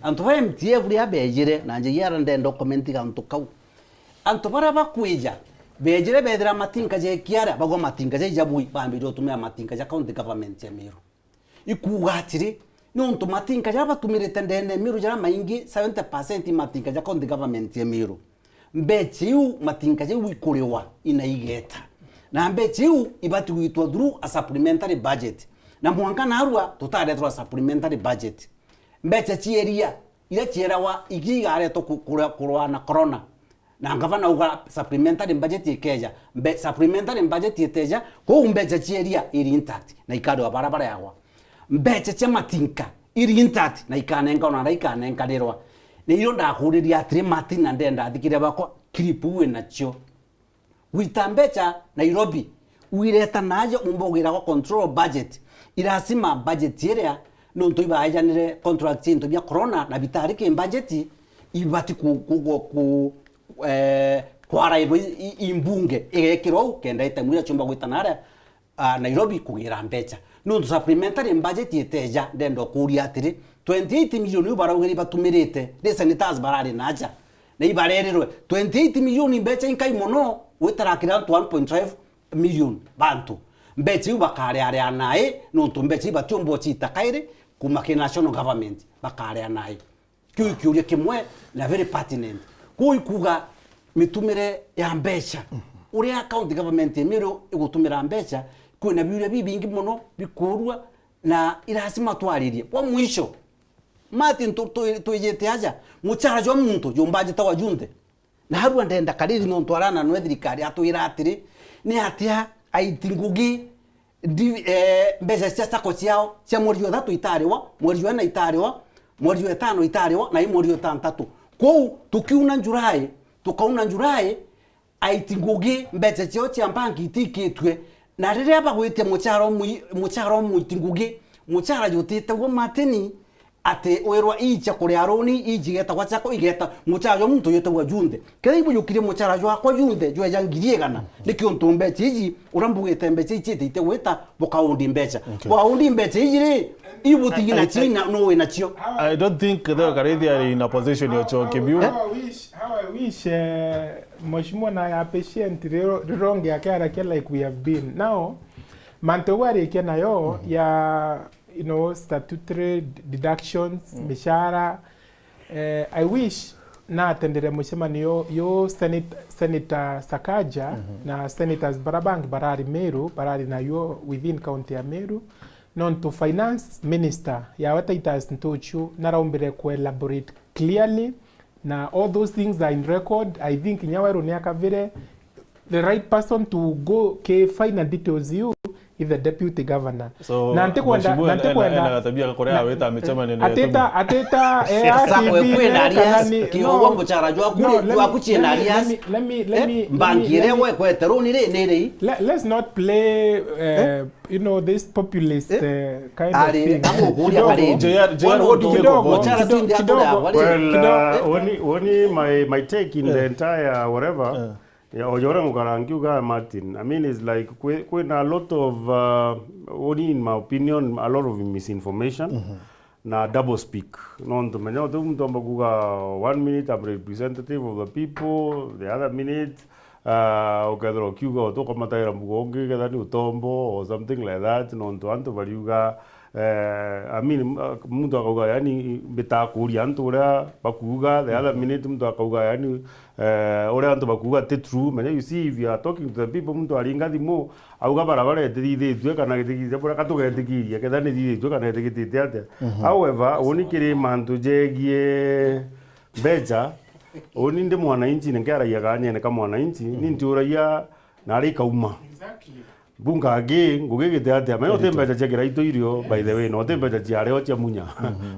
antu ba MTF ria bejire na nje yara ndendo comment gantu kau antu bara bakwija bejire bedra matinka je kiara bago matinka je jabui bambiro tumya matinka ja county government ya Meru ikugatiri nontu matinka ja batumirite ndene Meru jara maingi 70% matinka ja county government ya Meru mbecha iu matinka iu ikurewa inaigeta na mbecha iu ibati kuitwa through a supplementary budget na mwanka narua tutaretwa supplementary budget mbecha chieria ira chierawa igigareto kurwa na corona na ngavana uga supplementary budget ikeja supplementary budget iteja ko mbecha chieria iri intact na ikado barabara yawa mbecha cha matinka iri intact na ikanenga na ikanenga derwa ni iro ndakuriria atri Martin na ndenda thikire bakwa clipu we nacho witambecha Nairobi wireta naje umbogira kwa control budget irasima budget area no ntoiba ajanire contract into bya corona na bitarike budget ibati ku kwara imbunge igekiro kenda itamwira chumba gwitanara Nairobi kugira mbecha no supplementary budget iteja ndendo kuria atiri 28 milioni barauheri batumirite de sanitars barari naja na ibarererwe 28 milioni mbecha inkai mono witarakira 1.5 million bantu mbecha ubakare ari nae no mbecha batumbo chita kaire kuma ke national government bakare anaye kyukyurie kimwe na very pertinent kuikuga mitumire ya mbecha uri account government Meru igutumira mbecha kwina biure bibingi muno bikurwa na irasima twaririe kwa mwisho Martin tuyete aja muchara jo muntu jombaje tawajunde na haru ndenda kariri no ntwarana no thirikari atwira atiri ni atia aitingugi mbeca cia sako ciao cia mweri wa 3 itariwa mweri wa 4 itariwa mweri wa 5 itariwa na mweri wa 6 kou tukiuna Julai tukauna Julai aitingugi mbeca cio cia banki itikitwe na riria bagwite mucharo muitingugi muchara yotete wo Martin ate werwa icha kuri aroni ijigeta gwachako igeta muchajo muntu yote wa junde kaibu yukire muchara jo akwa junde jo yangiriegana nikyo ntumbe chiji urambugete mbeche ichite ite weta bokaundi mbecha kwa undi mbeche ijire ibuti na china no we na chio. I don't think the Karethi are in a position yo choke biu. How I wish mheshimiwa na patient ronge akara like we have been now mantowari kena yo ya statutory deductions, mishara. I wish na atendere mshemani yo Senator Sakaja na Senators barari Meru, barari na yo within county ya Meru, non to finance minister ya wataitas ntochu naraumbere ku elaborate clearly na all those things are in record. I think Nyawaru ni akavire the right person to go ke final details you is the deputy governor. So nante kwenda tabia Korea weta amechama nene ateta sawe kwenda alias kiogwa muchara jwa kuchenda alias let me bangire we kweteroni nere let's not play this populist kind of thing. Well, my take in the entire whatever ojora mukarangiuga Martin, I mean it's like when a lot of only in my opinion a lot of misinformation na double speak non to menyo to mtu ambakuga 1 minute I'm representative of the people, the other minute okadro kiuga to kamataira mugonge kadani utombo or something like that non to anto baliuga I mean mtu akauga yani betakuria antura bakuga the other minute mtu akauga yani ore antu bakuga te true man. You see, if you are talking to the people mtu alinga thimo auga barabara etithie twe kana githigithia bora katugethikiria kethani thithie twe kana githigithite ate. However onikire mantu jegie beja oni ndi mwananchi ngeragia ganyene kama mwananchi ni nturaia na ari kauma exactly bunga age ngugigite ate amayo tembeja chekira ito irio by the way no tembeja chiare o cia munya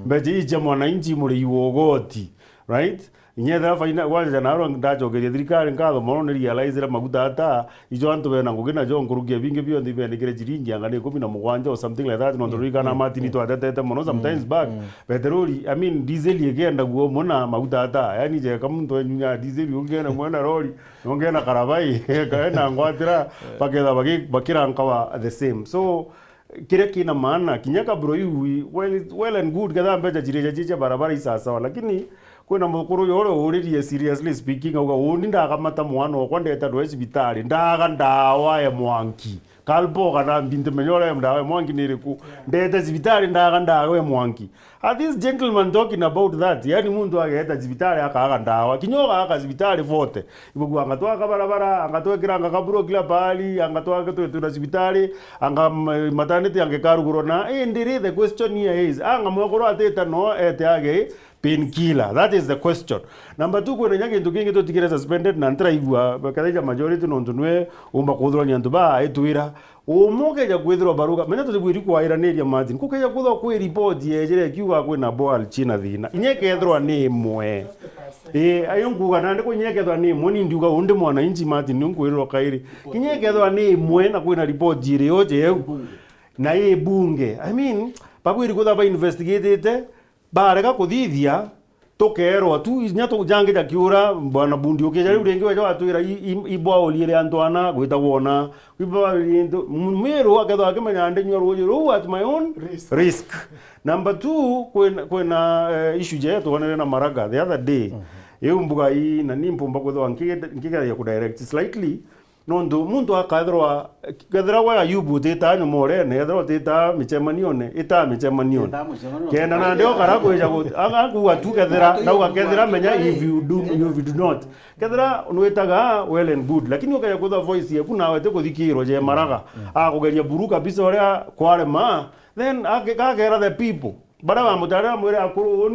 mbeja ije mwananchi muri iwogoti right nyetha faina wanja na ro ndachogeria thirikari ngatho mono ni realize maguta ata ijo antu bena ngugina jo ngurugia bingi bio ndi bene kire chiringi anga ni 17 or something like that no ndurika na Martin to atetete mono sometimes back petroli I mean diesel igenda guo mona maguta ata yani je kama mtu nya diesel ugena mwana roli ngena karabai kaena ngwatira paketha bakira nkawa the same. So kile kina maana kinyaka bro yu well and good kadha mbeja jireja chicha barabara isasa lakini kwena mukuru yore uririe seriously speaking uga undi ndakamata mwana okwa ndeta ndo hospital ndaga ndawa ya mwanki kalpo kana mbinte menyora mdawe mwangi niriku ndeta zibitari ndawe mwangi. Are these gentlemen talking about that? Yani mundu ageta zibitari akaga ndawa kinyoga akazibitari vote ibugu angatoa kabarabara angatoa kiranga kaburo kila pali angatoa ketu zibitari anga maternity angekarugurona ndiri. The question here is anga mwakoro ateta no ete age painkiller. That is the question. Number 2 kwena nyake ndukinge to tikira suspended na ntraigwa bakaleja majority nontunwe umba kudhura nyanduba etwira umuke ja kwithirwa baruga menya to bwiri kwa iraneria Martin kukeja kuthwa kwi report yejere kiuga kwina boal china thina inyekethirwa ni imwe ayonguga nande kunyekethwa ni imwe ni ndiuga unde mwana inchi Martin nkwirwa kairi kinyekethwa ni imwe na kwina report ire yoje eu na bunge. I mean babwiri kuthwa ba investigatete barega kuthithia tokerwa tu nyato jange ja kiura bwana bundi ukejari urenge waje watwira ibwa olire antwana gwita wona ibwa lindo Meru aketho akimenya ande nyoro ru at my own risk. Number 2 kwena issue je to na Maraga the other day mbuga hii na nimpomba kwetho nkigera ya ku direct slightly nondo muntu akadrwa gadra wa yubu teta nyomore ne gadra teta michemanione ita michemanione kenda na ndio karako ya agaku atu gadra na ukagedra menya if you do not gadra unwetaga well and good lakini ukaya kutha voice ye kuna wete kuthikiro je Maraga akugeria buru kabisa oria kware ma then akagera the people bara wa mutara mwere akuru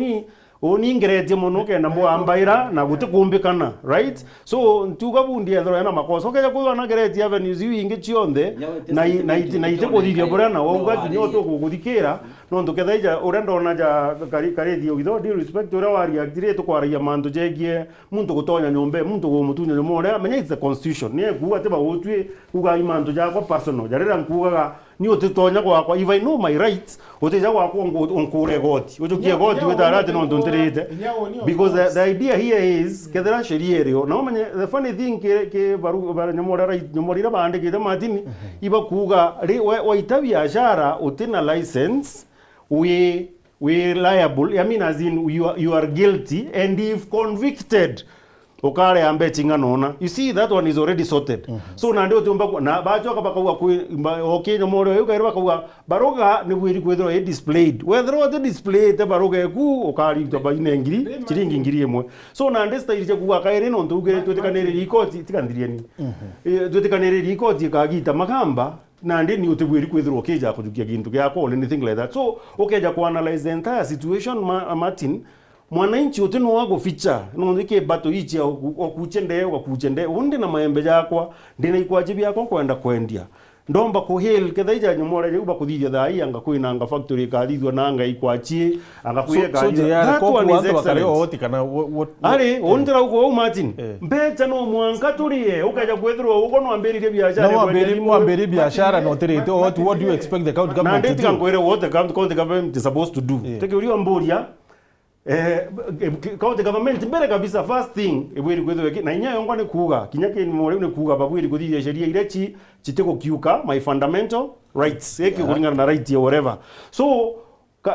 oni ngeretie muno kenda mwambaira na gutikumbikana right. So ntuga bundi ethro yana makosa okeja kuthwa na ngeretie avenues ingi chionde na ite kuthithia burana wauga kinyoto kuguthikira no ndukethaija urenda ona ja karethio with due respect ura wari actire to kwaria mantu jegie muntu gutonya nyombe muntu gumutunya nyomore menya it's the constitution ne kuga te ba utwe kuga imantu jakwa personal jarira nkuga ni utitonya kwa if I know my rights uteja kwa onkure goti ujukie goti wetarate no ndonterete because the idea here is kedra sheria rio no manye the funny thing ke baru nyomora right nyomorira bande ke Martin iba kuga waita biashara utina license we liable. I mean as in you are guilty and if convicted okare ambe chinganona. You see that one is already sorted. So na ndio tumba na bacho akabaka okay nyomoro yo kairwa kwa baroga ni bwiri kwethro e displayed whether the display te baroga ku okari to ba inengiri chiringi ngiri emwe. So na ndesta iri kwa kaire no ndugere twetekanere record tikandirie ni twetekanere record kagita makamba na ndi ni utebwiri kwethro keja kujukia gintu gyako or anything like that. So okeja ku analyze the entire situation Martin mwananchi utino wako ficha no ndike bato ichi okuchende undi na maembe yakwa ndina ikwajibi yako kwenda kwendia ndomba ku hill kethaija nyomora je uba kuthithia thai anga kwina anga factory kathithwa na anga ikwachi anga kuye kaji that one is excellent kana ari ondira uko Martin mbecha no mwanka turie ukaja kwethirwa uko no amberirie biashara no amberi biashara no terete what do you expect the county government to do? Na ndeti kangoere what the county government is supposed to do take uri amboria county government mbere kabisa first thing ebwiri kwetho na inya yongwa ne kuga kinyake ni more ne kuga babwiri kuthithia sheria ile chiteko kiuka my fundamental rights eki kulingana na right ya whatever. So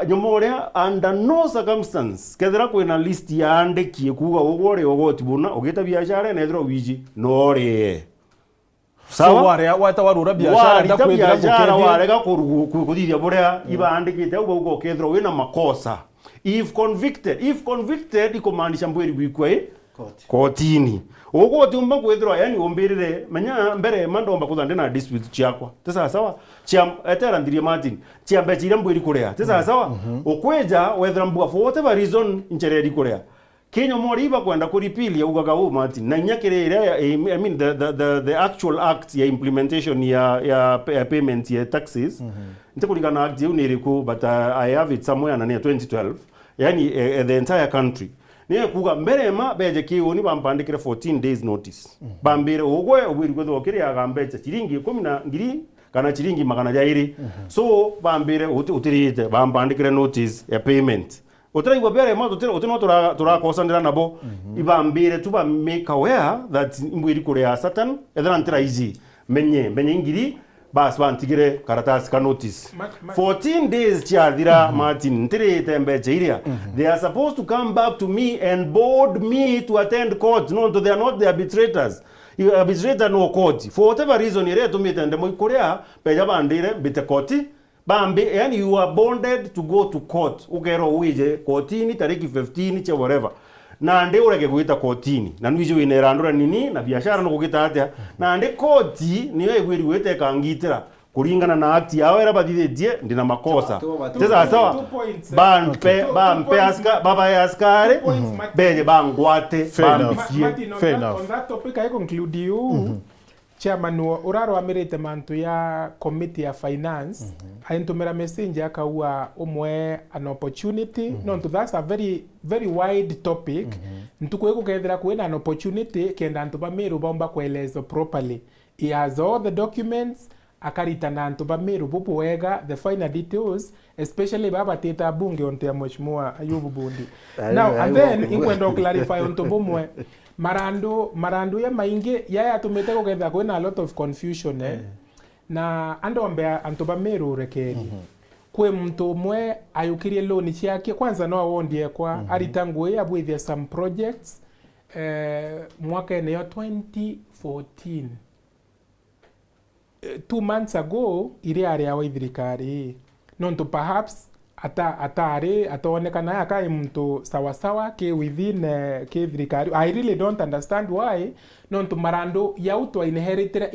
nyomore under no circumstance kethera kwina list ya andiki kuga ugore ogoti buna ogeta biashara na ethro wiji nore sawa wata warura biashara ndakwethira biashara warega kuthithia buria iba andikite ugo kethro wina makosa. If convicted ikomaanisha mbwiri gwikwa kotini ugo tumba kwethira yani ombirire menya mbere mandomba kuthande na dispute chiakwa tesa sawa chiam etera ndirie Martin chiambe chira mbwiri kurea tesa sawa okweja wethera mbwa for whatever reason inchere kurea Kenya mori iba kwenda kuripilia ugaga Martin na nyakire I mean the actual act ya implementation ya payment ya taxes nitakulingana act uniriku but I have it somewhere na 2012 yani the entire country niye kuga mberema beje kioni bampandikire 14 days notice bambire ogwe obwiri kwetho kiri agambecha chiringi 10 kana chiringi magana jairi so bambire utirite bampandikire notice ya payment utaraigwa bere ma utino turakosandira nabo ibambire tuba make aware that mbwiri kure ya Satan ethana ntira izi menye ngiri bas bantigire karatasi ka notice 14 days chathira Martin ntirite mbeche iria they are supposed to come back to me and board me to attend court. No, they are not the arbitrators. You arbitrator no court for whatever reason ire tumite ndemo ikorea peja bandire bite court bambi, yani you are bonded to go to court ugero uije courtini tariki 15 che whatever na nde urege guita courtini na nwijo inerandura nini na biashara no kugita atia na nde koti niyo igwiri wete kangitira kuringana na act yao era badithie ndina makosa teza sawa bampe aska baba ya askari beje bangwate fair enough. On that topic I conclude you chairman uraro amirite mantu ya committee ya finance aintumira message akaua umwe an opportunity no to that's a very wide topic ntukwe kukethira kwina an opportunity kenda ntuba Meru bomba kuelezo properly. He has all the documents akarita na ntuba Meru bubu wega the final details, especially baba teta bunge onte ya mheshimiwa Ayubu Bundi. Now and then inkwenda clarify onto bomwe marando ya mainge ya tumete kuketha kwina a lot of confusion na ando ambea antuba Meru rekeri kwe mtu mwe ayukirie loan ciake kwanza no awondie kwa aritangwe abwithia some projects mwaka ene yo 2014 2 months ago ire area wa thirikari nonto perhaps ataonekana akai mtu sawa ke within ke thirikari. I really don't understand why nonto marando ya utwa inherited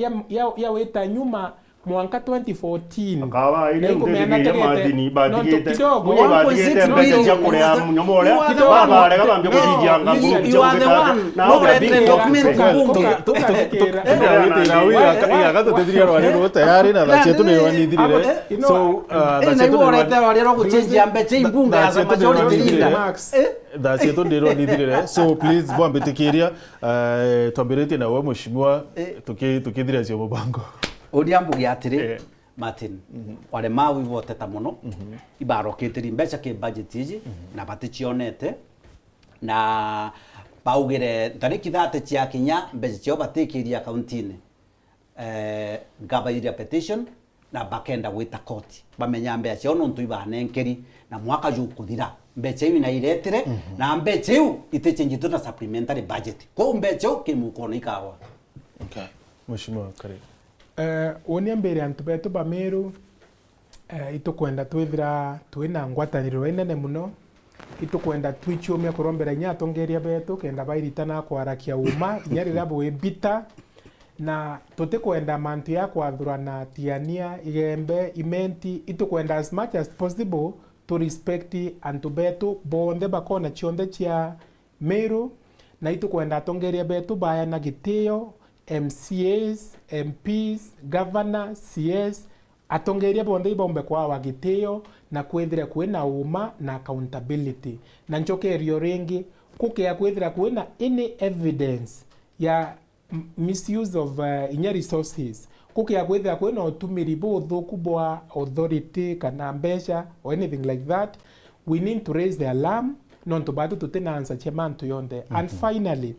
ya weta nyuma mwaka 2014 akawa ile ndio madini badigete kidogo badigete mbele cha kurea mnyomole baba ale kama mbyo kujijanga na gato tedria rwari tayari na dachetu ni wanithirire so dachetu rwari guchenjia mbeche imbunga ya majority leader dachetu ndiro nithirire so please bombe tikiria twambirite na we mheshimiwa tukithira cio mubango Odiambu yatire Martin wale mawi vote ta muno ibaroketiri mbeca ke budget iji na batichionete na baugire tariki thate cia kinya mbeca cio batikiria accountine gabayiria petition na bakenda wita court bamenya mbeca cio nontu ibanenkeri na mwaka jukuthira mbeca iu na iretire na mbeca iu itechenjitwo na supplementary budget ko mbeca ke mukona ikawa. Okay, mheshimiwa karibu. Wonia mbere antu betu ba Meru itukwenda twithira twina ngwataniro inene muno itukwenda twichumia kurombera nya tongeria betu kenda bairitana kwarakia uma nyarira bwe bita na tutikwenda mantu ya kwathurana tiania igembe imenti itukwenda as much as possible to respect antu betu bonde bakona chionde chia Meru na itukwenda tongeria betu baya na gitio MCAs, MPs, Governor, CS atongeria bonde ibombe kwa wagitio na kwethira kwina uma na accountability na nchokerio ringi kukia kwethira kwina any evidence ya misuse of inya resources kukia kwethira kwina utumiri buthu kubwa authority kana mbeca or anything like that we need to raise the alarm nonto bado tutenanza chemantu yonde and finally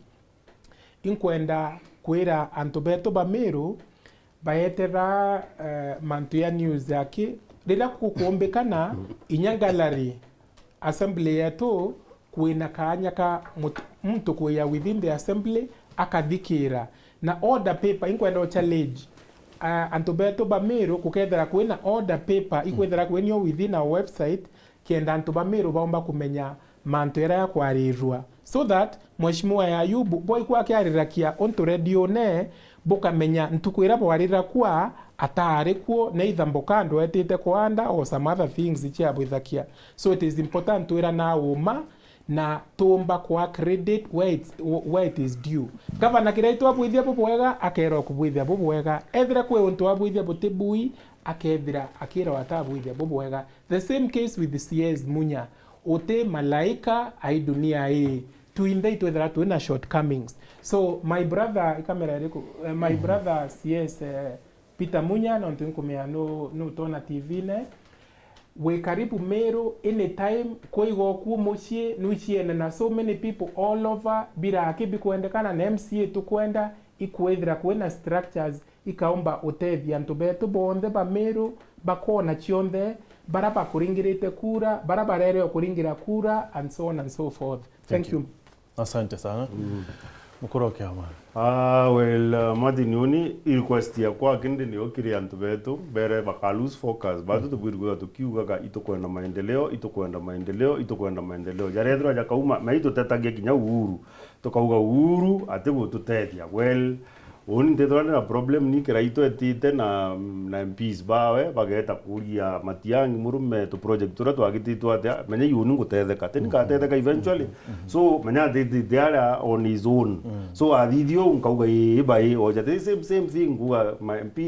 inkwenda kwira antu betu ba Meru baetera mantu ya news yake rira kukuombekana inya gallery assembly yetu kuina kanya ka mtu kuya within the assembly akathikira na order paper inkwenda challenge antu betu ba Meru kukethera kuina order paper ikwethera kuenio within our website kenda antu ba Meru baomba kumenya mantu era ya kwarirwa so that mheshimiwa ya Ayubu boy kwa kiarirakia onto radio ne boka menya ntukwira bwarira kwa atare kuo ne ithambokando etite kwanda or some other things chia bwithakia so it is important to era na uma na tomba kwa credit where it is due gavana kireitwa bwithia bubwega akero kubwithia bubwega ethira kwe onto abwithia butibui akethira akira watabwithia bubwega the same case with the CS Munya ote malaika ai dunia hii tuinde itwethera twina shortcomings so my brother camera riko my brother CS Peter Munya na ntunkumia no tona TV ne we karibu Meru anytime koigo ku mucie nuichiene na so many people all over bila akibi kuendekana na MCA tukwenda ikwethira kwena structures ikaomba utethia antu betu bonthe ba Meru bakona chionthe bara bakuringirite kura bara barere kuringira kura and so on and so forth. Thank you. Asante sana. Mukoroke ama. Martin Yoni request ya kwa kinde ni okiri antu betu bere bakalus focus bado tubiriguza tukiugaga itokwenda maendeleo jarethro ja kauma maito tetagia kinya uhuru tukauga uhuru ate gututethia oni ndethora na problem ni kiraito etite na MPs bawe bageta kuria Matiangi murume to project tura twagititwa ate menye yunu ngutetheka teni katetheka eventually so menya they are on his own so athithio nkauga ibai oja the same thing kuga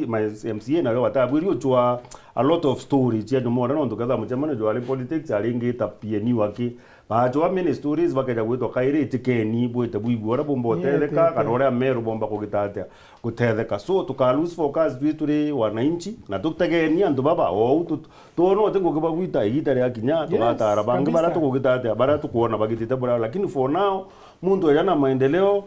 my MCA na wata bwirio chwa a lot of stories ya ndumora no ndukatha mchamana jo ali politics aringita PNU wake bajo many stories bakaja gwetwa kaire tikeni bwete bwigora bombo tetheka kana ore Meru bomba kugitatia gutetheka so tukalose focus turi wananchi na tutegenia andu baba tuono tengo kiba gwita igita ria kinya tugatara bangi bara tukugitatia bara tukuona bagitite bora lakini for now mundu yana maendeleo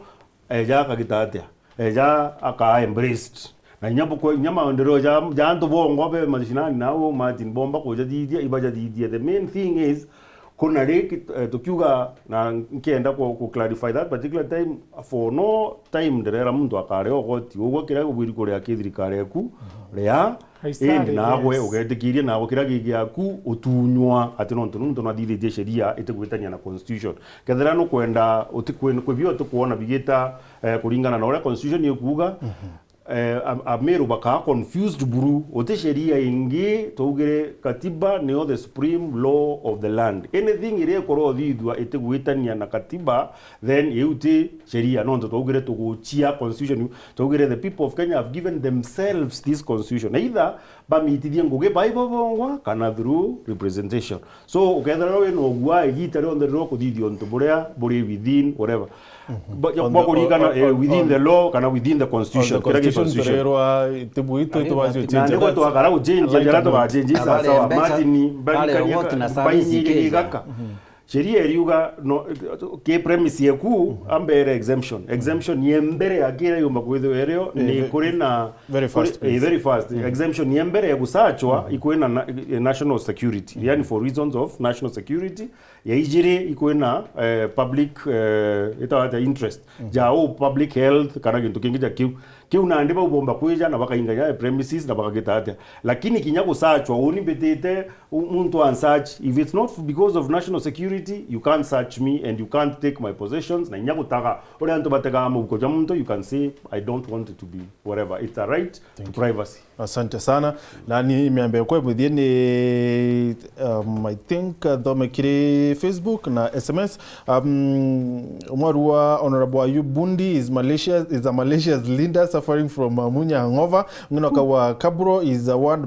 eja kagitatia eja aka embraced na nyama ndero ja ndo bongo be mashinani nawo Martin bomba koja didia ibaja didia the main thing is kuna reki tukiuga na nkienda ku clarify that particular time for no time nderera muntu akareo goti ugo kira ubiri kuri akithirikare yaku ria nawe ugetikirie nawe kira gigiaku utunywa ati no ntuntu na thithie sheria itigwitania na constitution kethera no kwenda utikwenkwibio tukuona bigita kuringana na ore constitution yekuga Meru baka confused buru ote sheria ingi tugire katiba neo the supreme law of the land anything ire koro thithwa itigwitania na katiba then yuti sheria no tugire tuguchia constitution tugire the people of Kenya have given themselves this constitution either bamitithie nguge baibobongwa kana through representation so ukethera we no gwa igitare on the rock kuthithio ntuburia buri within whatever but within the law kana within the constitution tererwa tibuito tubazio change ndio tu akara ujenje jara to bajenje sasa Martin bali gaka sheria eriuga no ke premise yeku ambere exemption yembere yakira yomba kwetho ereo ni kuri na very fast exemption yembere yakusachwa ikuena national security yani for reasons of national security ya ijire ikuena public ita interest jao public health kana kintu kingi kiu na ndiba ubomba kuija na bakainganya premises na bakagitatia lakini kinya kusachwa uni betete muntu an search if it's not because of national security you can't search me and you can't take my possessions na nyago taka ore anto batega muko jamuntu you can say I don't want it to be whatever it's a right to privacy. Asante sana na ni miambe kwa mwithieni I think domekiri Facebook na SMS umwarua Honorable Ayub Bundi is a malicious leader suffering from Munya hangover nginoka wa Kabro is a World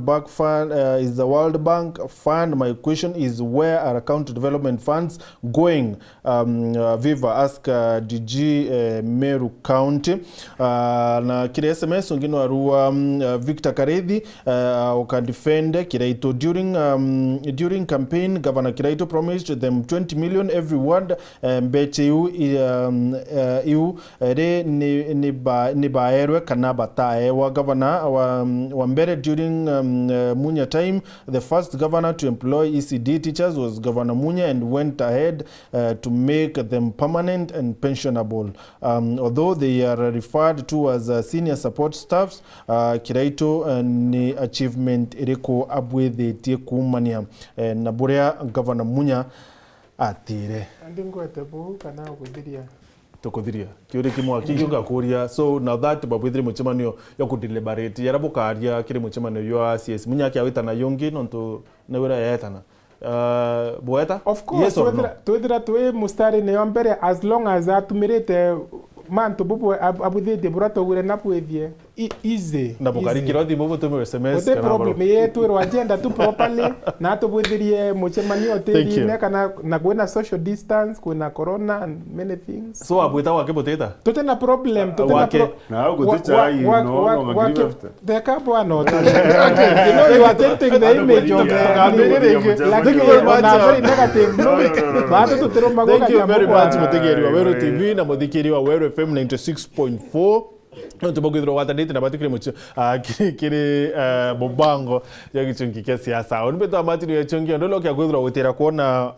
Bank fund. My question is where are account development funds going? Viva ask DG Meru County na kile SMS ngino arua Victor Karethi ukadefend Kiraito during campaign Governor Kiraito promised them 20 million every ward mbeche yu re ni baerwe kana batae wa governor wa mbere during Munya time. The first governor to employ ECD teachers was Governor Munya and went ahead to make them permanent and pensionable. Although they are referred to as senior support staffs, Kiraito ni achievement iriko abwethetie kumania na buria Governor Munya atire andingwete bu kana kuthiria tukuthiria kiuri kimwa kigiuga kuria so now that babwithire muchemanio yo kudeliberate yarabukaria kire muchemanio yo CS Munya kiawita na yongi nonto nawira yetana boeta of course yes twethira twe mustari ne mbere as long as atumirite man to bubu abudhite burato gure napwethie easy na bukari kirothi bubu tume SMS kana problem yetu ro agenda tu properly na tubuthirie muchemanio tiri ne kana na kwena social distance kwena corona and many things so abweta wake boteta tutena problem na uguticha no magrift the cabo no you know you are taking the image of the negative no bato tutero magoka thank you very much mutegeri wa Weru TV na muthikiri wa Weru FM 96.4 nontu bakwithirwa watanite na batikire mucho kiri mubango ya gichungi kia siasa onu beto amati ni chungi ndolo kia kwithirwa gutira kuona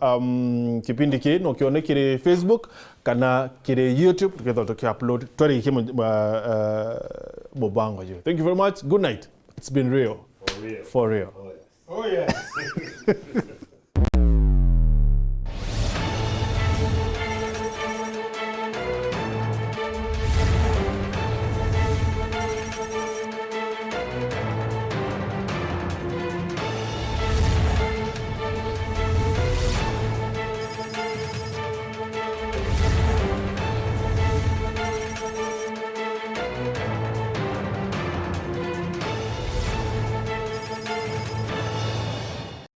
kipindi ki no kione kiri Facebook kana kiri YouTube tuketho to upload twari ki mubango yo. Thank you very much. Good night. It's been real. For real. For real. Oh yes.